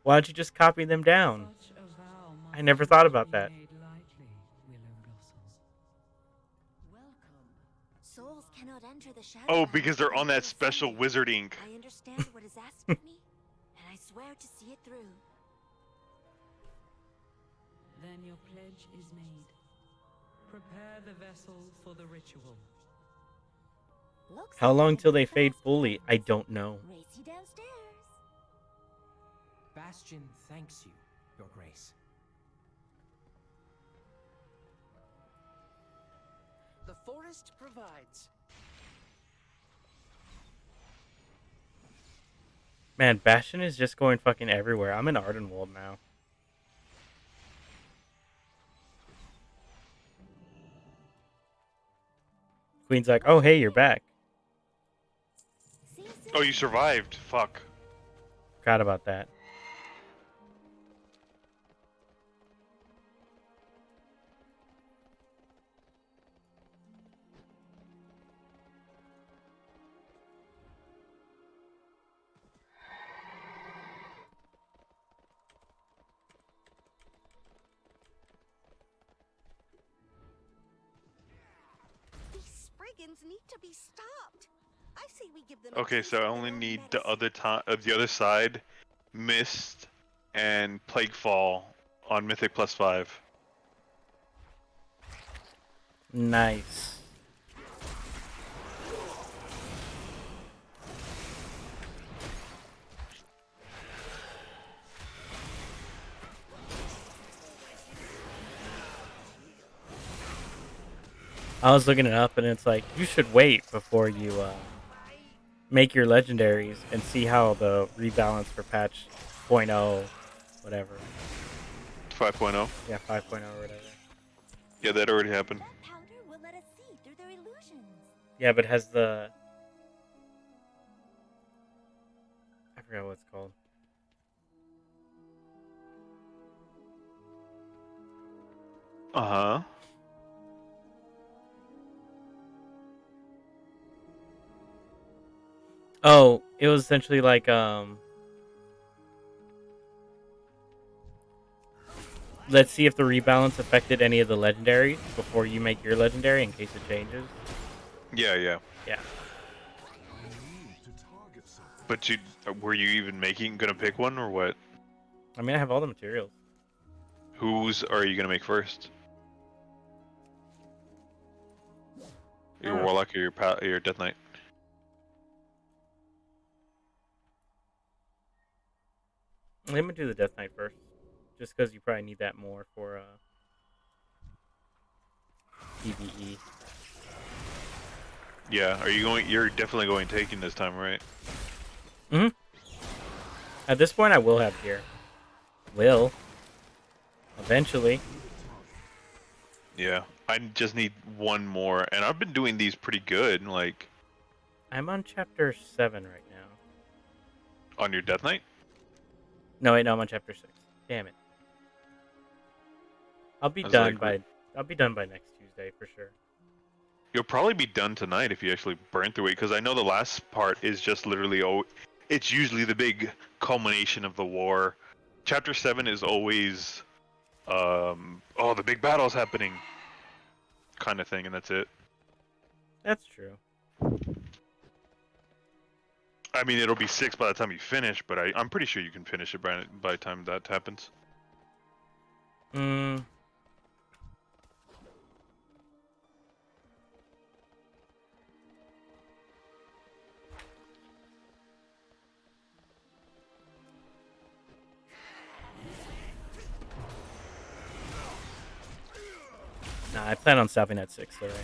Why don't you just copy them down? I never thought about that. Souls cannot enter the Shadowlands. Oh, because they're on that special wizard ink. I understand what is asked of me, and I swear to see it through. Then your pledge is made. Prepare the vessel for the ritual. How long till they fade fully? I don't know. Racy downstairs. Bastion thanks you, Your Grace. The forest provides. Man, Bastion is just going fucking everywhere. I'm in Ardenwold now. Queen's like, "Oh, hey, you're back." Oh, you survived. Fuck. Forgot about that. These shenanigans need to be stopped. I say we give them. Okay, so I only need the other side, Mist, and Plaguefall on Mythic +5. Nice. I was looking it up, and it's like you should wait before you make your legendaries and see how the rebalance for patch 0.0, whatever. 5.0. Yeah, 5.0 or whatever. Yeah, that already happened. Powder will let us see through their illusions. Yeah, but has the... I forgot what it's called. Uh-huh. Oh, it was essentially like, let's see if the rebalance affected any of the legendaries before you make your legendary in case it changes. Yeah. Yeah. But were you even gonna pick one or what? I mean, I have all the materials. Whose are you gonna make first? Your Warlock or your Death Knight? Let me do the Death Knight first, just because you probably need that more for PvE. Yeah. Are you going? You're definitely going taking this time, right? Mm-hmm. At this point, I will have gear. Will. Eventually. Yeah. I just need one more, and I've been doing these pretty good. Like. I'm on chapter 7 right now. On your Death Knight? No, wait, no, I'm on chapter 6. Damn it. I'll be done by next Tuesday for sure. You'll probably be done tonight if you actually burn through it, because I know the last part is just literally it's usually the big culmination of the war. Chapter 7 is always the big battle's happening kind of thing, and that's it. That's true. I mean, it'll be 6 by the time you finish, but I'm pretty sure you can finish it by the time that happens. Nah, I plan on stopping at 6 already.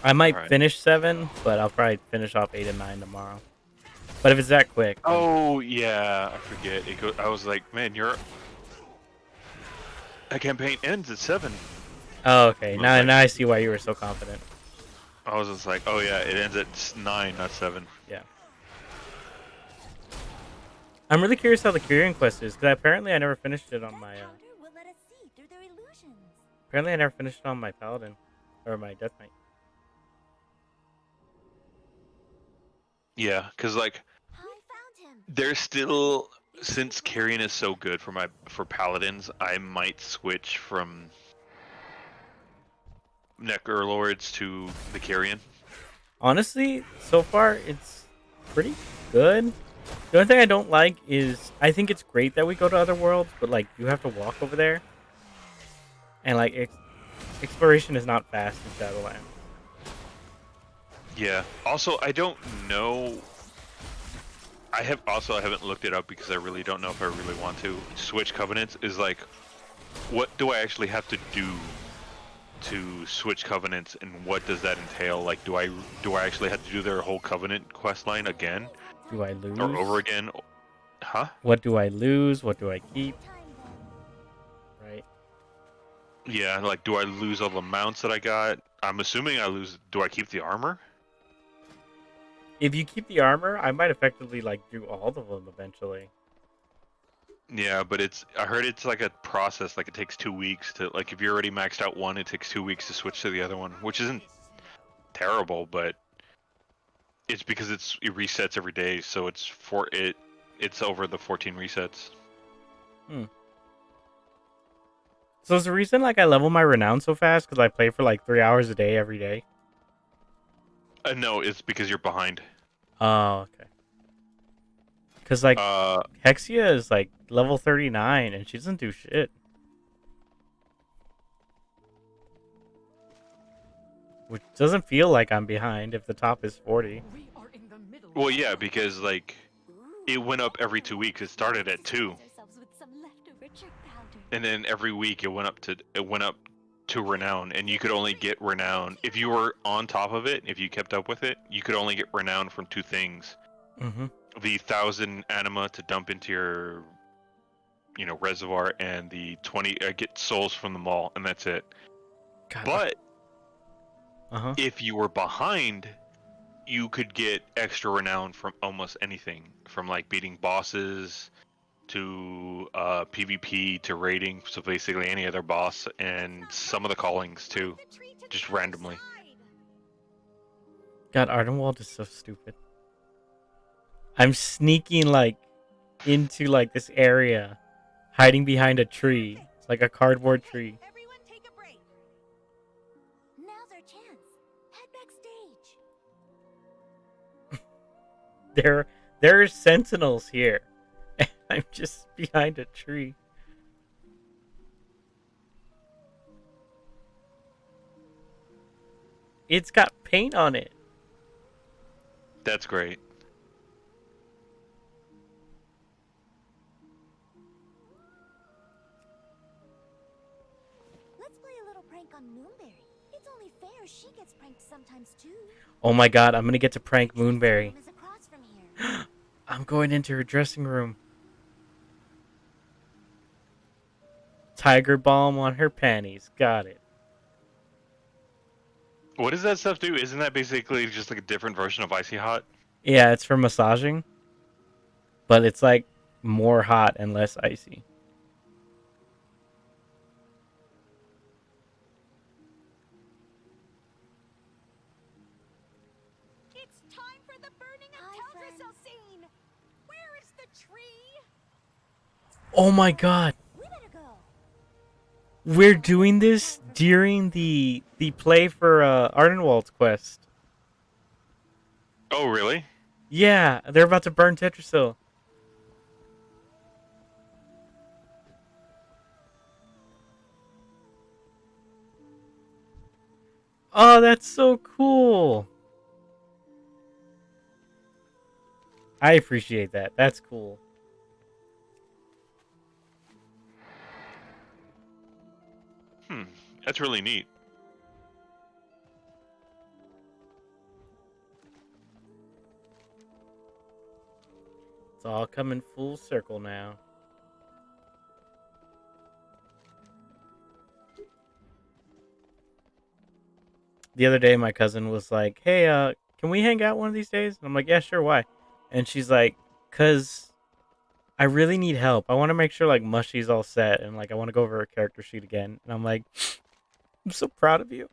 I might finish 7, but I'll probably finish off 8 and 9 tomorrow. But if it's that quick... Oh, yeah, I forget. I was like, man, that campaign ends at 7. Oh, okay. Now I see why you were so confident. I was just like, oh yeah, it ends at 9, not 7. Yeah. I'm really curious how the Kyrian quest is, because apparently I never finished it on my... Apparently I never finished it on my Paladin. Or my Death Knight. Yeah, because like... There's still... Since Kyrian is so good for Paladins, I might switch from... Necrolords to the Kyrian. Honestly, so far it's pretty good. The only thing I don't like is I think it's great that we go to other worlds, but like you have to walk over there, and like exploration is not fast in Shadowlands. Yeah. Also, I don't know. I haven't looked it up because I really don't know if I really want to. Switch covenants is like, what do I actually have to do to switch covenants, and what does that entail? Like, do I actually have to do their whole covenant quest line again? Do I lose? Or over again? Huh? What do I lose? What do I keep? Right. Yeah, like, do I lose all the mounts that I got? I'm assuming I lose. Do I keep the armor? If you keep the armor, I might effectively like do all of them eventually. Yeah, but I heard it's like a process. Like, it takes 2 weeks to, like, if you're already maxed out one, it takes 2 weeks to switch to the other one, which isn't terrible, but it's because it resets every day, so it's over the 14 resets. So is the reason like I level my renown so fast because I play for like 3 hours a day every day? No, it's because you're behind. Oh, okay. Because, like, Uh, Hexia is, like, level 39, and she doesn't do shit. Which doesn't feel like I'm behind if the top is 40. well, yeah, because, like, it went up every 2 weeks. It started at 2. And then every week it went up to renown, and you could only get renown if you were on top of it. If you kept up with it, you could only get renown from 2 things: Mm-hmm. the 1,000 anima to dump into your, reservoir, and the 20 get souls from the mall, and that's it. God, But uh-huh. if you were behind, you could get extra renown from almost anything, from like beating bosses to PvP to raiding, so basically any other boss, and some of the callings too, just randomly. God, Ardenwald is so stupid. I'm sneaking, like, into, like, this area, hiding behind a tree, like a cardboard tree. Everyone take a break. Now's our chance. Head backstage. There are sentinels here. I'm just behind a tree. It's got paint on it. That's great. Let's play a little prank on Moonberry. It's only fair she gets pranked sometimes too. Oh my god, I'm gonna get to prank Moonberry. Is across from here. I'm going into her dressing room. Tiger balm on her panties. Got it. What does that stuff do? Isn't that basically just like a different version of Icy Hot? Yeah, it's for massaging. But it's like more hot and less icy. It's time for the burning of Teldrassil scene. Where is the tree? Oh my god. We better go. We're doing this during the play for Ardenwald's quest. Oh, really? Yeah, they're about to burn Tetrasil. Oh, that's so cool. I appreciate that. That's cool. That's really neat. It's all coming full circle now. The other day, my cousin was like, "Hey, can we hang out one of these days?" And I'm like, "Yeah, sure. Why?" And she's like, "Cause I really need help. I want to make sure like Mushy's all set, and like I want to go over her character sheet again." And I'm like, "I'm so proud of you."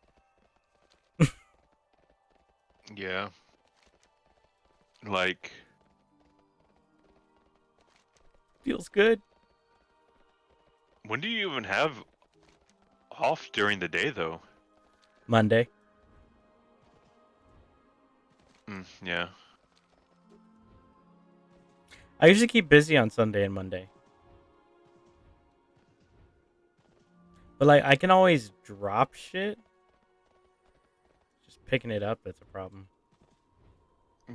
Yeah. Like, Feels good. when do you even have off during the day, though? Monday. Yeah. I usually keep busy on Sunday and Monday. But like I can always drop shit. Just picking it up that's a problem.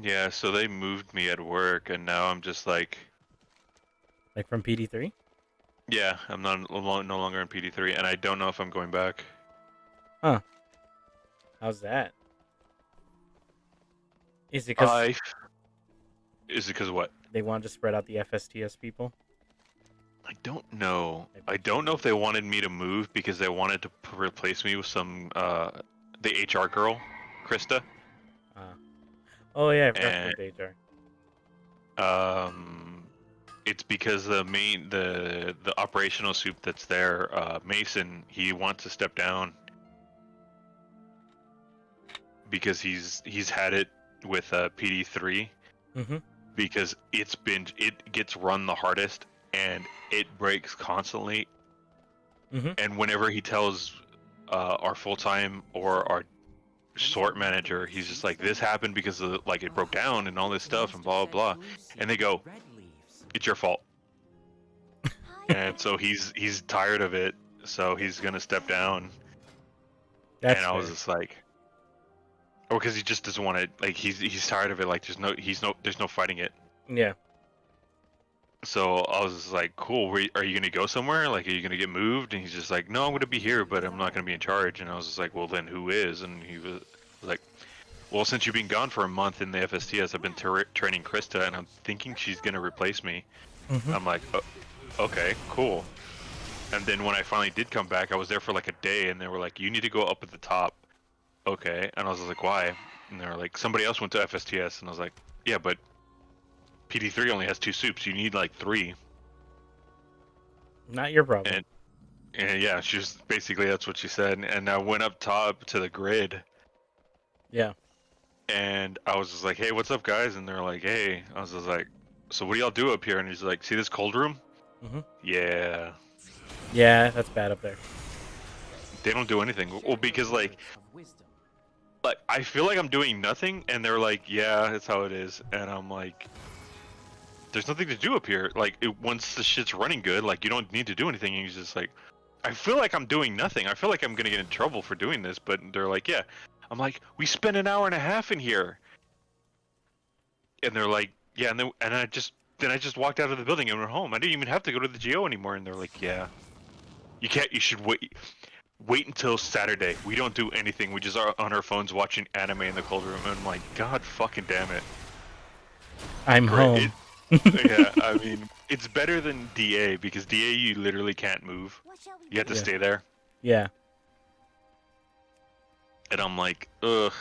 Yeah, so they moved me at work, and now I'm just like... Like from PD3? Yeah, I'm no longer in PD3, and I don't know if I'm going back. Huh. How's that? Is it because Is it because of what? they wanted to spread out the FSTS people? I don't know. I don't know if they wanted me to move because they wanted to replace me with some, the HR girl, Krista. Oh yeah, I forgot about HR. It's because the operational soup that's there, Mason, he wants to step down because he's had it with PD3. Mm-hmm. Because it gets run the hardest and it breaks constantly. Mm-hmm. And whenever he tells our full time or our sort manager. He's just like, this happened because of, like, it broke down and all this stuff and blah blah blah. And they go, it's your fault. And so he's tired of it, so he's gonna step down. That's and I was fair. just like, or because he just doesn't want to, like, he's tired of it. Like, there's no fighting it. Yeah. So I was just like, cool. Are you gonna go somewhere? Like, are you gonna get moved? And he's just like, no, I'm gonna be here, but I'm not gonna be in charge. And I was just like, well, then who is? And he was like, well, since you've been gone for a month in the FSTS, I've been training Krista, and I'm thinking she's gonna replace me. Mhm. I'm like, okay, cool. And then when I finally did come back, I was there for like a day, and they were like, you need to go up at the top. Okay. And I was like, why? And they were like, somebody else went to FSTS. And I was like, yeah, but PD3 only has 2 soups. You need like 3. Not your problem. And yeah, basically that's what she said. And I went up top to the grid, Yeah. and I was just like, hey, what's up, guys? And they're like, hey. I was just like, so what do y'all do up here? And he's like, see this cold room? Mhm. Yeah. Yeah, that's bad up there. They don't do anything. Well, because like I feel like I'm doing nothing, and they're like, yeah, that's how it is. And I'm like, there's nothing to do up here. Like, once the shit's running good, like, you don't need to do anything. And he's just like, I feel like I'm doing nothing. I feel like I'm gonna get in trouble for doing this. But they're like, yeah. I'm like, we spent an hour and a half in here. And they're like, yeah. And I just walked out of the building and went home. I didn't even have to go to the GO anymore. And they're like, yeah, you can't. You should wait until Saturday. We don't do anything. We just are on our phones watching anime in the cold room. And I'm like, God fucking damn it. I'm home. Yeah, I mean, it's better than DA, because DA you literally can't move. You have to stay there. Yeah. And I'm like, ugh.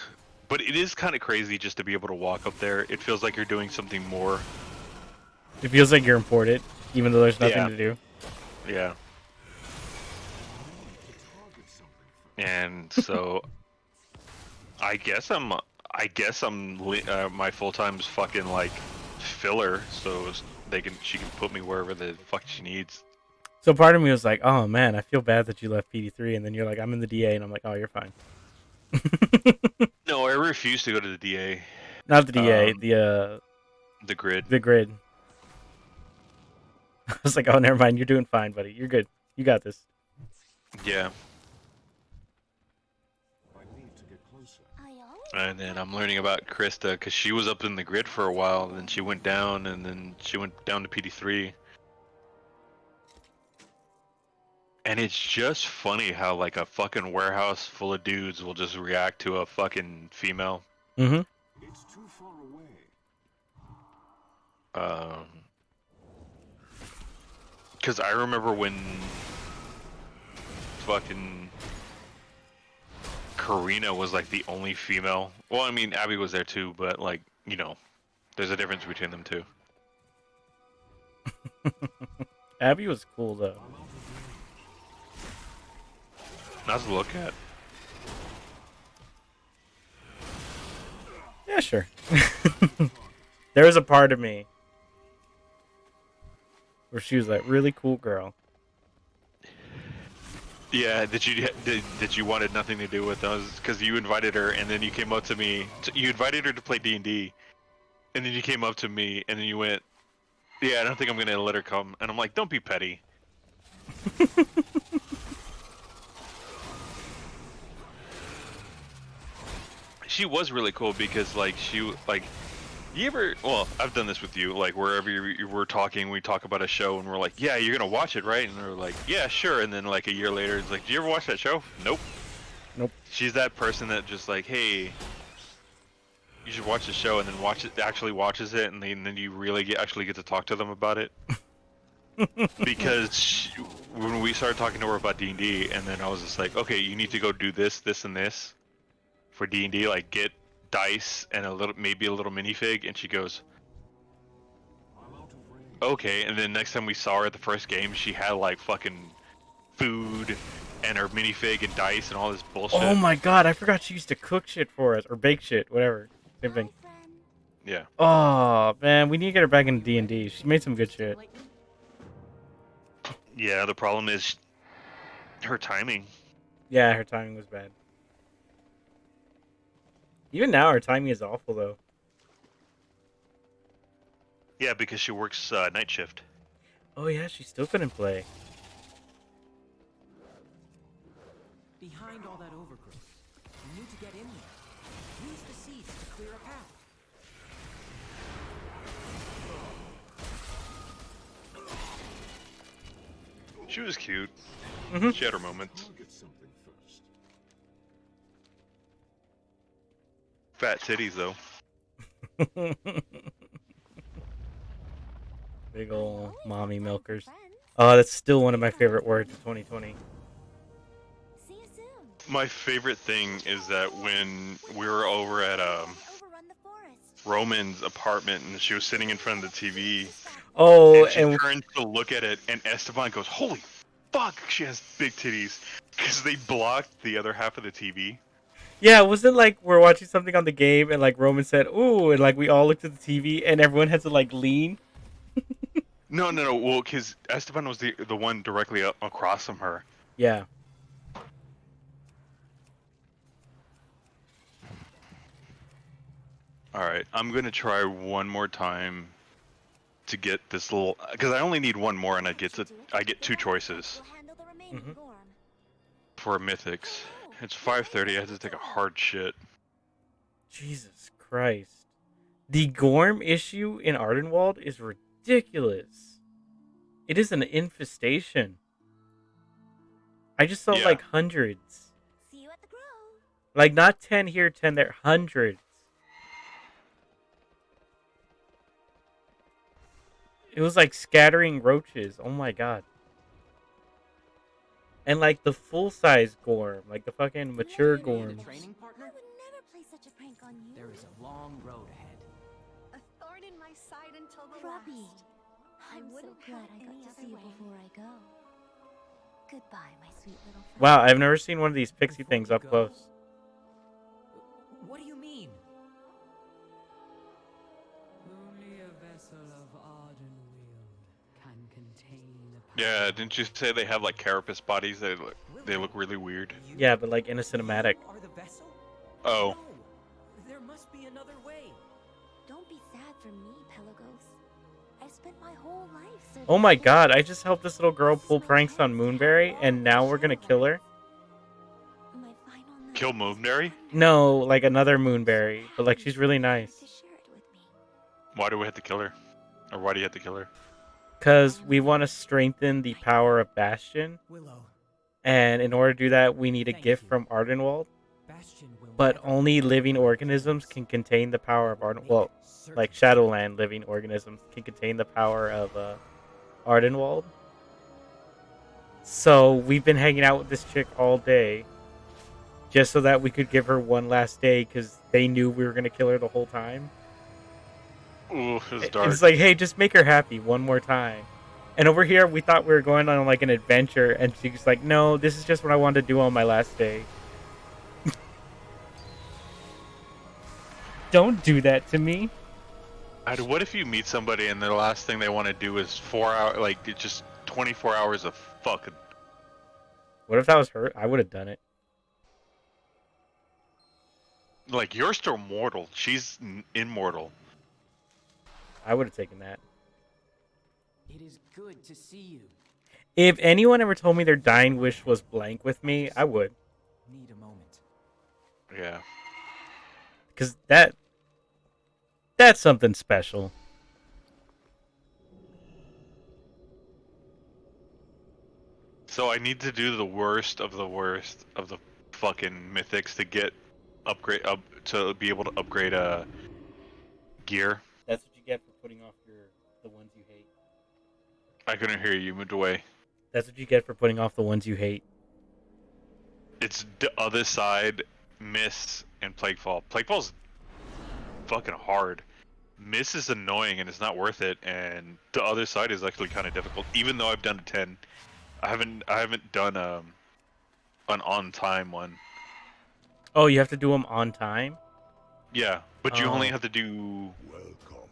But it is kind of crazy just to be able to walk up there. It feels like you're doing something more. It feels like you're important, even though there's nothing Yeah. to do. Yeah. And so, I guess my full time's fucking like filler, so she can put me wherever the fuck she needs. So part of me was like, oh man, I feel bad that you left PD3, and then you're like, I'm in the DA, and I'm like, oh, you're fine. No, I refuse to go to the DA. Not the DA, the grid. The grid. I was like, oh, never mind, you're doing fine, buddy. You're good. You got this. Yeah. And then I'm learning about Krista, because she was up in the grid for a while, and then she went down, and then she went down to PD3. And it's just funny how, like, a fucking warehouse full of dudes will just react to a fucking female. Mm-hmm. It's too far away. Because I remember when fucking Karina was like the only female. Well, I mean, Abby was there too, but like, you know, there's a difference between them two. Abby was cool though. Nice to look at. Yeah, sure. There was a part of me where she was like, really cool girl. Yeah, that you wanted nothing to do with those, because you invited her, and then you came up to me. You invited her to play D&D, and then you came up to me, and then you went, "Yeah, I don't think I'm gonna let her come." And I'm like, "Don't be petty." She was really cool because, like, you ever? Well, I've done this with you. Like, wherever we're talking, we talk about a show, and we're like, "Yeah, you're gonna watch it, right?" And they're like, "Yeah, sure." And then like a year later, it's like, "Do you ever watch that show?" Nope. Nope. She's that person that just like, "Hey, you should watch the show," and then actually watches it, and then you really actually get to talk to them about it. Because when we started talking to her about D&D, and then I was just like, "Okay, you need to go do this, this, and this for D&D. Like, get dice and maybe a little minifig," and she goes, okay. And then next time we saw her at the first game, she had like fucking food and her minifig and dice and all this bullshit. Oh my god, I forgot she used to cook shit for us, or bake shit, whatever. Same thing. Yeah. Oh man, we need to get her back into D&D. She made some good shit. Yeah, the problem is her timing. Yeah, her timing was bad. Even now, our timing is awful though. Yeah, because she works night shift. Oh yeah, she still couldn't play. Behind all that overgrowth, you need to get in there. Use the seeds to clear a path. She was cute. Mhm. She had her moments. I'll get something first. Fat titties though. Big ol' mommy milkers. Oh, that's still one of my favorite words of 2020. See you soon. My favorite thing is that when we were over at Overrun the forest. Roman's apartment and she was sitting in front of the TV Oh, and she and turns to look at it and Esteban goes, "Holy fuck, she has big titties," because they blocked the other half of the TV. yeah, it wasn't like we're watching something on the game and like Roman said, "Ooh," and like we all looked at the TV and everyone had to like lean. No. Well, because Esteban was the one directly across from her. Yeah. All right, I'm gonna try one more time to get this little, because I only need one more and I get 2 choices We'll handle the remaining Mhm. Gorm. for mythics. It's 5:30. I have to take a hard shit. Jesus Christ. The Gorm issue in Ardenwald is ridiculous. It is an infestation. I just saw Yeah. like hundreds. See you at the grove. Like not 10 here, 10 there, hundreds. It was like scattering roaches. Oh my god. And like the full size Gorm, like the fucking mature Need a Gorms. training I partner? would never play such a prank on you. There is a long road ahead. A thorn in my side until the Robbie, last. I'm so wouldn't glad have I got any to other see you way. before I go. Goodbye, my sweet little friend. Wow, I've never seen one of these pixie things up close. What do you mean? Only a vessel of Ardenweald can contain the Yeah, didn't you say they have like carapace bodies that they look really weird? Yeah, but like in a cinematic. You are the vessel? Oh. No, there must be another way. Don't be sad for me, Pelagos. I spent my whole life serving Oh my Hades. god, I just helped this little girl pull pranks on Moonberry, and now we're gonna kill her? My final note Kill is Moonberry? No, like another Moonberry, but like she's really to nice. share it with me. Why do we have to kill her? Or why do you have to kill her? Because we want to strengthen the power of Bastion, Willow, and in order to do that, we need a Thank gift you. from Ardenwald. Bastion will But never only find living your organisms presence. can contain the power of Ardenwald. Make Well, certain like Shadowland living organisms can contain the power of Ardenwald. So we've been hanging out with this chick all day, just so that we could give her one last day, because they knew we were gonna kill her the whole time. Ooh, it's And dark. it's like, hey, just make her happy one more time. And over here, we thought we were going on like an adventure, and she's like, no, this is just what I wanted to do on my last day. Don't do that to me. What if you meet somebody and the last thing they want to do is 4 hour, like it's just 24 hours of fucking. What if that was her? I would have done it. Like you're still mortal. She's immortal. I would have taken that. It is good to see you. If anyone ever told me their dying wish was blank with me, I would. Need a moment. Yeah. Because that's something special. So I need to do the worst of the fucking mythics to get upgrade up to be able to upgrade gear. That's what you get for putting off the ones you hate. I couldn't hear you. You moved away. That's what you get for putting off the ones you hate. It's the other side, Miss and Plaguefall. Plaguefall's fucking hard. Miss is annoying and it's not worth it, and the other side is actually kind of difficult. Even though I've done a 10, I haven't done an on time one. Oh, you have to do them on time? Yeah, but you only Oh. have to do Welcome.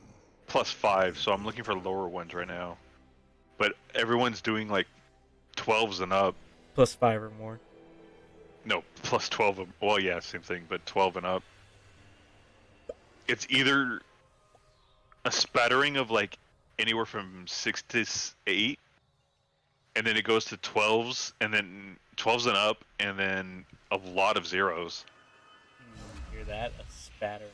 +5, so I'm looking for lower ones right now. But everyone's doing like 12s and up. +5 or more. No, +12. Well, yeah, same thing, but 12 and up. it's either a spattering of like anywhere from 6 to 8, and then it goes to 12s, and then 12s and up, and then a lot of zeros. Hear that? A spatter.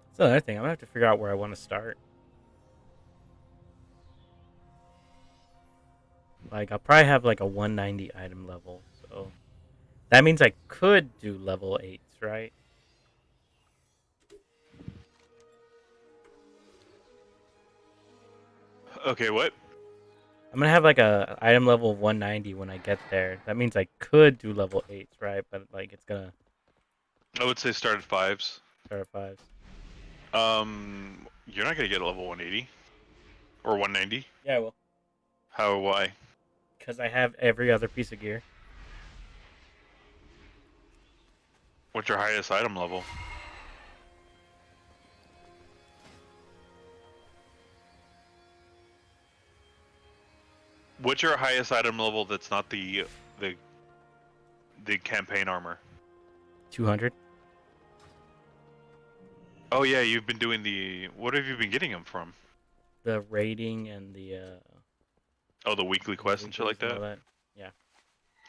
That's another thing. I'm gonna have to figure out where I want to start. Like, I'll probably have like a 190 item level, so that means I could do level 8s, right? Okay, what? I'm gonna have like a item level of 190 when I get there. That means I could do level 8s, right? But like, it's gonna I would say start at 5s. start at 5s. You're not gonna get a level 180 or 190. Yeah, I will. How? Why? Because I have every other piece of gear. What's your highest item level? What's your highest item level that's not the campaign armor? 200. Oh yeah, you've been doing the. What have you been getting them from? The rating and the Oh, the weekly quests and shit like all that. Yeah.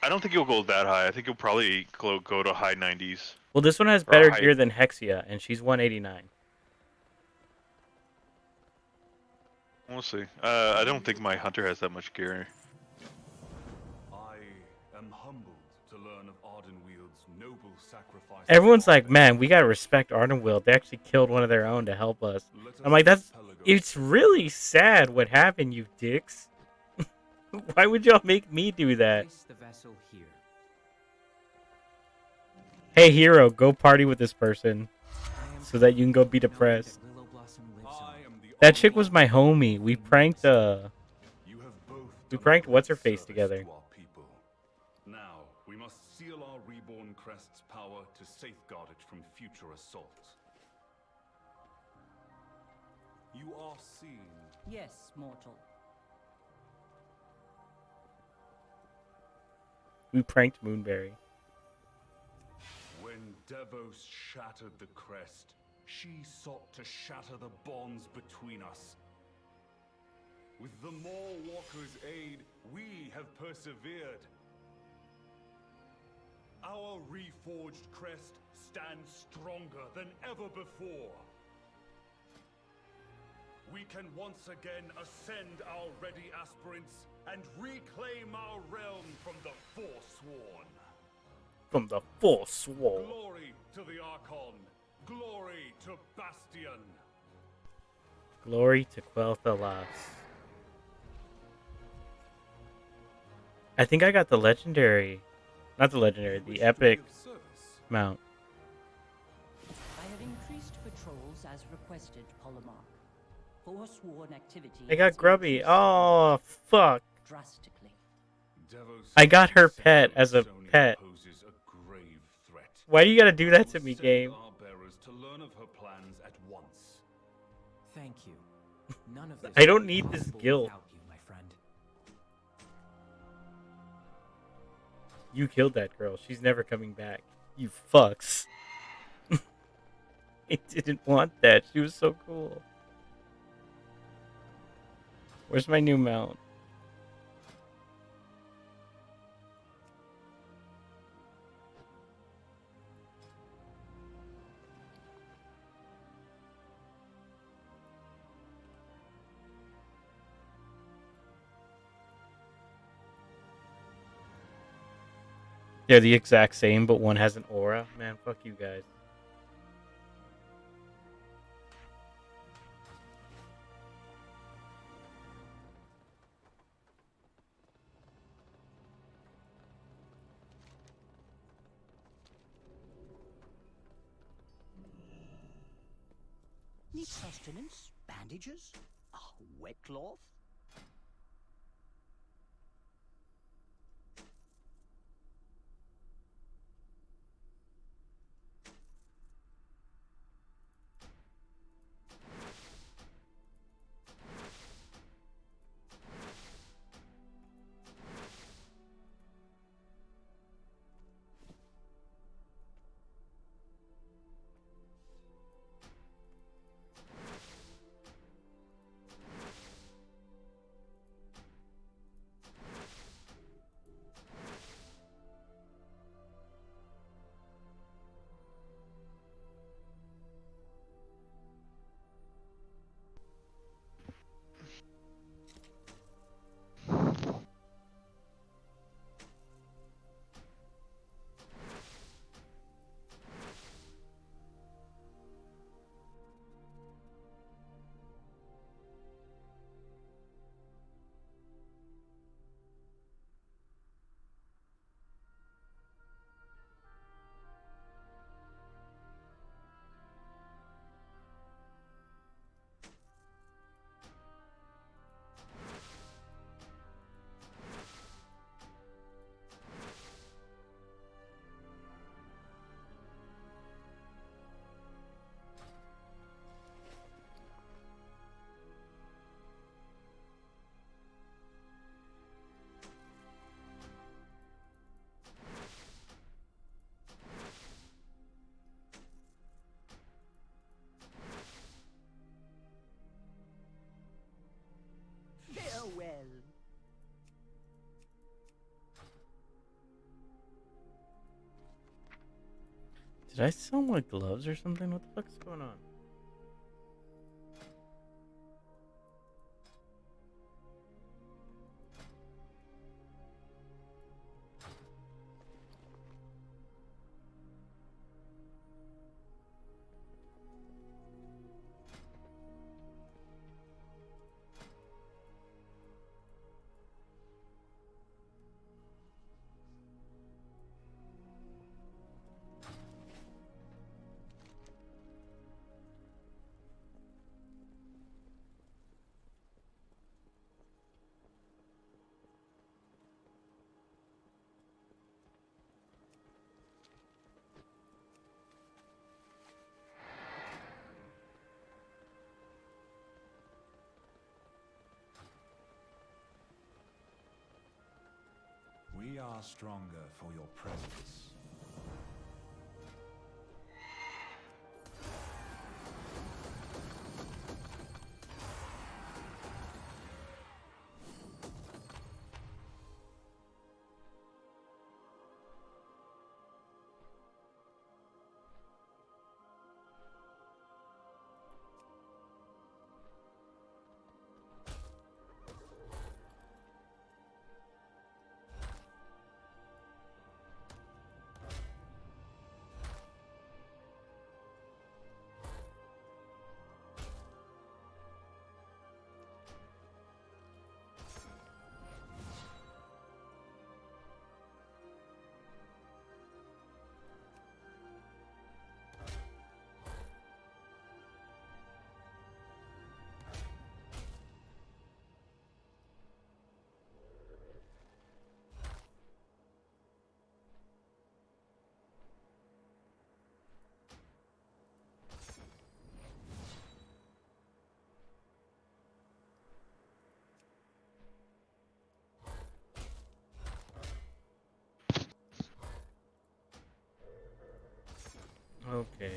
I don't think you'll go that high. I think you'll probably go to high 90s. Well, this one has better gear than Hexia, and she's 189. We'll see. I don't think my hunter has that much gear. I am humbled to learn of Ardenwield's noble sacrifice. Everyone's like, man, we gotta respect Ardenwield. They actually killed one of their own to help us. I'm like, it's really sad what happened, you dicks. Why would y'all make me do that? The vessel here. Hey, hero, go party with this person so that you can go be depressed. That chick was my homie. We pranked what's her face together. Now we must seal our reborn crest's power to safeguard it from future assault. You are seen. Yes, mortal. We pranked Moonberry. When Devos shattered the crest, she sought to shatter the bonds between us. With the Maw Walker's aid, we have persevered. Our reforged crest stands stronger than ever before. We can once again ascend our ready aspirants and reclaim our realm from the Forsworn. From the Forsworn. Glory to the Archon. Glory to Bastion. Glory to Quel'Thalas. I think I got the legendary, not the legendary, the epic mount. I have increased patrols as requested, Polemarch. Forsworn activity. I got Grubby. Oh, fuck. Drastically. I got her pet as a pet. Why do you gotta do that to me, game? To learn of her plans at once. Thank you. None of this I don't need this guild. without you, my friend. You killed that girl. She's never coming back. You fucks. I didn't want that. She was so cool. Where's my new mount? They're the exact same, but one has an aura. Man, fuck you guys. Need sustenance? Bandages? A wet cloth? Did I sell my gloves or something? What the fuck is going on? We are stronger for your presence. Okay.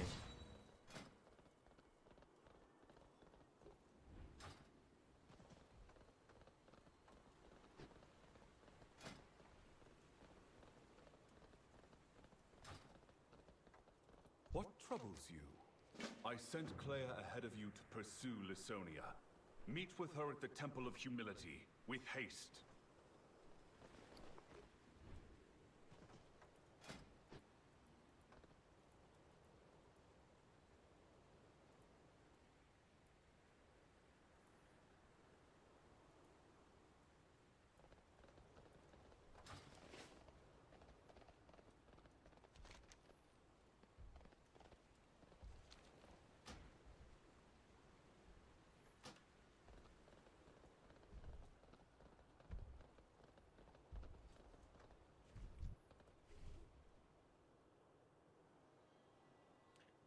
What troubles you? I sent Claire ahead of you to pursue Lysonia. Meet with her at the Temple of Humility, with haste.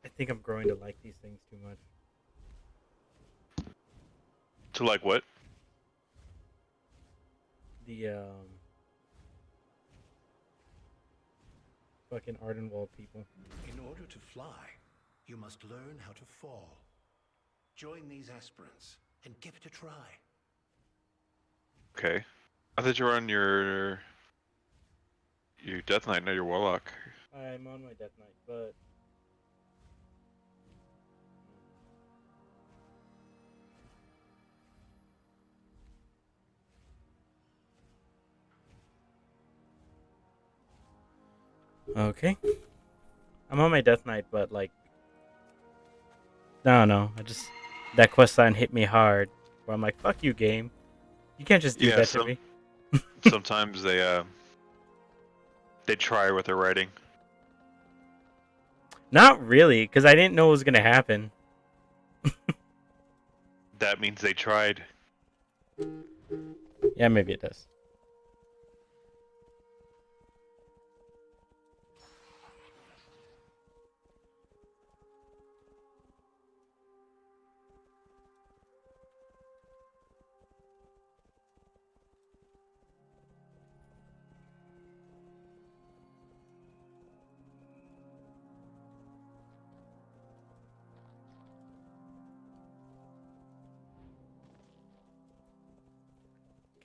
I think I'm growing to like these things too much. To like what? The fucking Ardenwald people. In order to fly, you must learn how to fall. Join these aspirants and give it a try. Okay. I thought you were on your Death Knight, not your Warlock. I'm on my Death Knight, but okay. I'm on my Death Knight, but like, I don't know. That quest line hit me hard. Where I'm like, fuck you, game. You can't just do that to me. Sometimes they try with their writing. Not really, because I didn't know it was gonna happen. That means they tried. Yeah, maybe it does.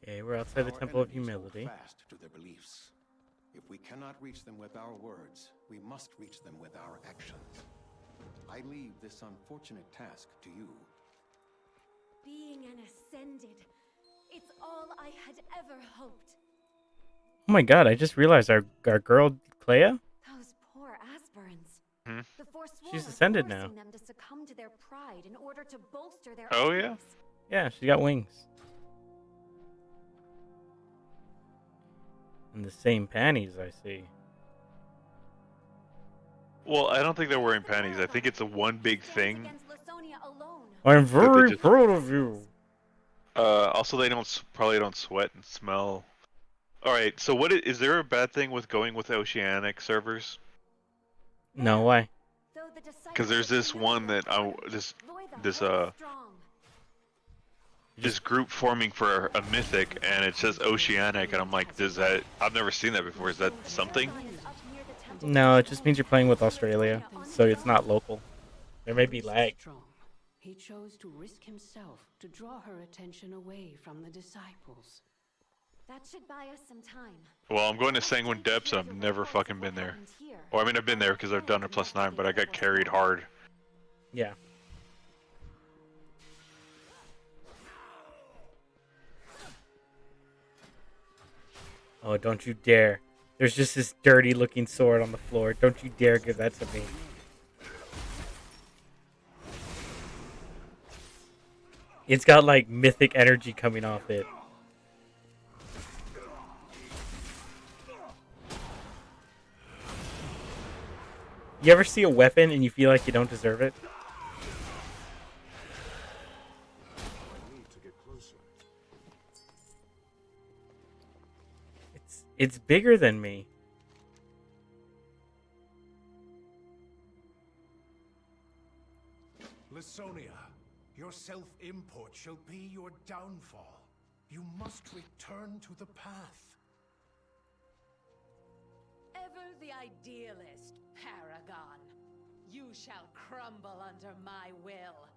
Okay, we're outside the Our Temple of enemies hold Humility. fast to their beliefs. If we cannot reach them with our words, we must reach them with our actions. I leave this unfortunate task to you. Being an Ascended, it's all I had ever hoped. Oh my god, I just realized our girl Clea? Those poor aspirants. Hmm? The Forsworn She's are ascended now. forcing them to succumb to their pride in order to bolster their Oh, yeah? enemies. Yeah, she got wings. And the same panties, I see. Well, I don't think they're wearing panties. I think it's a one big thing. I'm very proud of you. Also, they probably don't sweat and smell. All right. So, is there a bad thing with going with oceanic servers? No, why? Because there's this one that this group forming for a mythic, and it says oceanic, and I'm like, I've never seen that before. Is that something? No, it just means you're playing with Australia, so it's not local. There may be lag. He chose to risk himself to draw her attention away from the disciples. That should buy us some time. Well, I'm going to Sanguine Depths, and I've never fucking been there. Well, I mean, I've been there because I've done a +9, but I got carried hard. Yeah. Oh, don't you dare. There's just this dirty looking sword on the floor. Don't you dare give that to me. It's got like mythic energy coming off it. You ever see a weapon and you feel like you don't deserve it? It's bigger than me. Lisonia, your self-import shall be your downfall. You must return to the path. Ever the idealist, Paragon. You shall crumble under my will.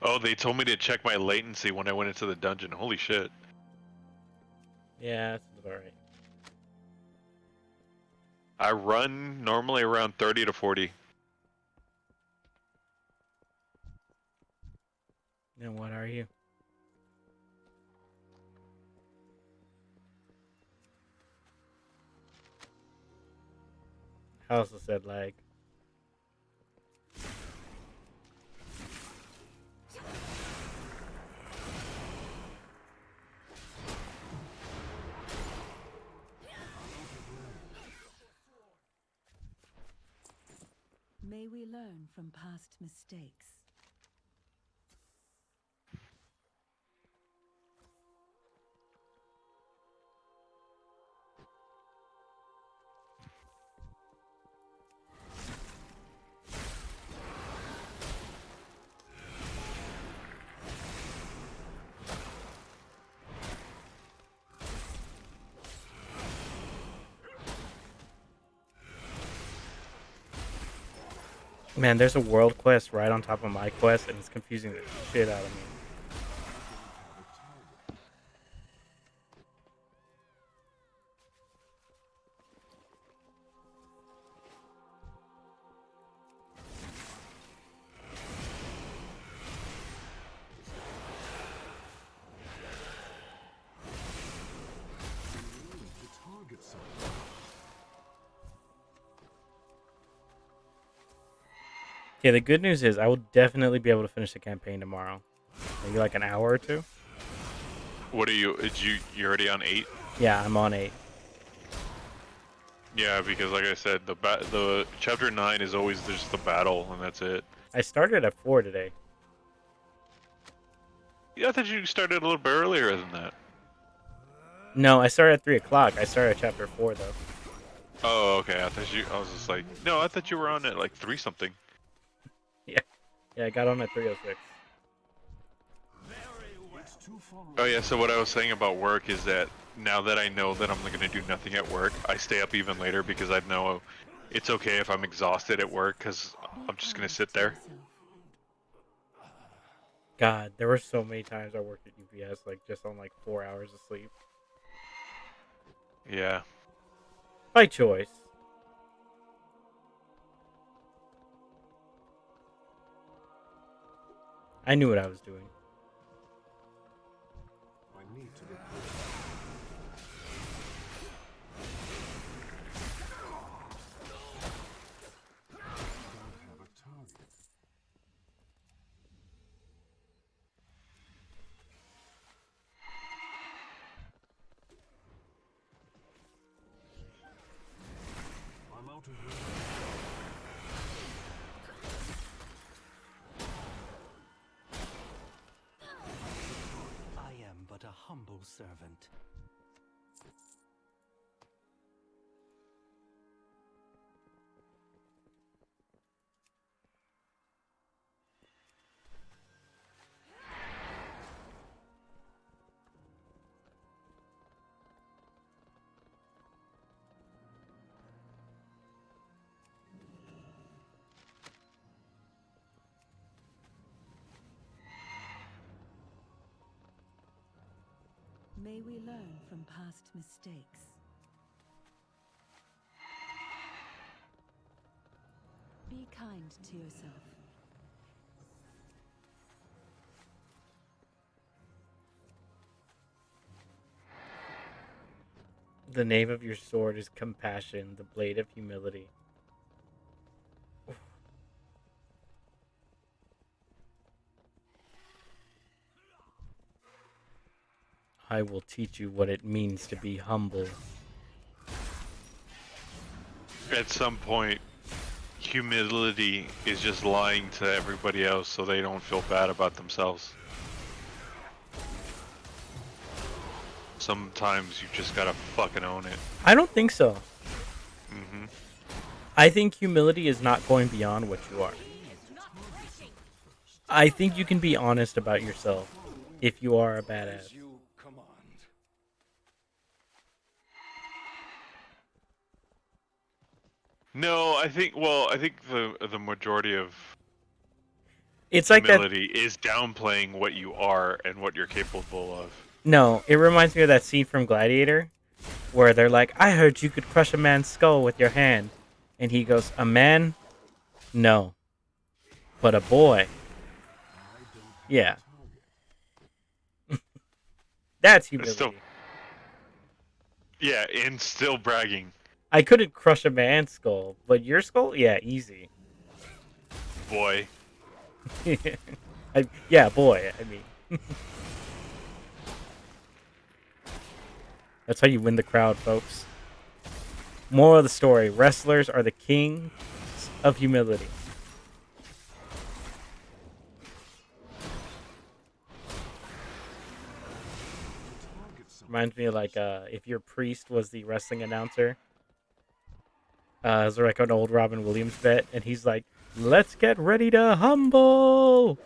Oh, they told me to check my latency when I went into the dungeon. Holy shit. Yeah, that's about right. I run normally around 30 to 40. And what are you? I also said lag. May we learn from past mistakes. Man, there's a world quest right on top of my quest, and it's confusing the shit out of me. Okay, the good news is I will definitely be able to finish the campaign tomorrow. Maybe like an hour or two. What are you? You already on 8? Yeah, I'm on 8. Yeah, because like I said, the chapter 9 is always just the battle, and that's it. I started at 4 today. Yeah, I thought you started a little bit earlier than that. No, I started at 3 o'clock. I started at chapter 4 though. Oh, okay. I was just like, no, I thought you were on at like 3 something. Yeah, I got on at 3:06. Oh yeah, so what I was saying about work is that now that I know that I'm going to do nothing at work, I stay up even later because I know it's okay if I'm exhausted at work because I'm just going to sit there. God, there were so many times I worked at UPS, like just on like 4 hours of sleep. Yeah. By choice. I knew what I was doing. I need to report. Don't have a target. I'm out of here. I am but a humble servant. May we learn from past mistakes. Be kind to yourself. The name of your sword is compassion, the blade of humility. I will teach you what it means to be humble. At some point, humility is just lying to everybody else so they don't feel bad about themselves. Sometimes you just gotta fucking own it. I don't think so. Mm-hmm. I think humility is not going beyond what you are. I think you can be honest about yourself if you are a badass. No, I think the majority of It's like that. humility is downplaying what you are and what you're capable of. No, it reminds me of that scene from Gladiator where they're like, I heard you could crush a man's skull with your hand. And he goes, a man? No. But a boy? Yeah. That's humility. Still, yeah, and still bragging. I couldn't crush a man's skull, but your skull? Yeah, easy. Boy. Yeah, boy, I mean. That's how you win the crowd, folks. Moral of the story, wrestlers are the kings of humility. Reminds me of like if your priest was the wrestling announcer. It's like an old Robin Williams bet, and he's like, let's get ready to humble.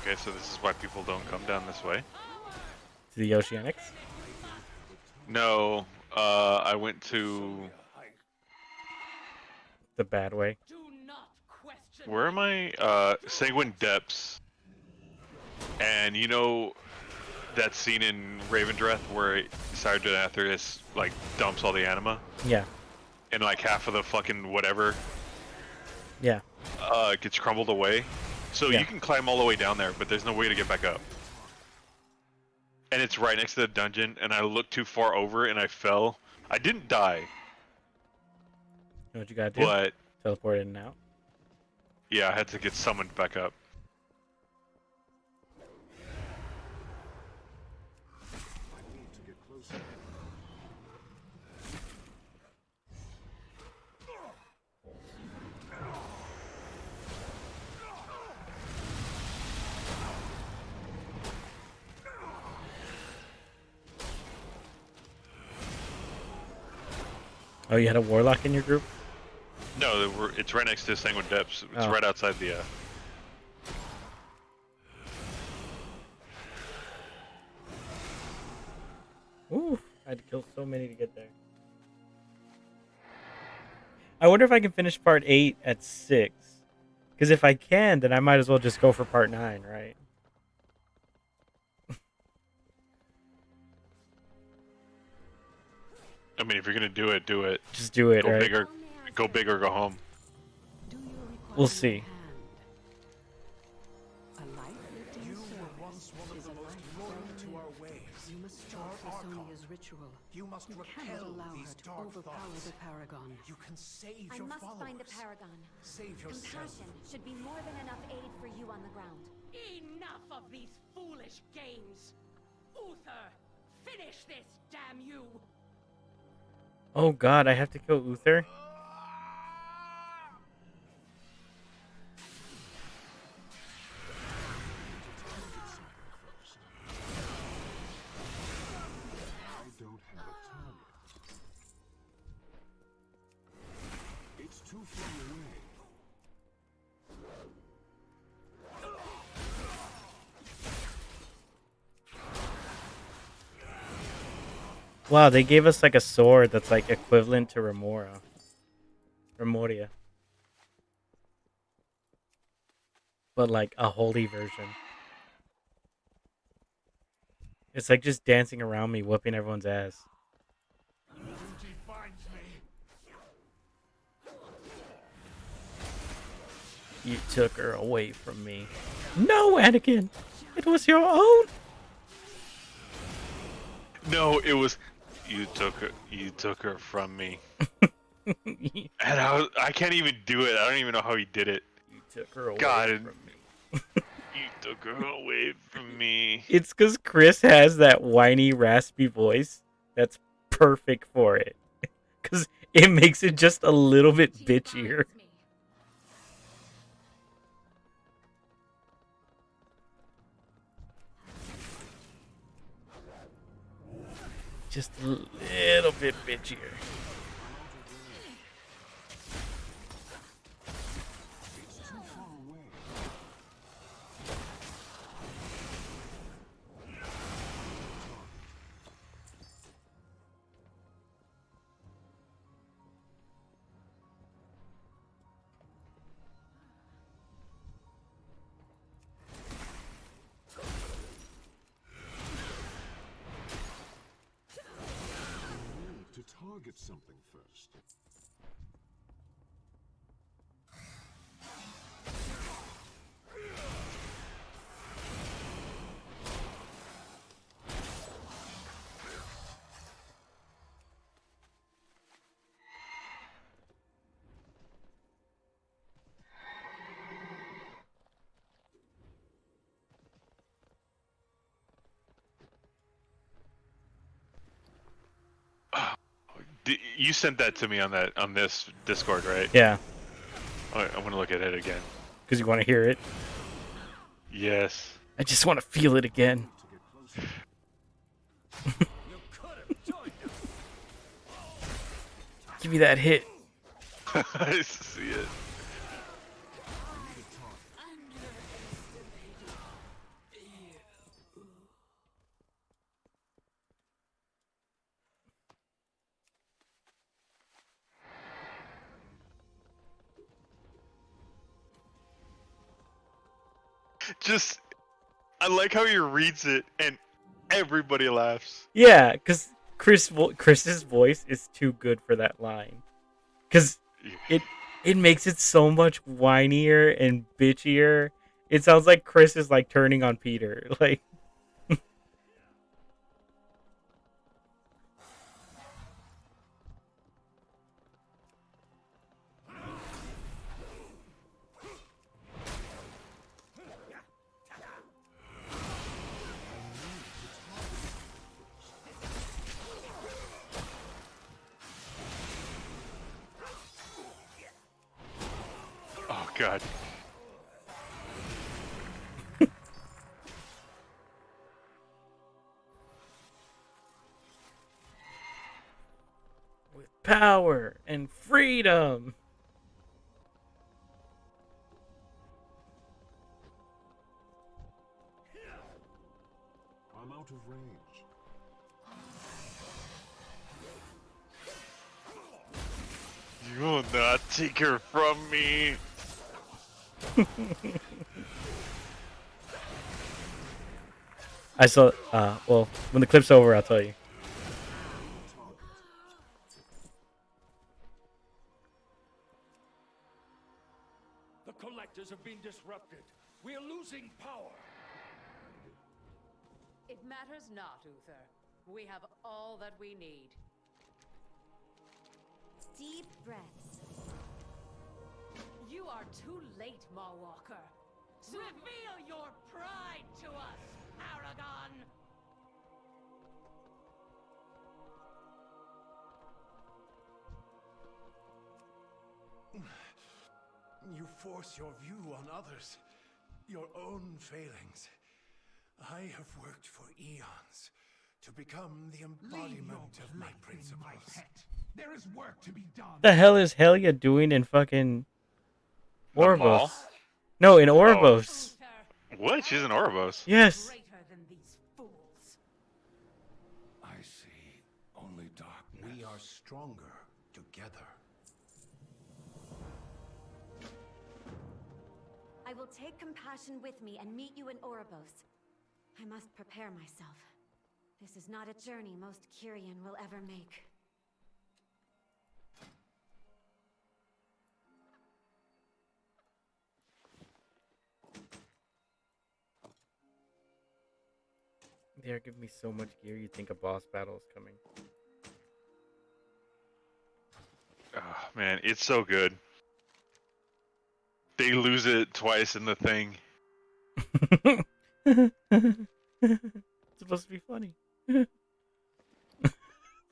Okay, so this is why people don't come down this way. To the Oceanics? No, I went to The bad way. where am I? Sanguine Depths. And you know that scene in Ravendreth where Sergeant Atheris like dumps all the anima? Yeah. And like half of the fucking whatever Yeah. Gets crumbled away. So Yeah. you can climb all the way down there, but there's no way to get back up. And it's right next to the dungeon, and I looked too far over and I fell. I didn't die. You know what you gotta do? But teleport in and out. Yeah, I had to get summoned back up. I need to get closer. Oh, you had a warlock in your group? No, it's right next to Sanguine Depths. It's Oh. right outside the. Ooh, I had to kill so many to get there. I wonder if I can finish part 8 at 6. Because if I can, then I might as well just go for part 9, right? I mean, if you're gonna do it, do it. Just do it, go right? Bigger, go big or go home. We'll see. A life lived in service is a life well lived. You must stop Lysonia's ritual. You must cannot allow her to overpower the Paragon. You can save I your must followers. find the Paragon. Save yourself. Compassion should be more than enough aid for you on the ground. Enough of these foolish games! Uther, finish this, damn you! Oh god, I have to kill Uther? I don't have a target. It's too far away. Wow, they gave us like a sword that's like equivalent to Remoria. But like a holy version. It's like just dancing around me, whooping everyone's ass. Duty finds me. You took her away from me. No, Anakin! It was your own! No, it was you took her from me. And I can't even do it. I don't even know how he did it. You took her away from me. You took her away from me. It's because Chris has that whiny, raspy voice that's perfect for it. Because it makes it just a little bit bitchier. Just a little bit bitchier. To target something first. You sent that to me on this Discord, right? Yeah. I'm gonna look at it again. Because you want to hear it? Yes. I just want to feel it again. Give me that hit. I see it. Just, I like how he reads it and everybody laughs. Yeah, because Chris's voice is too good for that line. Because it makes it so much whinier and bitchier. It sounds like Chris is like turning on Peter. Like, Oh god. with power and freedom. I'm out of range. You will not Take her from me. I saw. Well, when the clip's over, I'll tell you. The collectors have been disrupted. We are losing power. It matters not, Uther. We have all that we need. Deep breaths. You are too late, Mawwalker. Reveal your pride to us, Aragon! You force your view on others, your own failings. I have worked for eons to become the embodiment of my principles. There is work to be done. The hell is Helia doing in fucking The mall? Oribos? No, in Oribos. What? She's in Oribos. Yes. Greater than these fools. I see only darkness. We are stronger together. I will take compassion with me and meet you in Oribos. I must prepare myself. This is not a journey most Kyrian will ever make. They're giving me so much gear. You think a boss battle is coming? Oh, man, it's so good. They lose it twice in the thing. It's supposed to be funny. The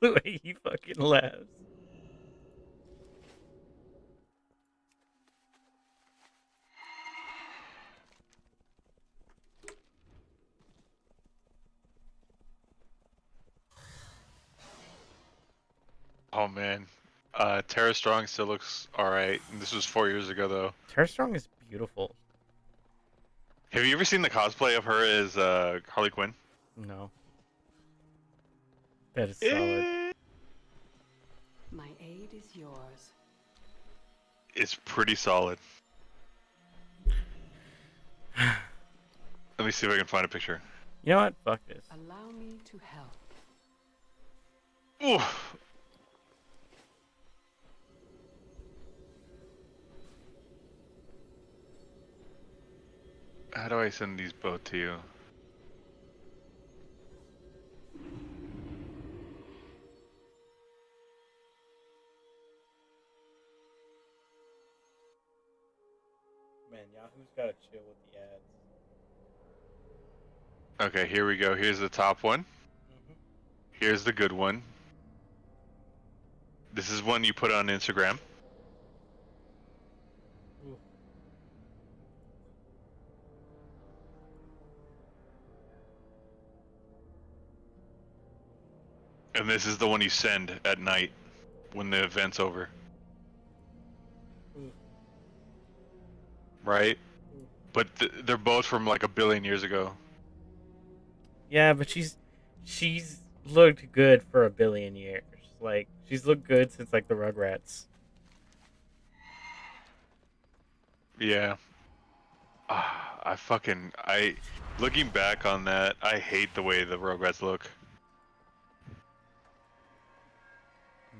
way he fucking laughs. Oh man, Tara Strong still looks alright. This was 4 years ago though. Tara Strong is beautiful. Have you ever seen the cosplay of her as Harley Quinn? No. That is solid. My aid is yours. It's pretty solid. Let me see if I can find a picture. You know what? Fuck this. Allow me to help. Oof. How do I send these both to you? Man, Yahoo's gotta chill with the ads. Okay, here we go. Here's the top one. Here's the good one. This is one you put on Instagram. And this is the one you send at night when the event's over. Right? But they're both from like a billion years ago. Yeah, but she's looked good for a billion years. Like, she's looked good since like the Rugrats. Yeah. Looking back on that, I hate the way the Rugrats look.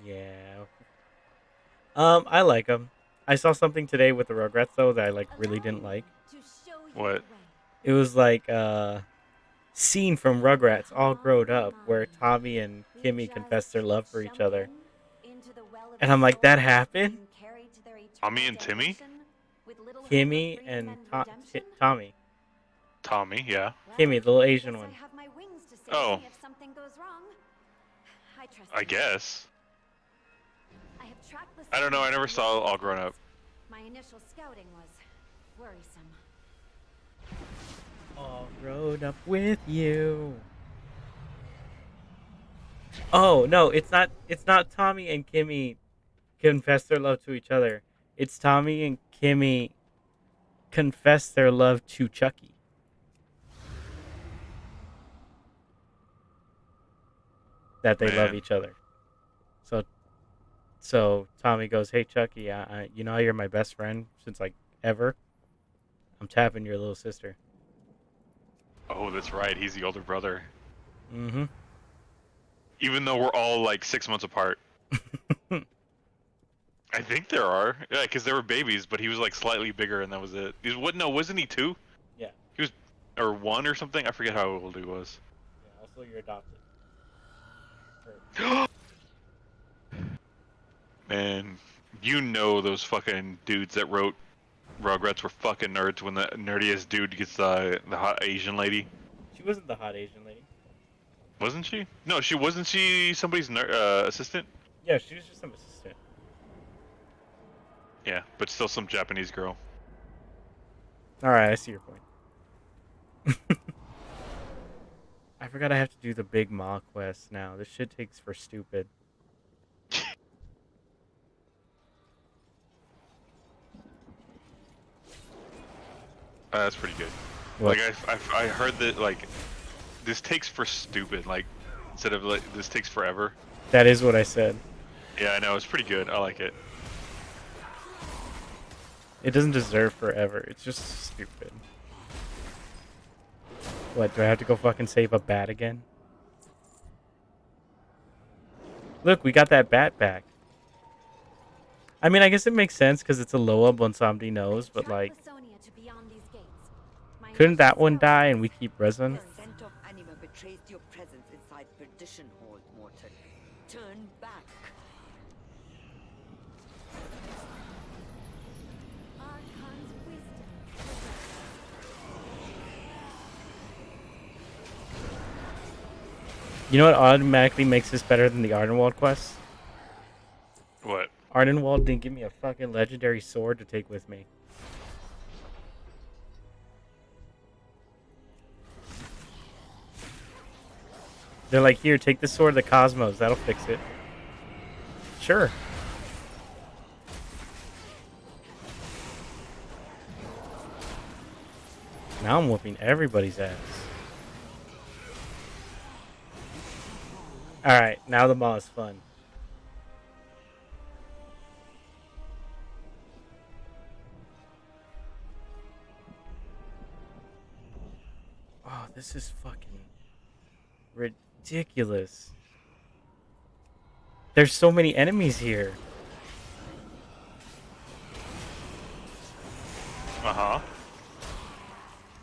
Yeah. I like them. I saw something today with the Rugrats though that I like really didn't like. What? It was like scene from Rugrats all grown up where Tommy and Kimmy confess their love for each other. And I'm like, that happened? Tommy and Timmy? Kimmy and Tommy. Tommy, yeah. Kimmy, the little Asian one. Oh. I guess. I don't know, I never saw All Grown Up. My initial scouting was worrisome. All grown up with you. Oh no, it's not Tommy and Kimmy confess their love to each other. It's Tommy and Kimmy confess their love to Chucky. That they love each other. So So Tommy goes, "Hey Chucky, you know how you're my best friend since like ever. I'm tapping your little sister." Oh, that's right. He's the older brother. Mm-hmm. Even though we're all like 6 months apart. I think there are. Yeah, because they were babies, but he was like slightly bigger, and that was it. He was, what? No, wasn't he 2? Yeah. He was, or 1 or something. I forget how old he was. Yeah. Also, you're adopted. Man, you know those fucking dudes that wrote Rugrats were fucking nerds when the nerdiest dude gets the hot Asian lady. She wasn't the hot Asian lady. Wasn't she? No, she wasn't. She somebody's assistant. Yeah, she was just some assistant. Yeah, but still some Japanese girl. All right, I see your point. I forgot I have to do the big Ma quest now. This shit takes for stupid. That's pretty good. What? Like I heard that like this takes for stupid. Like instead of like this takes forever. That is what I said. Yeah, I know. It's pretty good. I like it. It doesn't deserve forever. It's just stupid. What, do I have to go fucking save a bat again? Look, we got that bat back. I mean, I guess it makes sense because it's a Loa Bonsomdi knows, but like... Couldn't that one die and we keep resin? The scent of anima betrays your presence inside Perdition Hold, mortal. Turn back. You know what automatically makes this better than the Ardenwald quest? What? Ardenwald didn't give me a fucking legendary sword to take with me. They're like, here, take the sword of the cosmos. That'll fix it. Sure. Now I'm whooping everybody's ass. Alright, now the maw is fun. Oh, this is fucking ridiculous. There's so many enemies here. Uh-huh.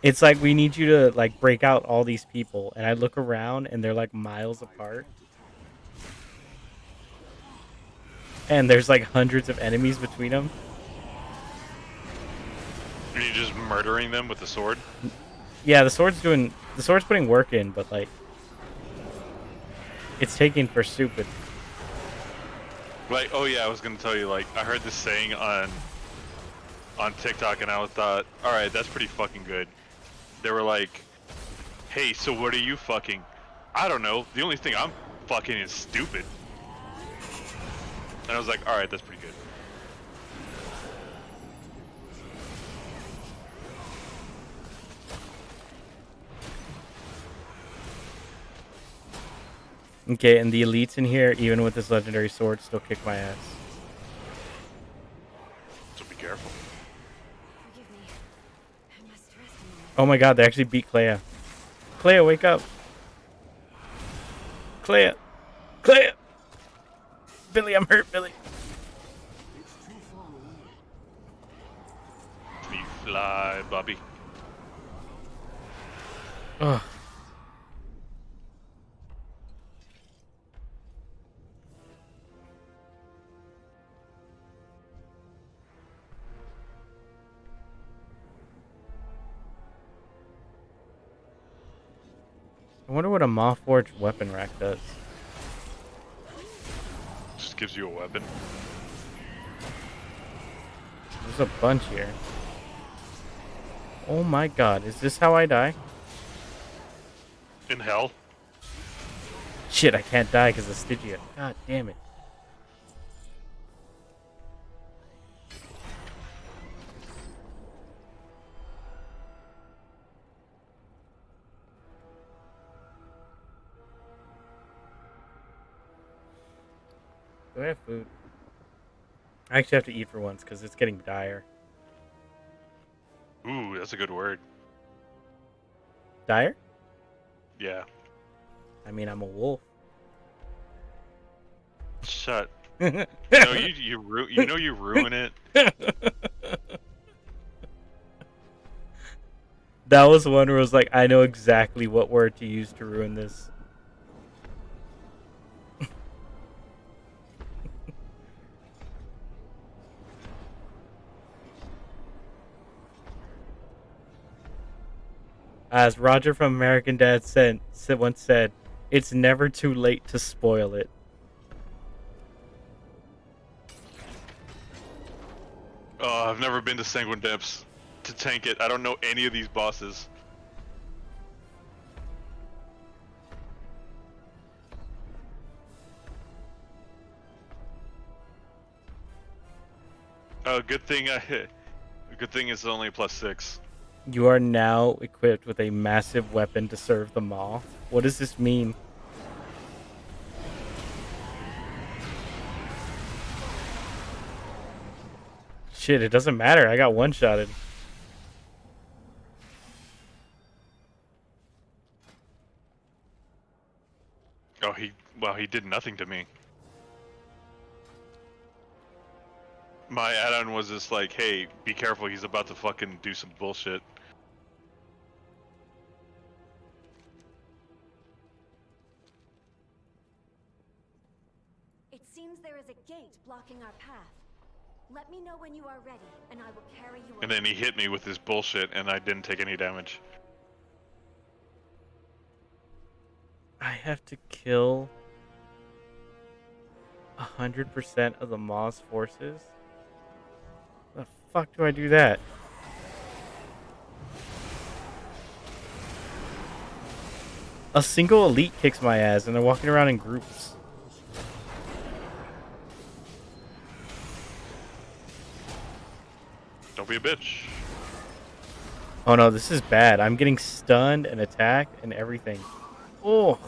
It's like we need you to like break out all these people, and I look around and they're like miles apart. And there's like hundreds of enemies between them. Are you just murdering them with the sword? Yeah, the sword's putting work in, but like it's taking for stupid. Like, oh yeah, I was gonna tell you, like, I heard this saying on TikTok and I thought, alright, that's pretty fucking good. They were like, hey, so what are you fucking? I don't know, the only thing I'm fucking is stupid. And I was like, alright, that's pretty good. Okay, and the elites in here, even with this legendary sword, still kick my ass. So be careful. Oh my god, they actually beat Clea. Clea, wake up. Clea. Clea. Billy, I'm hurt, Billy. Me fly, Bobby. Ugh. I wonder what a Mawforged weapon rack does. Just gives you a weapon. There's a bunch here. Oh my god, is this how I die? In hell? Shit, I can't die because of Stygia. God damn it. Do I have food? I actually have to eat for once because it's getting dire. Ooh, that's a good word. Dire? Yeah. I mean, I'm a wolf. Shut. No, you ruin it. That was one where I was like, I know exactly what word to use to ruin this. As Roger from American Dad once said, it's never too late to spoil it. Oh, I've never been to Sanguine Depths to tank it. I don't know any of these bosses. Oh, good thing it's only +6. You are now equipped with a massive weapon to serve the Maw. What does this mean? Shit, it doesn't matter. I got one-shotted. Oh, he did nothing to me. My add-on was just like, hey, be careful, he's about to fucking do some bullshit. It seems there is a gate blocking our path. Let me know when you are ready, and I will carry you. And then he hit me with his bullshit, and I didn't take any damage. I have to kill 100% of the Maw's forces? The fuck do I do that? A single elite kicks my ass, and they're walking around in groups. Don't be a bitch. Oh no, this is bad. I'm getting stunned and attacked and everything. Oh.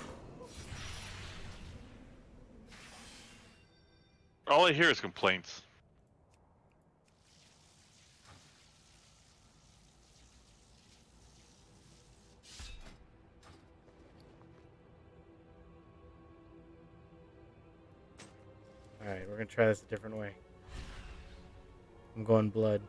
All I hear is complaints. Alright, we're gonna try this a different way. I'm going blood.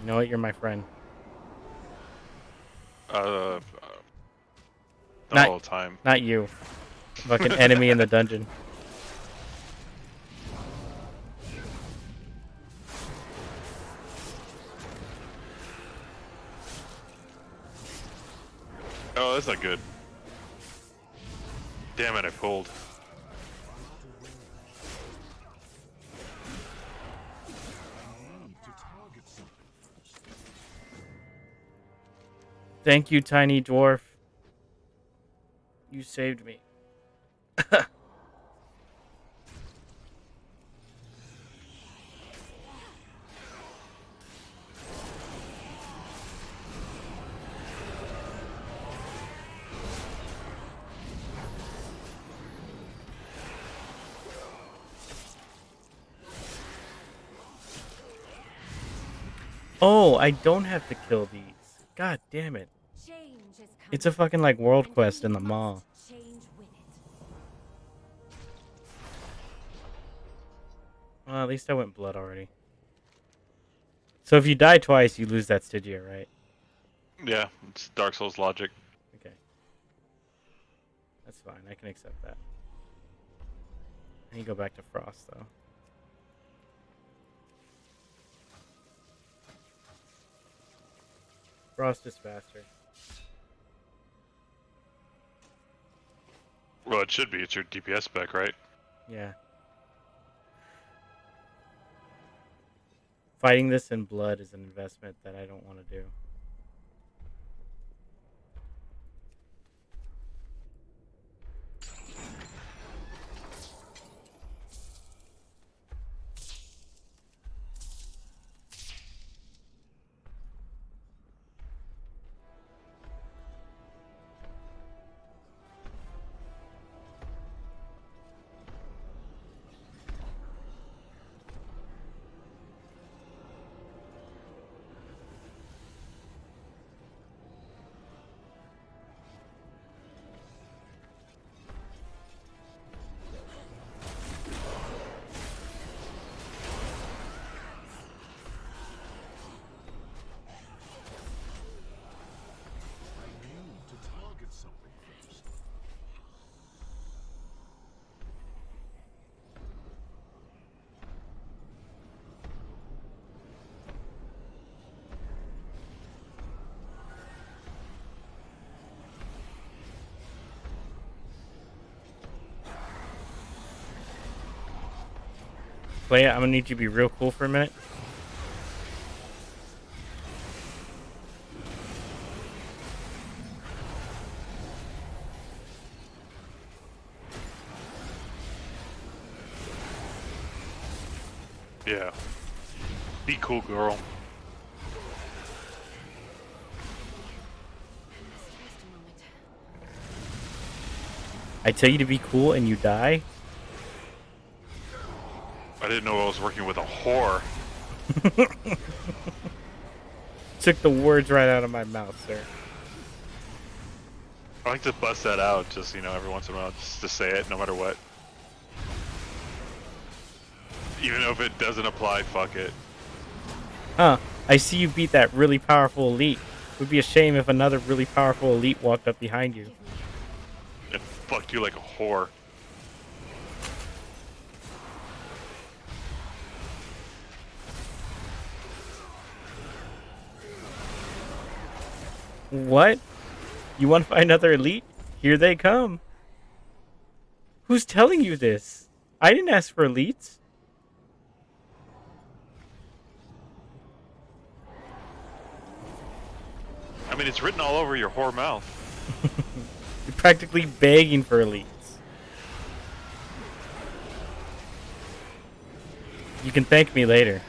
You know what? You're my friend. Not all the time. Not you. Fucking enemy in the dungeon. Oh, that's not good. Damn it, I pulled. Thank you, tiny dwarf. You saved me. Oh, I don't have to kill these. God damn it. It's a fucking like world quest in the Maw. Well, at least I went blood already. So if you die twice, you lose that Stygia, right? Yeah, it's Dark Souls logic. Okay. That's fine. I can accept that. I need to go back to Frost, though. Frost is faster. Well, it should be. It's your DPS spec, right? Yeah. Fighting this in blood is an investment that I don't want to do. Play it. I'm gonna need you to be real cool for a minute. Yeah. Be cool, girl. I tell you to be cool and you die? I didn't know I was working with a whore. Took the words right out of my mouth, sir. I like to bust that out just, you know, every once in a while, just to say it, no matter what. Even if it doesn't apply, fuck it. Huh. I see you beat that really powerful elite. It would be a shame if another really powerful elite walked up behind you. And fucked you like a whore. What? You want to find another elite? Here they come. Who's telling you this? I didn't ask for elites. I mean, it's written all over your whore mouth. You're practically begging for elites. You can thank me later.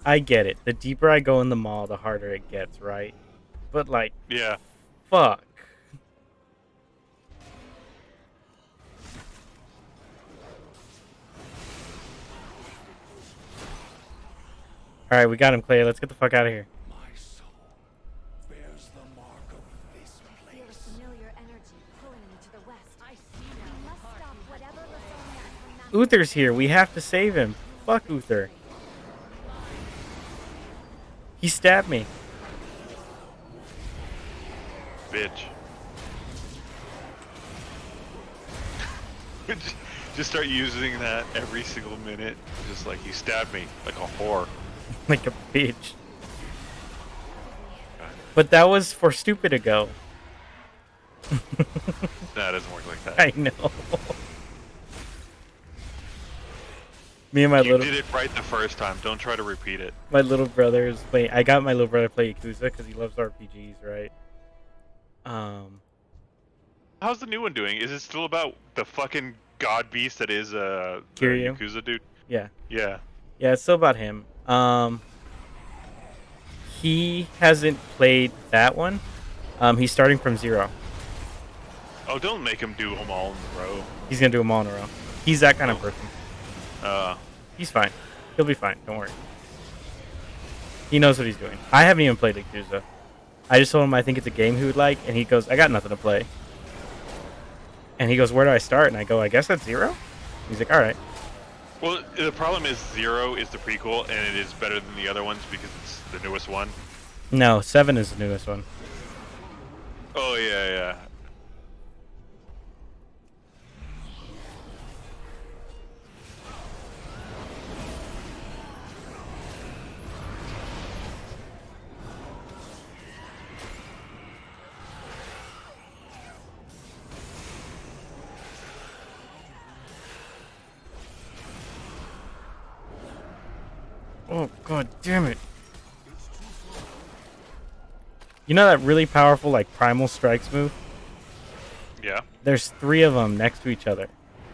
I get it. The deeper I go in the mall, the harder it gets, right? But like, yeah, fuck. All right, we got him, Clay. Let's get the fuck out of here. My soul bears the mark of this I feel a familiar energy pulling me to the west. I see now. We must stop whatever Lasonia from Uther's here. We have to save him. Fuck Uther. He stabbed me. Bitch. Just start using that every single minute. Just like, you stabbed me like a whore. Like a bitch. But that was for stupid ago. That doesn't work like that. I know. Me and my You little... did it right the first time. Don't try to repeat it. My little brother is playing... I got my little brother to play Yakuza because he loves RPGs, right? How's the new one doing? Is it still about the fucking god beast that is the Kiryu? Yakuza dude? Yeah. Yeah. Yeah, it's still about him. He hasn't played that one. He's starting from zero. Oh, don't make him do them all in a row. He's gonna do them all in a row. He's that kind of person. He's fine. He'll be fine. Don't worry. He knows what he's doing. I haven't even played Yakuza. I just told him I think it's a game he would like, and he goes, I got nothing to play. And he goes, where do I start? And I go, I guess that's zero? He's like, alright. Well, the problem is Zero is the prequel, and it is better than the other ones because it's the newest one. No, 7 is the newest one. Oh, yeah, yeah. Oh, god damn it. You know that really powerful, like, Primal Strikes move? Yeah. There's 3 of them next to each other.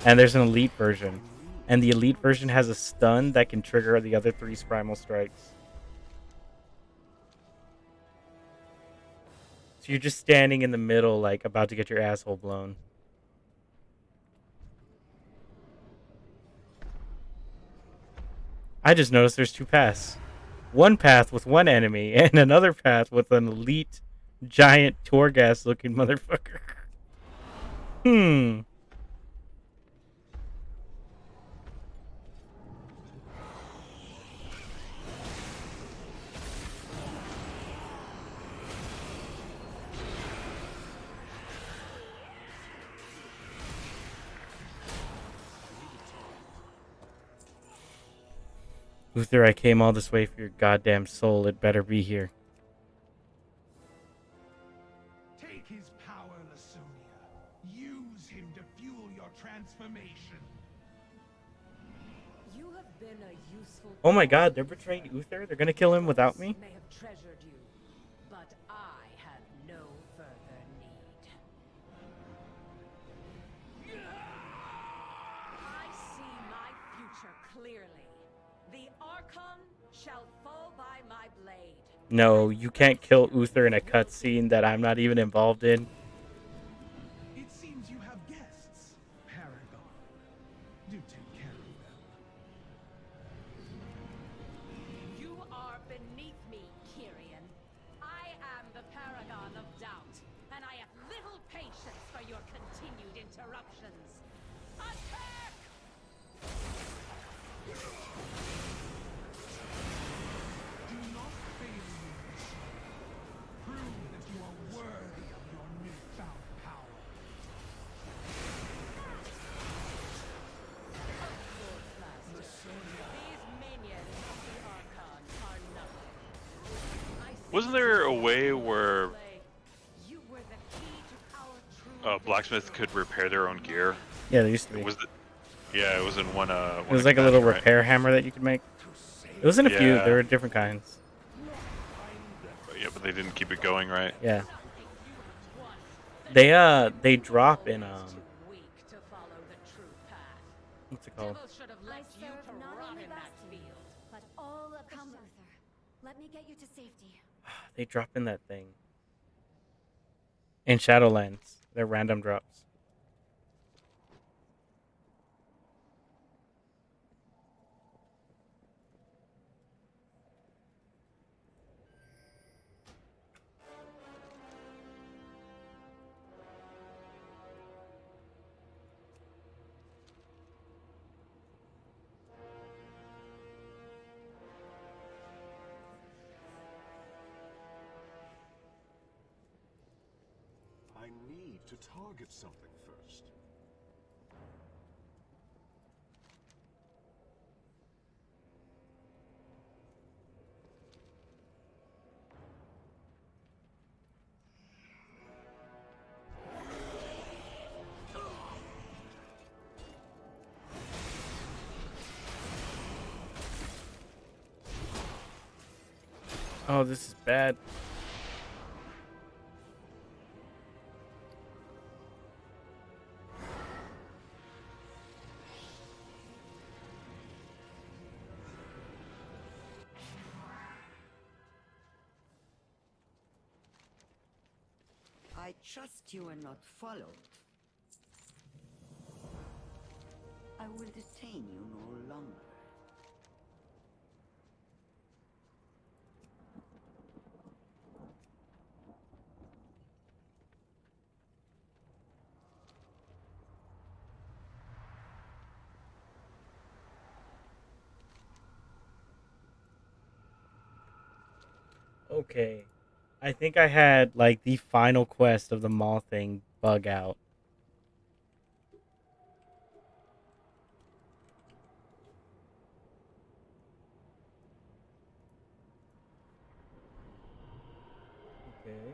And there's an elite version. And the elite version has a stun that can trigger the other 3's Primal Strikes. So you're just standing in the middle, like, about to get your asshole blown. I just noticed there's 2 paths. One path with one enemy, and another path with an elite, giant, Torghast-looking motherfucker. Uther, I came all this way for your goddamn soul. It better be here. Take his power, Lasonia. Use him to fuel your transformation. You have been a useful. Oh my god, they're betraying Uther? They're gonna kill him without me? May have treasured you, but I have no further need. I see my future clearly. The Archon shall fall by my blade. No, you can't kill Uther in a cutscene that I'm not even involved in. It seems you have guests, Paragon. Do take care of them. You are beneath me, Kyrian. I am the Paragon of Doubt, and I have little patience for your continued interruptions. Attack! Do not fail me, Lasonia. Prove that you are worthy of your newfound power. These minions of the Archon are nothing. Wasn't there a way where You were the key to our true blacksmiths could repair their own gear? Yeah, there used to be. Yeah, it was in one. It was like a little repair hammer that you could make. It was in a few. There were different kinds. Yeah, but they didn't keep it going, right? Yeah. They drop in what's it called? I serve not only Bastion, but all of Come, Uther. Let me get you to safety. They drop in that thing. In Shadowlands. They're random drops. I need to target something first. Oh, this is bad. I trust you are not followed. I will detain you no longer. Okay. I think I had like the final quest of the mall thing bug out. Okay.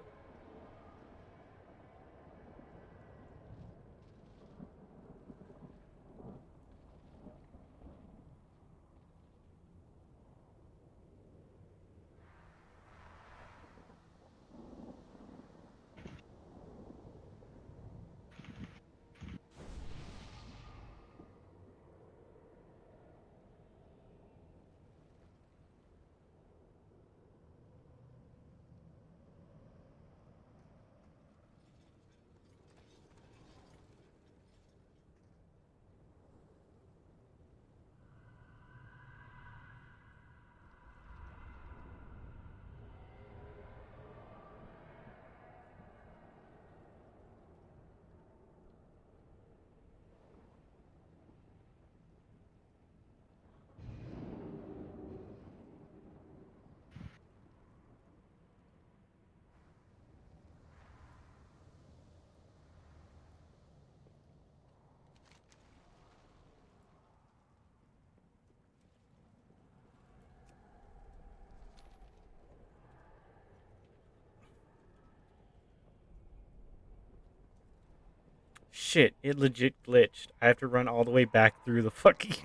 shit, it legit glitched. I have to run all the way back through the fucking...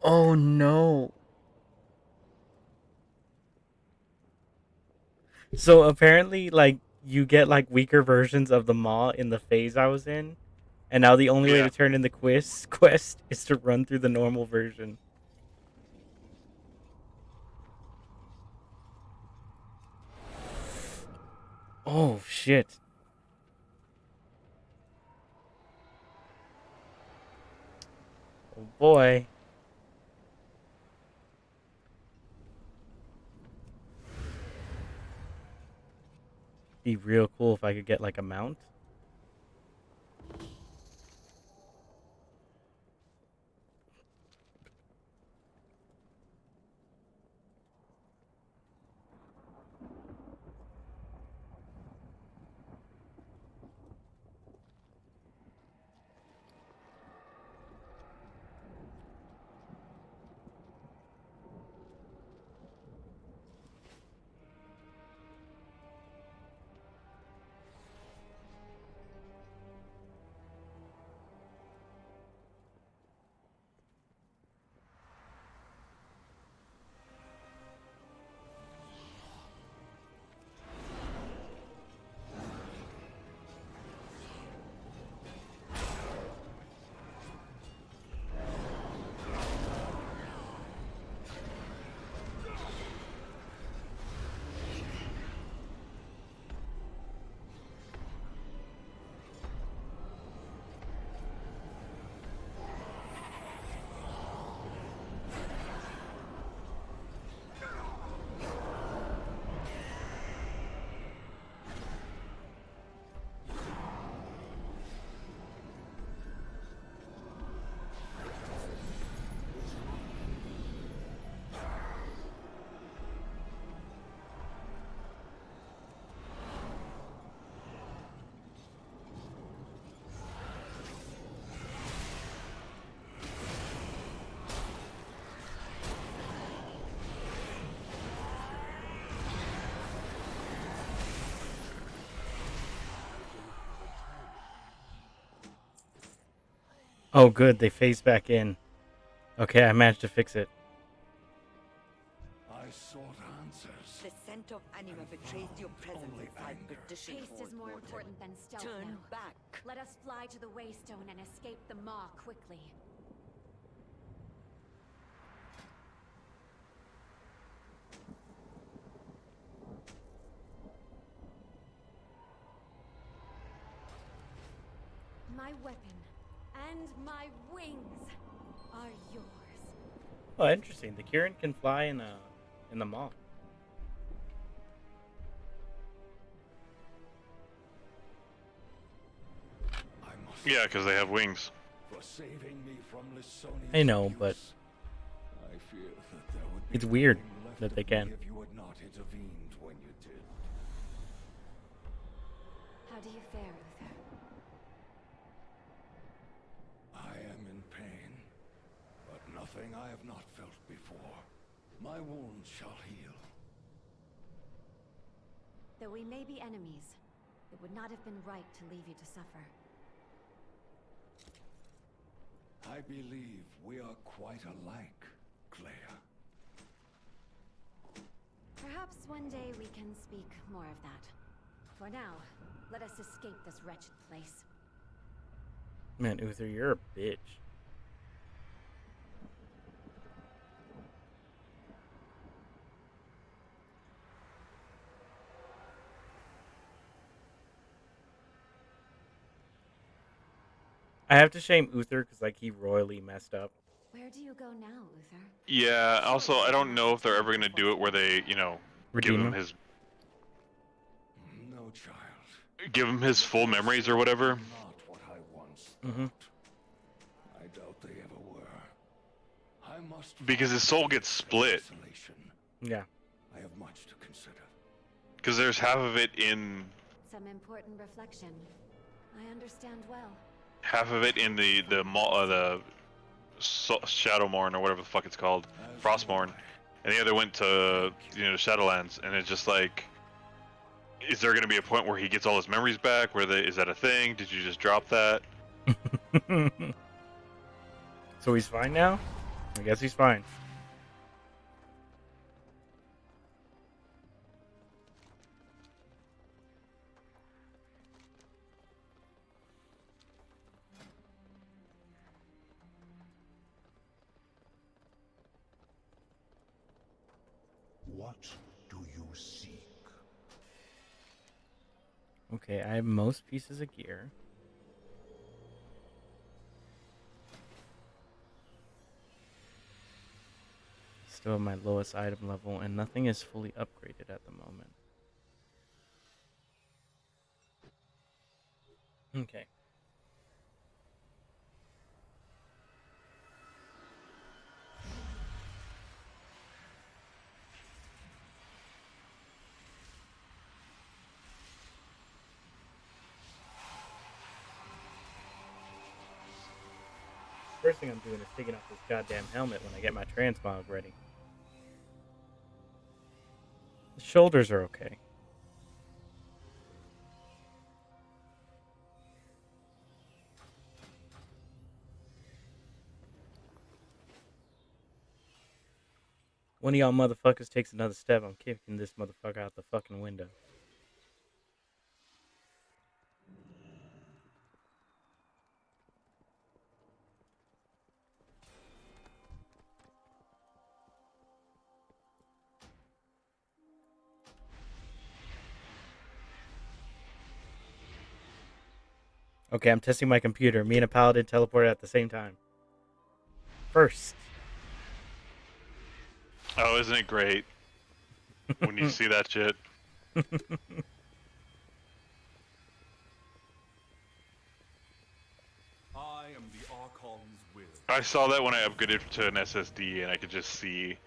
Oh no. So apparently, like, you get, like, weaker versions of the Maw in the phase I was in. And now the only way to turn in the quest is to run through the normal version. Oh, shit. Oh, boy. Be real cool if I could get, like, a mount. Oh, good. They phased back in. Okay, I managed to fix it. I sought answers. The scent of anima betrays your presence inside perdition. Taste is more important than stealth Turn now. back. Let us fly to the Waystone and escape the Maw quickly. My weapon and my wings are yours. Oh, interesting. The Kirin can fly in the Maw. Yeah, because they have wings. For saving me from Lysonia's I know, but I fear that there would be it's weird nothing left that they of can. me if you had not intervened when you did. How do you fare, Uther? I am in pain, but nothing I have not felt before. My wounds shall heal. Though we may be enemies, it would not have been right to leave you to suffer. I believe we are quite alike, Clea. Perhaps one day we can speak more of that. For now, let us escape this wretched place. Man, Uther, you're a bitch. I have to shame Uther because, like, he royally messed up. Where do you go now, Uther? Yeah, also, I don't know if they're ever going to do it where they, you know, Redeem give him? No child. give him his full memories or whatever. Not what I once Mm-hmm. I doubt they ever were. I must Because his soul gets split. isolation. Yeah. I have much to consider. Because there's half of it in Some reflection. I understand well. half of it in the Shadowmourne or whatever the fuck it's called, Frostmourne, and the other went to Shadowlands, and it's just like Is there going to be a point where he gets all his memories back? Is that a thing? Did you just drop that? So he's fine now? I guess he's fine. What do you seek? Okay, I have most pieces of gear. Still my lowest item level, and nothing is fully upgraded at the moment. Okay. First thing I'm doing is taking off this goddamn helmet when I get my transmog ready. The shoulders are okay. One of y'all motherfuckers takes another step, I'm kicking this motherfucker out the fucking window. Okay, I'm testing my computer. Me and a paladin teleported at the same time. First. Oh, isn't it great when you see that shit? I am the Archon's will. I saw that when I upgraded to an SSD, and I could just see.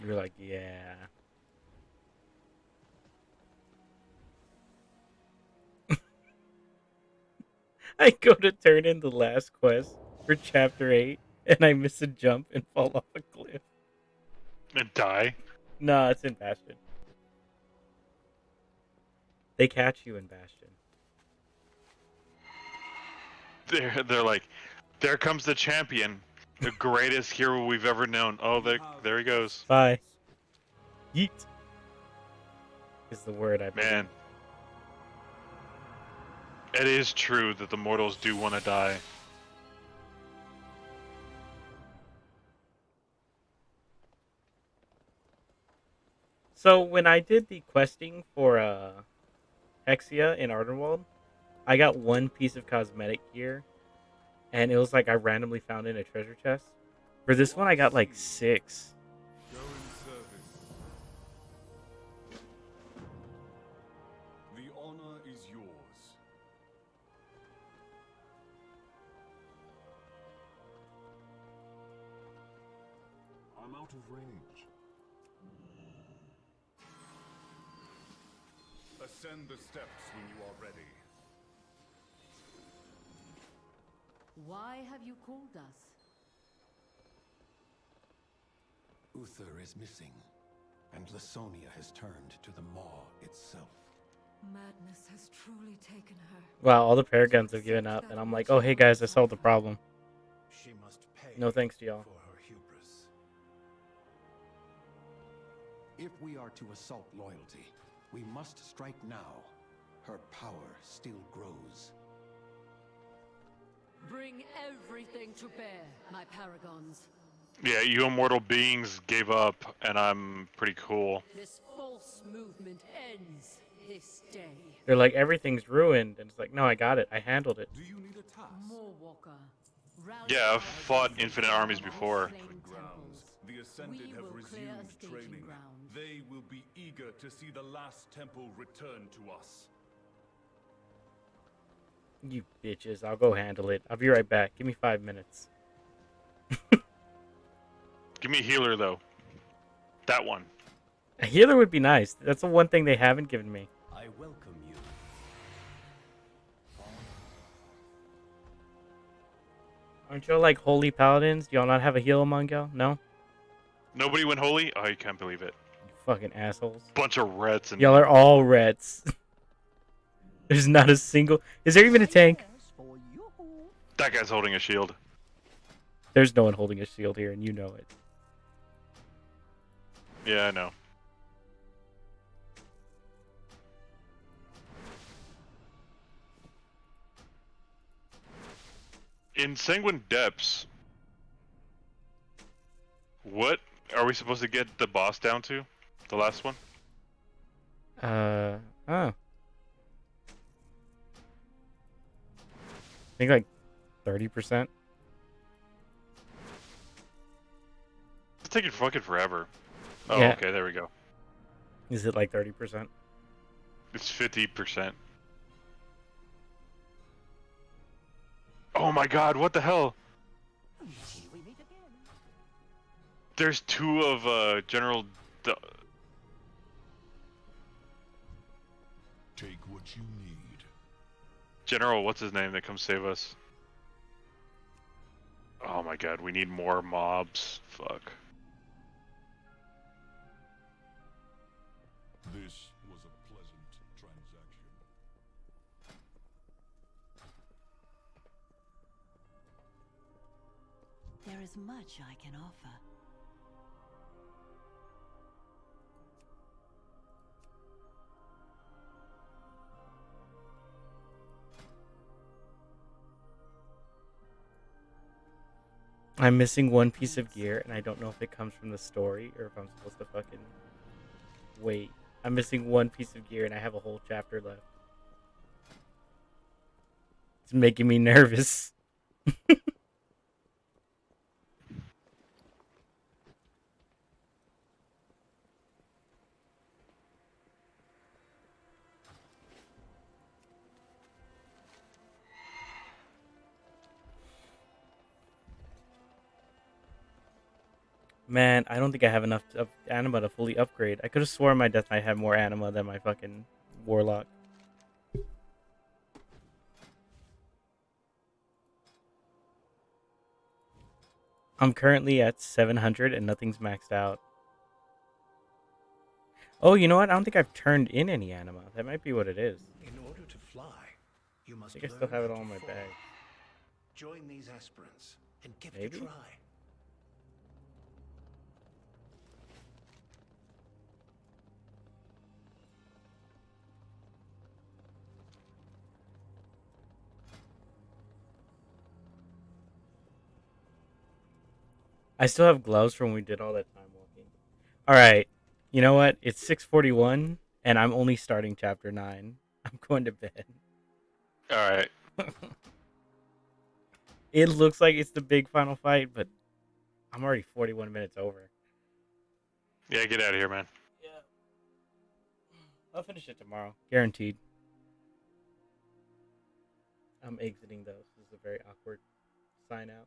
You're like, yeah. I go to turn in the last quest for chapter 8, and I miss a jump and fall off a cliff. And die? Nah, it's in Bastion. They catch you in Bastion. They're like, there comes the champion, the greatest hero we've ever known. Oh, there he goes. Bye. Yeet. Is the word I believe. Man. It is true that the mortals do want to die. So when I did the questing for Hexia in Ardenwald, I got one piece of cosmetic gear, and it was like I randomly found in a treasure chest. For this one, I got like 6. Go in service. The honor is yours. I'm out of range. Ascend the steps when you are ready. Why have you called us? Uther is missing, and Lasonia has turned to the Maw itself. Madness has truly taken her. Wow, all the Paragons have given up, and I'm like, oh, hey guys, I solved the problem. She must pay No thanks to y'all. for her hubris. If we are to assault loyalty, we must strike now. Her power still grows. Bring everything to bear, my paragons. Yeah, you immortal beings gave up, and I'm pretty cool. This false movement ends this day. They're like, everything's ruined, and it's like, no, I got it. I handled it. Do you need a task? Moorwalker. Yeah, I've fought infinite armies before. Grounds. The Ascended have resumed training. They will be eager to see the last temple return to us. You bitches, I'll go handle it. I'll be right back. Give me 5 minutes. Give me a healer, though. That one. A healer would be nice. That's the one thing they haven't given me. I welcome you. Aren't y'all like holy paladins? Do y'all not have a heal among y'all? No? Nobody went holy? Oh, you can't believe it. You fucking assholes. Bunch of reds and Y'all are all reds. There's not a single... Is there even a tank? that guy's holding a shield. There's no one holding a shield here, and you know it. Yeah, I know. In Sanguine Depths, what are we supposed to get the boss down to? The last one? Oh. I think like 30%. It's taking fucking forever. Oh, Yeah. okay, there we go. Is it like 30%? It's 50%. Oh my god, what the hell? There's two of General... Take what you need. General, what's his name that comes save us? Oh my god, we need more mobs. Fuck. This was a pleasant transaction. There is much I can offer. I'm missing one piece of gear, and I don't know if it comes from the story or if I'm supposed to fucking wait. I'm missing one piece of gear, and I have a whole chapter left. It's making me nervous. Man, I don't think I have enough of anima to fully upgrade. I could have sworn my Death Knight had more anima than my fucking Warlock. I'm currently at 700 and nothing's maxed out. Oh, you know what? I don't think I've turned in any anima. That might be what it is. In order to fly, you must I think I still have it all in my fall. bag. Join these aspirants and give Maybe? it a try. I still have gloves from when we did all that time walking. Alright. You know what? It's 6:41 and I'm only starting chapter 9. I'm going to bed. Alright. It looks like it's the big final fight, but I'm already 41 minutes over. Yeah, get out of here, man. Yeah. I'll finish it tomorrow. Guaranteed. I'm exiting though. This is a very awkward sign out.